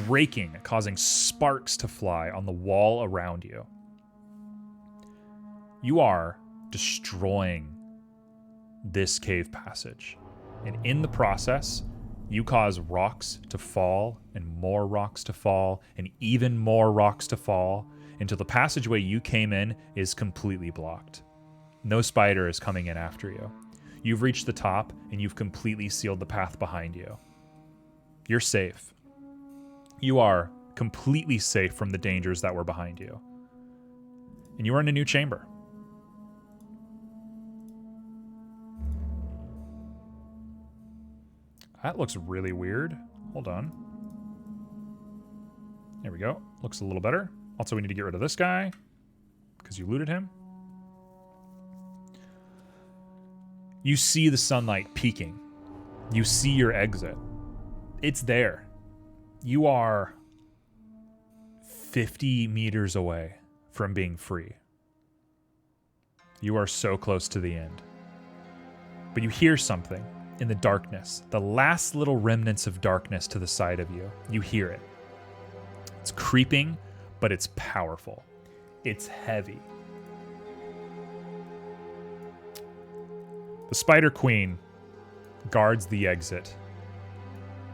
raking, causing sparks to fly on the wall around you. You are destroying this cave passage. And in the process, you cause rocks to fall and more rocks to fall and even more rocks to fall until the passageway you came in is completely blocked. No spider is coming in after you. You've reached the top and you've completely sealed the path behind you. You're safe. You are completely safe from the dangers that were behind you. And you are in a new chamber. That looks really weird. Hold on. There we go. Looks a little better. Also, we need to get rid of this guy because you looted him. You see the sunlight peeking. You see your exit. It's there. You are 50 meters away from being free. You are so close to the end. But you hear something in the darkness, the last little remnants of darkness to the side of you. You hear it. It's creeping, but it's powerful. It's heavy. The Spider Queen guards the exit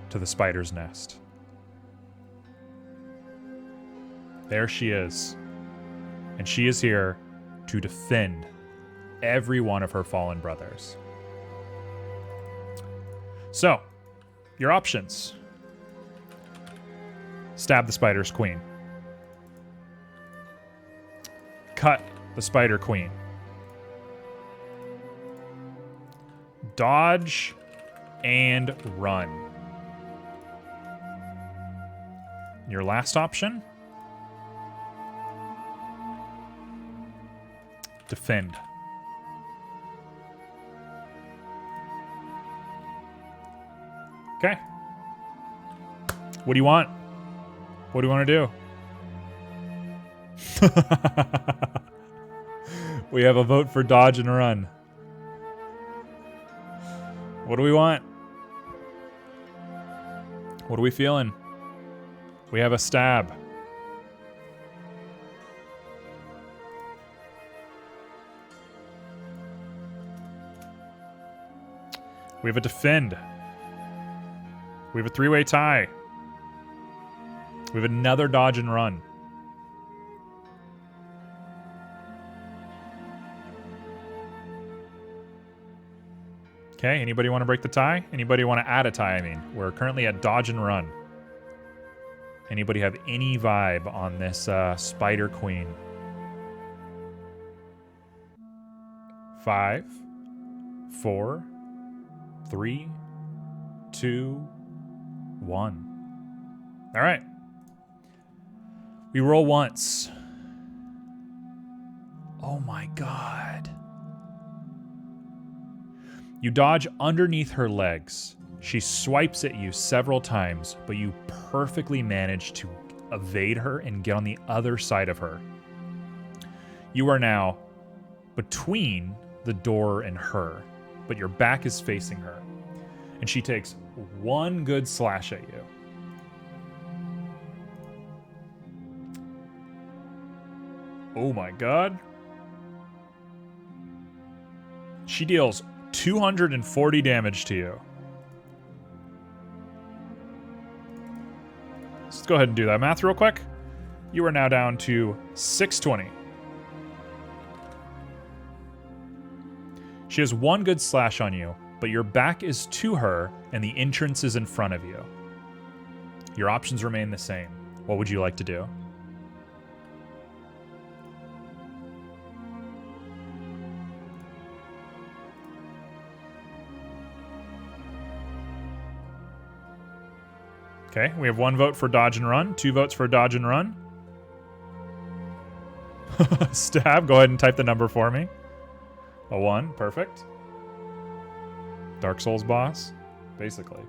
to the spider's nest. There she is. And she is here to defend every one of her fallen brothers. So, your options. Stab the spider's queen. Cut the spider queen. Dodge and run. Your last option? Defend. Okay. What do you want? What do you want to do? We have a vote for dodge and run. What do we want? What are we feeling? We have a stab. We have a defend. We have a three-way tie. We have another dodge and run. Okay, anybody want to break the tie? Anybody want to add a tie, I mean? We're currently at dodge and run. Anybody have any vibe on this Spider Queen? 5, 4, 3, 2, 1. All right. We roll once. Oh my god. You dodge underneath her legs. She swipes at you several times, but you perfectly manage to evade her and get on the other side of her. You are now between the door and her, but your back is facing her. And she takes one good slash at you. Oh my god. She deals 240 damage to you. Let's go ahead and do that math real quick. You are now down to 620. She has one good slash on you, but your back is to her and the entrance is in front of you. Your options remain the same. What would you like to do? Okay, we have 1 vote for dodge and run, 2 votes for dodge and run. Stab, go ahead and type the number for me. A 1, perfect. Dark Souls boss, basically.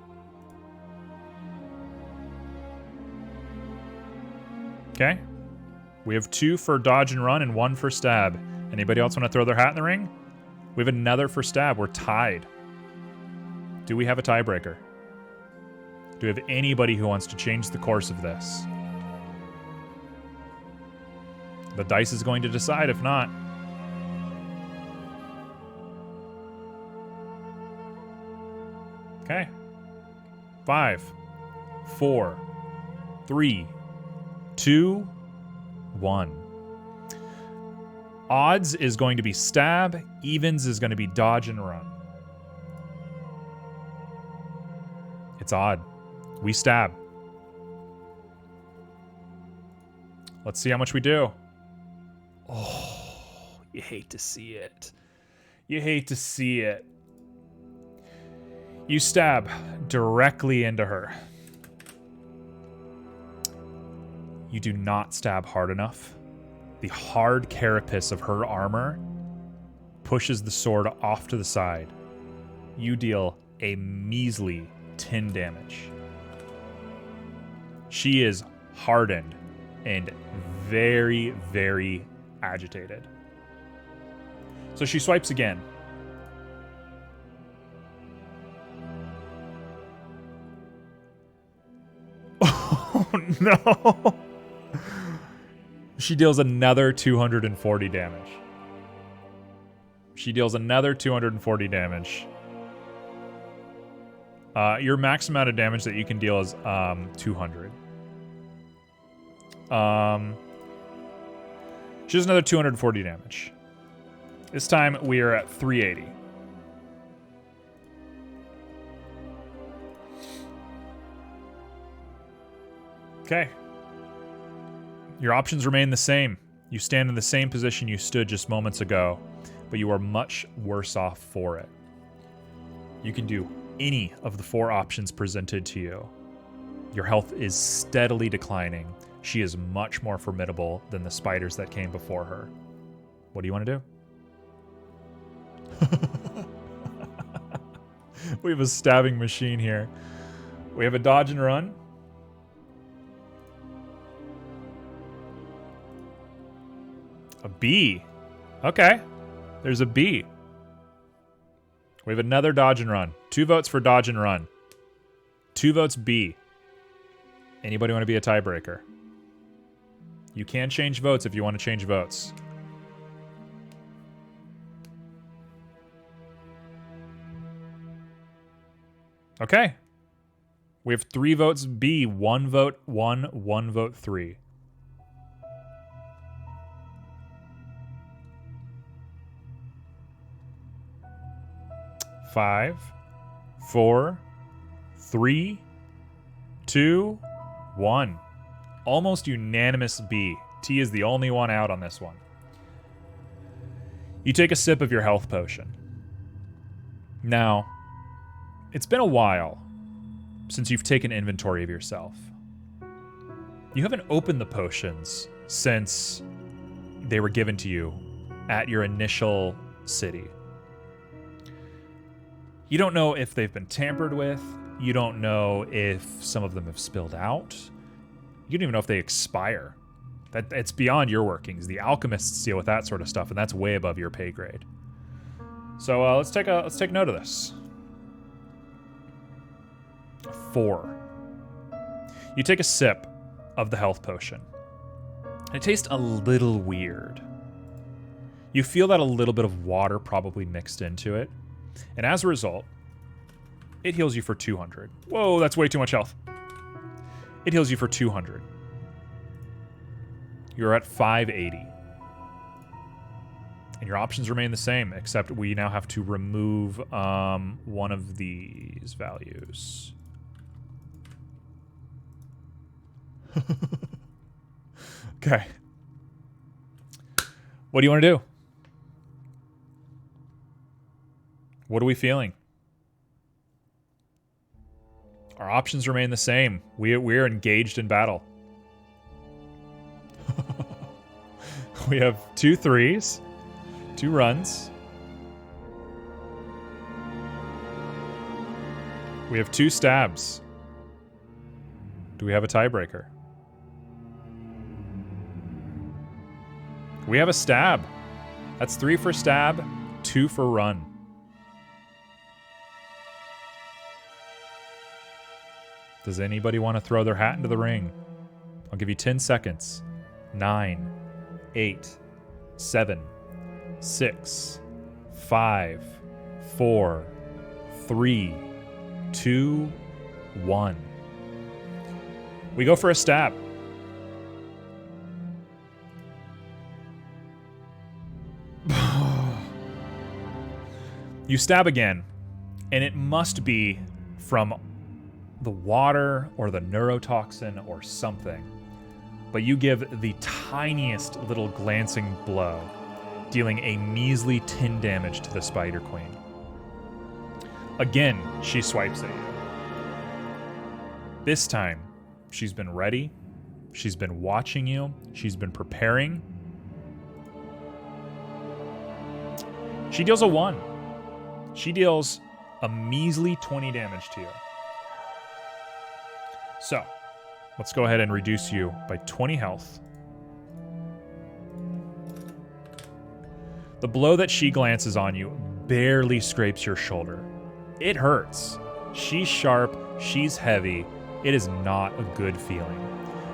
Okay, we have 2 for dodge and run and 1 for stab. Anybody else want to throw their hat in the ring? We have another for stab, we're tied. Do we have a tiebreaker? Do we have anybody who wants to change the course of this? The dice is going to decide if not. Okay. 5, 4, 3, 2, 1. Odds is going to be stab. Evens is going to be dodge and run. It's odd. We stab. Let's see how much we do. Oh, you hate to see it. You hate to see it. You stab directly into her. You do not stab hard enough. The hard carapace of her armor pushes the sword off to the side. You deal a measly 10 damage. She is hardened and very, very agitated. So she swipes again. Oh no! She deals another 240 damage. She deals another 240 damage. Your max amount of damage that you can deal is 200. She does another 240 damage. This time we are at 380. Okay. Your options remain the same. You stand in the same position you stood just moments ago, but you are much worse off for it. You can do any of the 4 options presented to you. Your health is steadily declining. She is much more formidable than the spiders that came before her. What do you want to do? We have a stabbing machine here. We have a dodge and run. A B. Okay. There's a B. We have another dodge and run. 2 votes for dodge and run. 2 votes B. Anybody want to be a tiebreaker? You can change votes if you want to change votes. Okay. We have 3 votes B, 1 vote 1, 1 vote 3. Five, 4, 3, 2, 1. Almost unanimous B. T is the only one out on this one. You take a sip of your health potion. Now, it's been a while since you've taken inventory of yourself. You haven't opened the potions since they were given to you at your initial city. You don't know if they've been tampered with. You don't know if some of them have spilled out. You don't even know if they expire. It's beyond your workings. The alchemists deal with that sort of stuff, and that's way above your pay grade. So let's take note of this. 4. You take a sip of the health potion. It tastes a little weird. You feel that a little bit of water probably mixed into it, and as a result, it heals you for 200. Whoa, that's way too much health. It heals you for 200. You're at 580. And your options remain the same, except we now have to remove one of these values. Okay. What do you want to do? What are we feeling? Our options remain the same. We're engaged in battle. We have 2 3s, 2 runs. We have 2 stabs. Do we have a tiebreaker? We have a stab. That's 3 for stab, 2 for run. Does anybody want to throw their hat into the ring? I'll give you 10 seconds. 9, 8, 7, 6, 5, 4, 3, 2, 1. We go for a stab. You stab again, and it must be from the water or the neurotoxin or something. But you give the tiniest little glancing blow, dealing a measly 10 damage to the Spider Queen. Again, she swipes at you. This time, she's been ready. She's been watching you. She's been preparing. She deals a 1. She deals a measly 20 damage to you. So, let's go ahead and reduce you by 20 health. The blow that she glances on you barely scrapes your shoulder. It hurts. She's sharp. She's heavy. It is not a good feeling.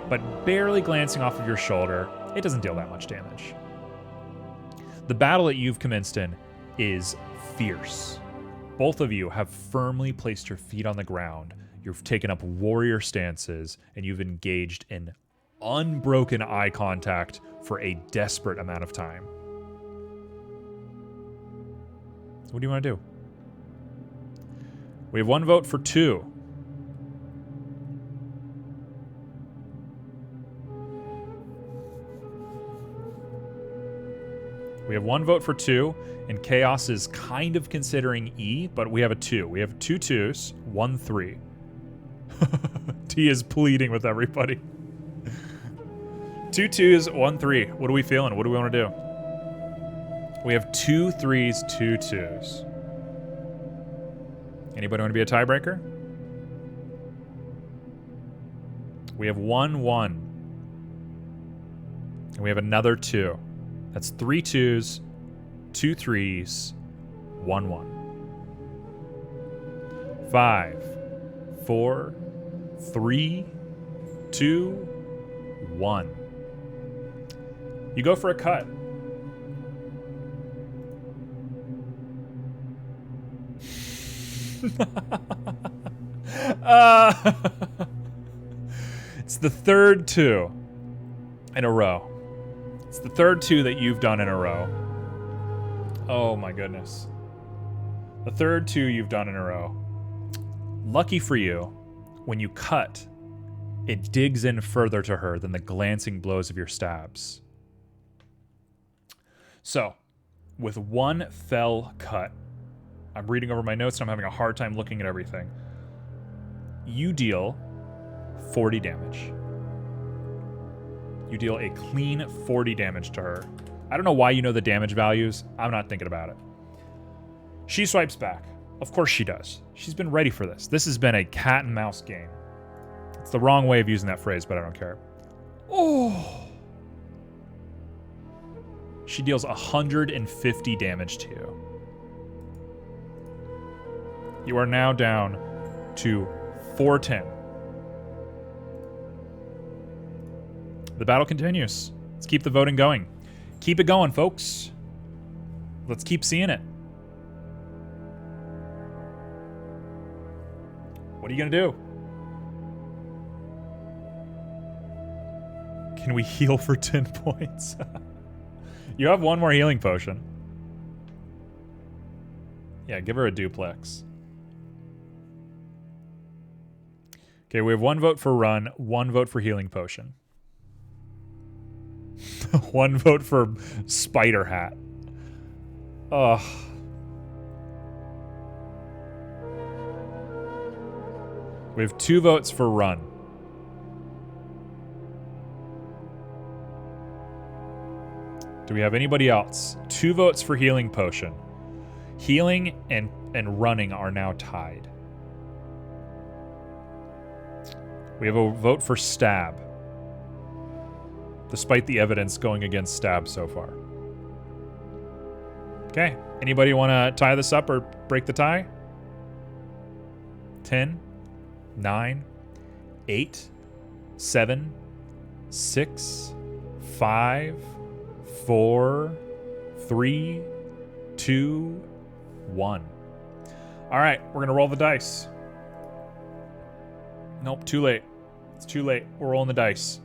But barely glancing off of your shoulder, it doesn't deal that much damage. The battle that you've commenced in is fierce. Both of you have firmly placed your feet on the ground. You've taken up warrior stances, and you've engaged in unbroken eye contact for a desperate amount of time. What do you want to do? We have 1 vote for 2. We have 1 vote for 2, and Chaos is kind of considering E, but we have a 2. We have 2 2s, 1 3. T is pleading with everybody. 2 2s, 1 3. What are we feeling? What do we want to do? We have 2 3s, 2 2s. Anybody want to be a tiebreaker? We have 1 1. And we have another 2. That's 3 2s, 2 3s, 1 1. 5, 4, 3, 2, 1. You go for a cut. It's the third 2 in a row. It's the third 2 that you've done in a row. Oh my goodness. The third 2 you've done in a row. Lucky for you, when you cut, it digs in further to her than the glancing blows of your stabs. So, with 1 fell cut, I'm reading over my notes and I'm having a hard time looking at everything. You deal 40 damage. You deal a clean 40 damage to her. I don't know why you know the damage values. I'm not thinking about it. She swipes back. Of course she does. She's been ready for this. This has been a cat and mouse game. It's the wrong way of using that phrase, but I don't care. Oh! She deals 150 damage to you. You are now down to 410. The battle continues. Let's keep the voting going. Keep it going, folks. Let's keep seeing it. What are you going to do? Can we heal for 10 points? You have one more healing potion. Yeah, give her a duplex. Okay, we have one vote for run, one vote for healing potion. One vote for spider hat. Ugh. We have 2 votes for run. Do we have anybody else? 2 votes for healing potion. Healing and running are now tied. We have a vote for stab, despite the evidence going against stab so far. Okay, anybody want to tie this up or break the tie? 10, 9, 8, 7, 6, 5, 4, 3, 2, 1. All right, we're going to roll the dice. Nope, too late. It's too late. We're rolling the dice.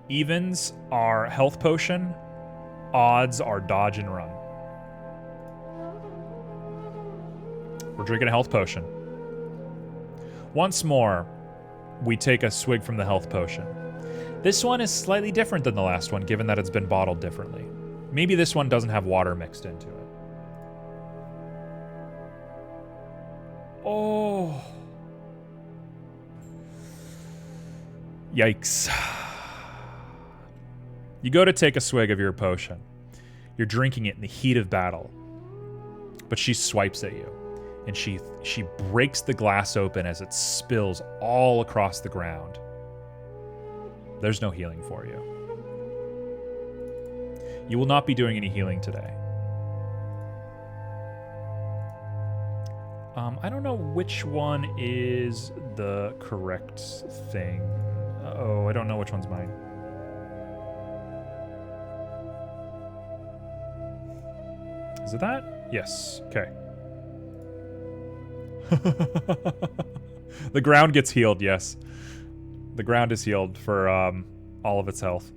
Evens are health potion. Odds are dodge and run. We're drinking a health potion. Once more, we take a swig from the health potion. This one is slightly different than the last one, given that it's been bottled differently. Maybe this one doesn't have water mixed into it. Oh. Yikes. You go to take a swig of your potion. You're drinking it in the heat of battle. But she swipes at you. And she breaks the glass open as it spills all across the ground. There's no healing for you. You will not be doing any healing today. I don't know which one is the correct thing. Oh, I don't know which one's mine. Is it that? Yes. Okay. The ground gets healed, yes. The ground is healed for all of its health.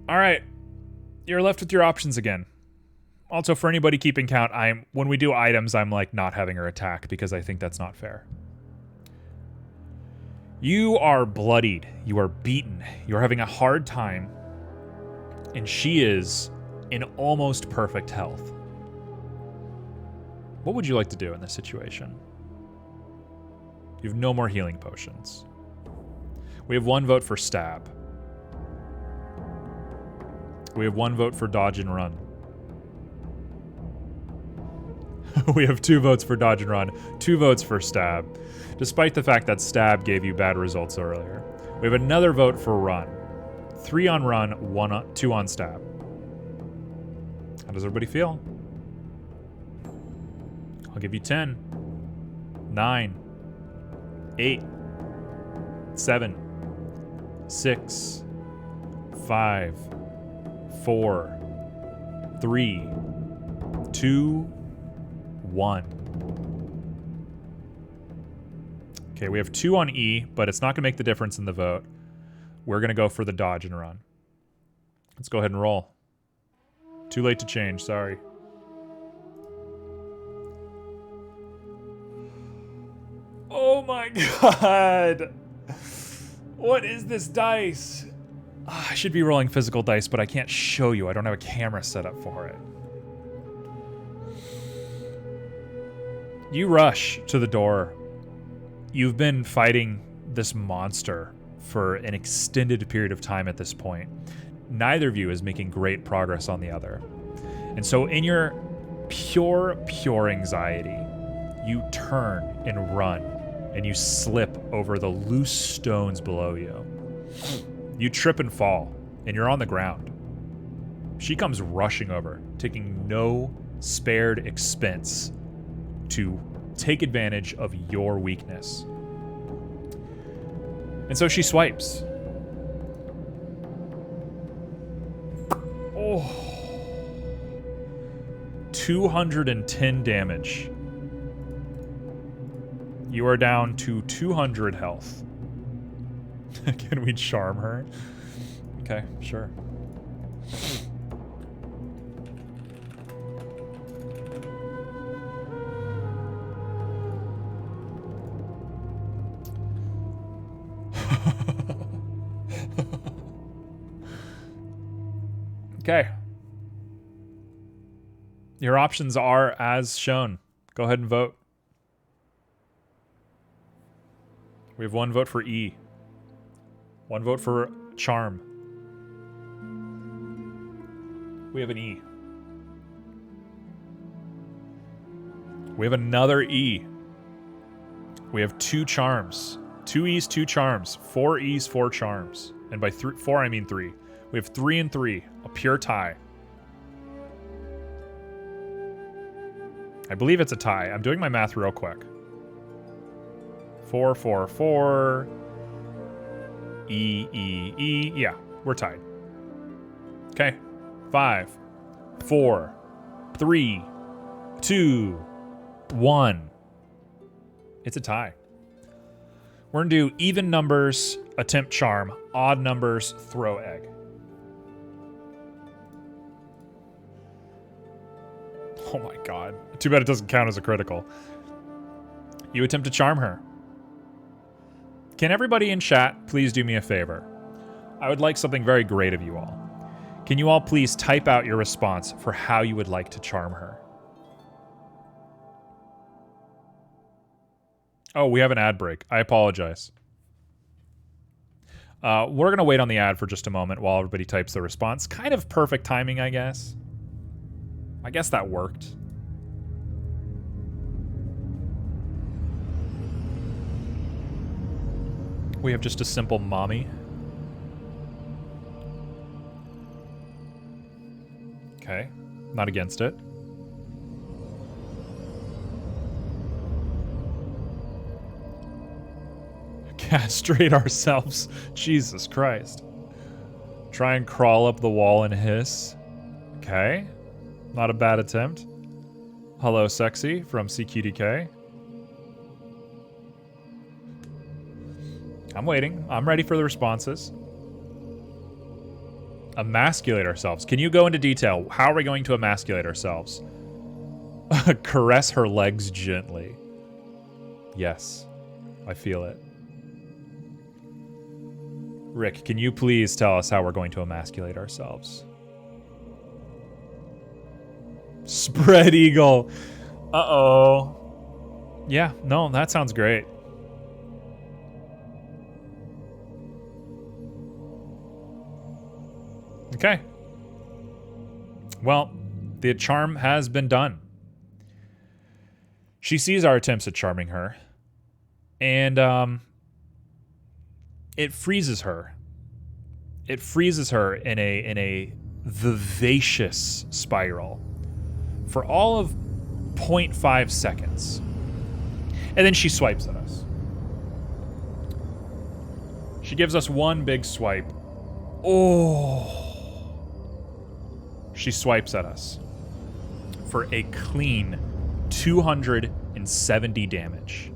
All right. You're left with your options again. Also, for anybody keeping count, when we do items, I'm like not having her attack because I think that's not fair. You are bloodied. You are beaten. You're having a hard time. And she is in almost perfect health. What would you like to do in this situation? You have no more healing potions. We have 1 vote for stab. We have 1 vote for dodge and run. We have 2 votes for dodge and run, 2 votes for stab, despite the fact that stab gave you bad results earlier. We have another vote for run. 3 on run, 2 on stab. How does everybody feel? I'll give you 10, 9, 8, 7, 6, 5, 4, 3, 2, 1. Okay, we have 2 on E, but it's not going to make the difference in the vote. We're going to go for the dodge and run. Let's go ahead and roll. Too late to change, sorry. Oh my god! What is this dice? I should be rolling physical dice, but I can't show you. I don't have a camera set up for it. You rush to the door. You've been fighting this monster for an extended period of time at this point. Neither of you is making great progress on the other. And so in your pure anxiety, you turn and run, and you slip over the loose stones below you. You trip and fall. and you're on the ground. She comes rushing over, taking no spared expense to take advantage of your weakness. And so she swipes. Oh. 210 damage. You are down to 200 health. Can we charm her? Okay, sure. Okay. Your options are as shown. Go ahead and vote. We have one vote for E. One vote for charm. We have an E. We have another E. We have 2 charms. 2 E's, 2 charms. 4 E's, 4 charms. And by 4, I mean 3. We have 3 and 3. A pure tie. I believe it's a tie. I'm doing my math real quick. 4, 4, 4. E, E, E. Yeah, we're tied. Okay. 5, 4, 3, 2, 1. It's a tie. We're going to do even numbers, attempt charm, odd numbers, throw egg. Oh my god. Too bad it doesn't count as a critical. You attempt to charm her. Can everybody in chat please do me a favor? I would like something very great of you all. Can you all please type out your response for how you would like to charm her? Oh, we have an ad break. I apologize. We're going to wait on the ad for just a moment while everybody types the response. Kind of perfect timing, I guess. I guess that worked. We have just a simple mommy. Okay. Not against it. Castrate ourselves. Jesus Christ. Try and crawl up the wall and hiss. Okay. Not a bad attempt. Hello, sexy from CQDK. I'm waiting. I'm ready for the responses. Emasculate ourselves. Can you go into detail? How are we going to emasculate ourselves? Caress her legs gently. Yes, I feel it. Rick, can you please tell us how we're going to emasculate ourselves? Spread eagle. Uh-oh. Yeah, no, that sounds great. Okay. Well, the charm has been done. She sees our attempts at charming her, and it freezes her. It freezes her in a vivacious spiral for all of 0.5 seconds. And then she swipes at us. She gives us one big swipe. Oh. She swipes at us for a clean 270 damage.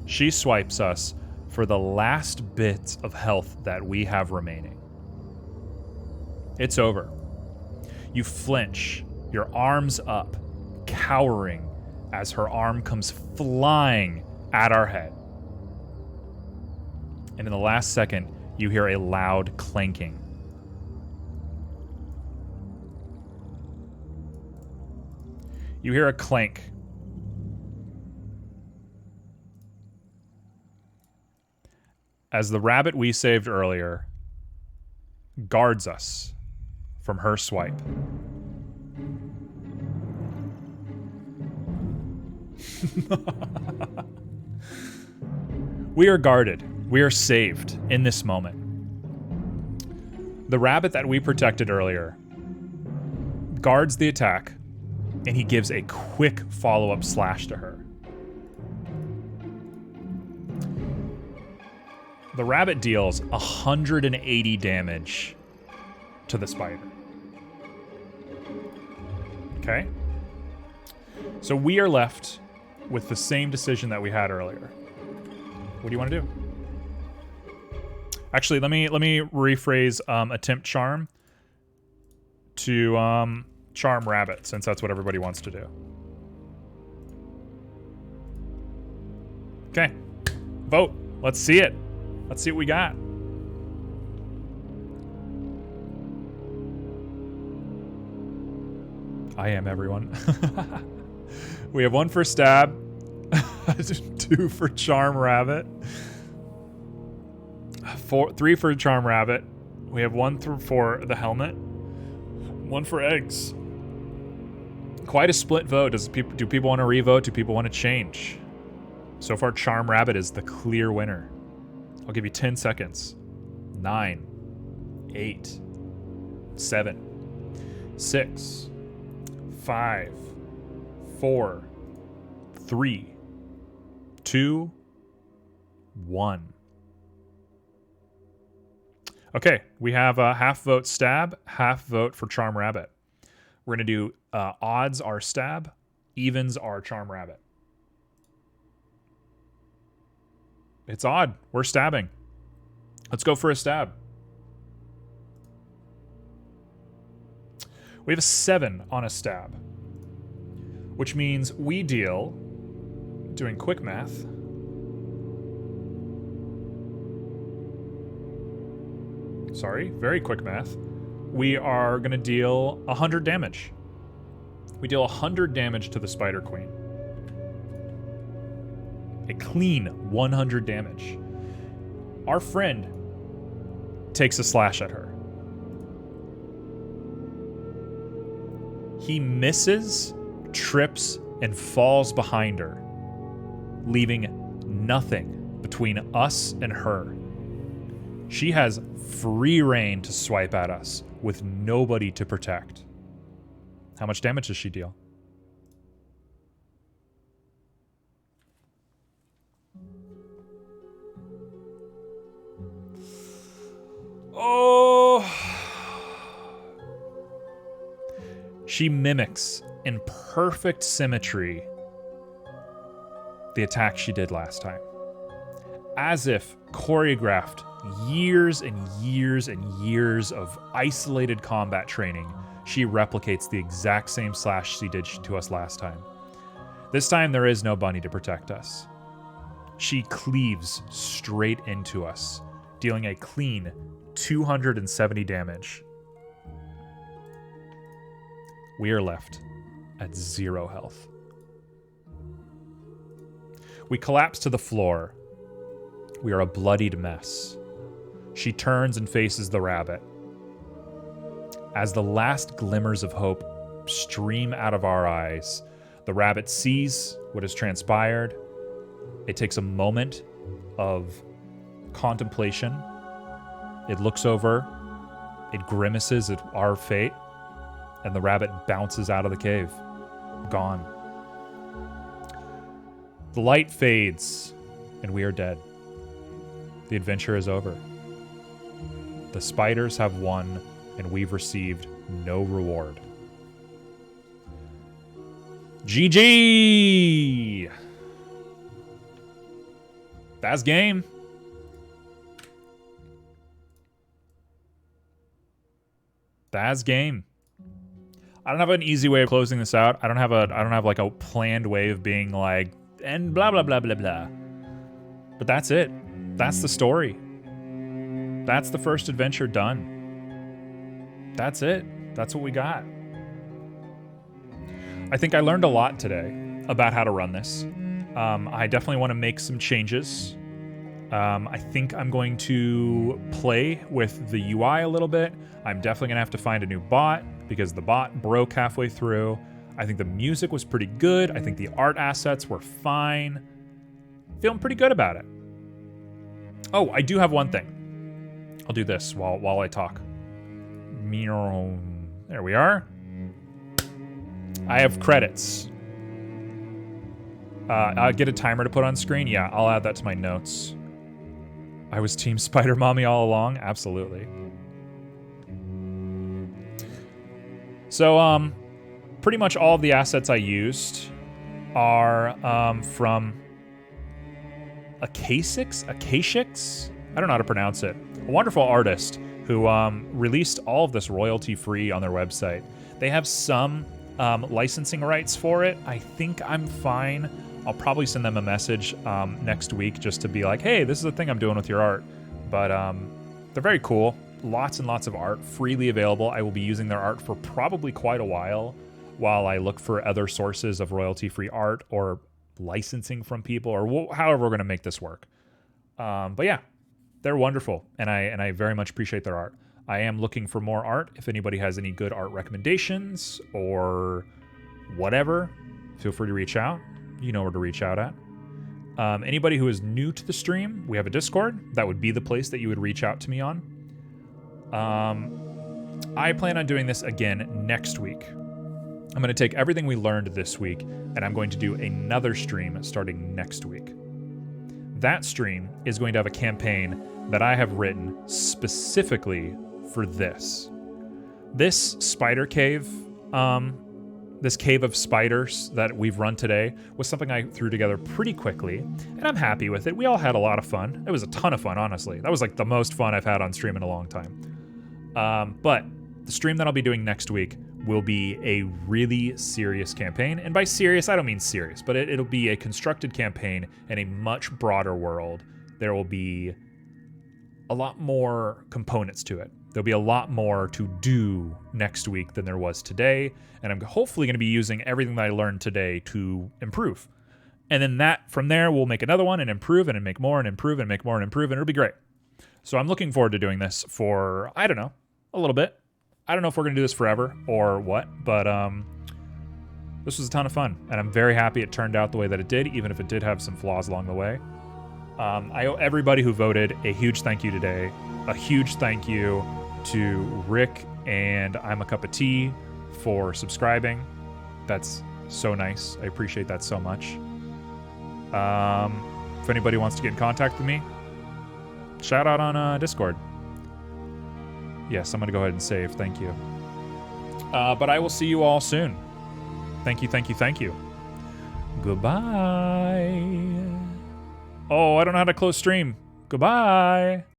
She swipes us for the last bit of health that we have remaining. It's over. You flinch, your arms up, cowering as her arm comes flying at our head. And in the last second, you hear a loud clanking. You hear a clank. As the rabbit we saved earlier guards us from her swipe. We are guarded. We are saved in this moment. The rabbit that we protected earlier guards the attack, and he gives a quick follow-up slash to her. The rabbit deals 180 damage to the spider. Okay? So we are left with the same decision that we had earlier. What do you want to do? Actually, let me rephrase attempt charm to charm rabbit, since that's what everybody wants to do. Okay. Vote. Let's see it. Let's see what we got. I am everyone. We have 1 for stab, 2 for charm rabbit, 3 for charm rabbit. We have 1 for the helmet, 1 for eggs. Quite a split vote. Do people want to revote? Do people want to change? So far, charm rabbit is the clear winner. I'll give you 10 seconds. 9, 8, 7, 6, 5, 4, 3, 2, 1. Okay, we have a half vote stab, half vote for charm rabbit. We're going to do odds are stab, evens are charm rabbit. It's odd. We're stabbing. Let's go for a stab. We have a 7 on a stab, which means we deal, doing quick math, sorry, very quick math, we are going to deal 100 damage. We deal 100 damage to the Spider Queen. A clean 100 damage. Our friend takes a slash at her. He misses, trips, and falls behind her, leaving nothing between us and her. She has free reign to swipe at us with nobody to protect. How much damage does she deal? Oh! She mimics in perfect symmetry the attack she did last time. As if choreographed years and years and years of isolated combat training, she replicates the exact same slash she did to us last time. This time there is no bunny to protect us. She cleaves straight into us, dealing a clean 270 damage. We are left at 0 health. We collapse to the floor. We are a bloodied mess. She turns and faces the rabbit. As the last glimmers of hope stream out of our eyes, the rabbit sees what has transpired. It takes a moment of contemplation. It looks over, it grimaces at our fate, and the rabbit bounces out of the cave. Gone. The light fades, and we are dead. The adventure is over. The spiders have won, and we've received no reward. GG! That's game. That's game. I don't have an easy way of closing this out. I don't have like a planned way of being like, and blah, blah, blah, blah, blah. But that's it. That's the story. That's the first adventure done. That's it. That's what we got. I think I learned a lot today about how to run this. I definitely want to make some changes. I think I'm going to play with the UI a little bit. I'm definitely going to have to find a new bot because the bot broke halfway through. I think the music was pretty good. I think the art assets were fine. Feeling pretty good about it. Oh, I do have one thing. I'll do this while I talk. There we are. I have credits. I'll get a timer to put on screen. Yeah, I'll add that to my notes. I was Team Spider Mommy all along. Absolutely. So, pretty much all of the assets I used are from Akashix? I don't know how to pronounce it. A wonderful artist who released all of this royalty-free on their website. They have some licensing rights for it. I think I'm fine. I'll probably send them a message next week just to be like, hey, this is the thing I'm doing with your art. But they're very cool. Lots and lots of art freely available. I will be using their art for probably quite a while I look for other sources of royalty-free art or licensing from people or however we're going to make this work. But yeah, they're wonderful, and I very much appreciate their art. I am looking for more art. If anybody has any good art recommendations or whatever, feel free to reach out. You know where to reach out at. Anybody who is new to the stream, we have a Discord. That would be the place that you would reach out to me on. I plan on doing this again next week. I'm going to take everything we learned this week, and I'm going to do another stream starting next week. That stream is going to have a campaign that I have written specifically for this. This spider cave, this cave of spiders that we've run today was something I threw together pretty quickly, and I'm happy with it. We all had a lot of fun. It was a ton of fun, honestly. That was like the most fun I've had on stream in a long time. But the stream that I'll be doing next week will be a really serious campaign. And by serious, I don't mean serious, but it'll be a constructed campaign in a much broader world. There will be a lot more components to it. There'll be a lot more to do next week than there was today. And I'm hopefully going to be using everything that I learned today to improve. And then from there, we'll make another one and improve and make more and improve and make more and improve. And it'll be great. So I'm looking forward to doing this for, I don't know, a little bit. I don't know if we're going to do this forever or what, but this was a ton of fun, and I'm very happy it turned out the way that it did, even if it did have some flaws along the way. I owe everybody who voted a huge thank you today. A huge thank you to Rick and I'm a Cup of Tea for subscribing. That's so nice. I appreciate that so much. If anybody wants to get in contact with me, shout out on Discord. Yes, I'm going to go ahead and save. Thank you. But I will see you all soon. Thank you, thank you, thank you. Goodbye. Oh, I don't know how to close stream. Goodbye.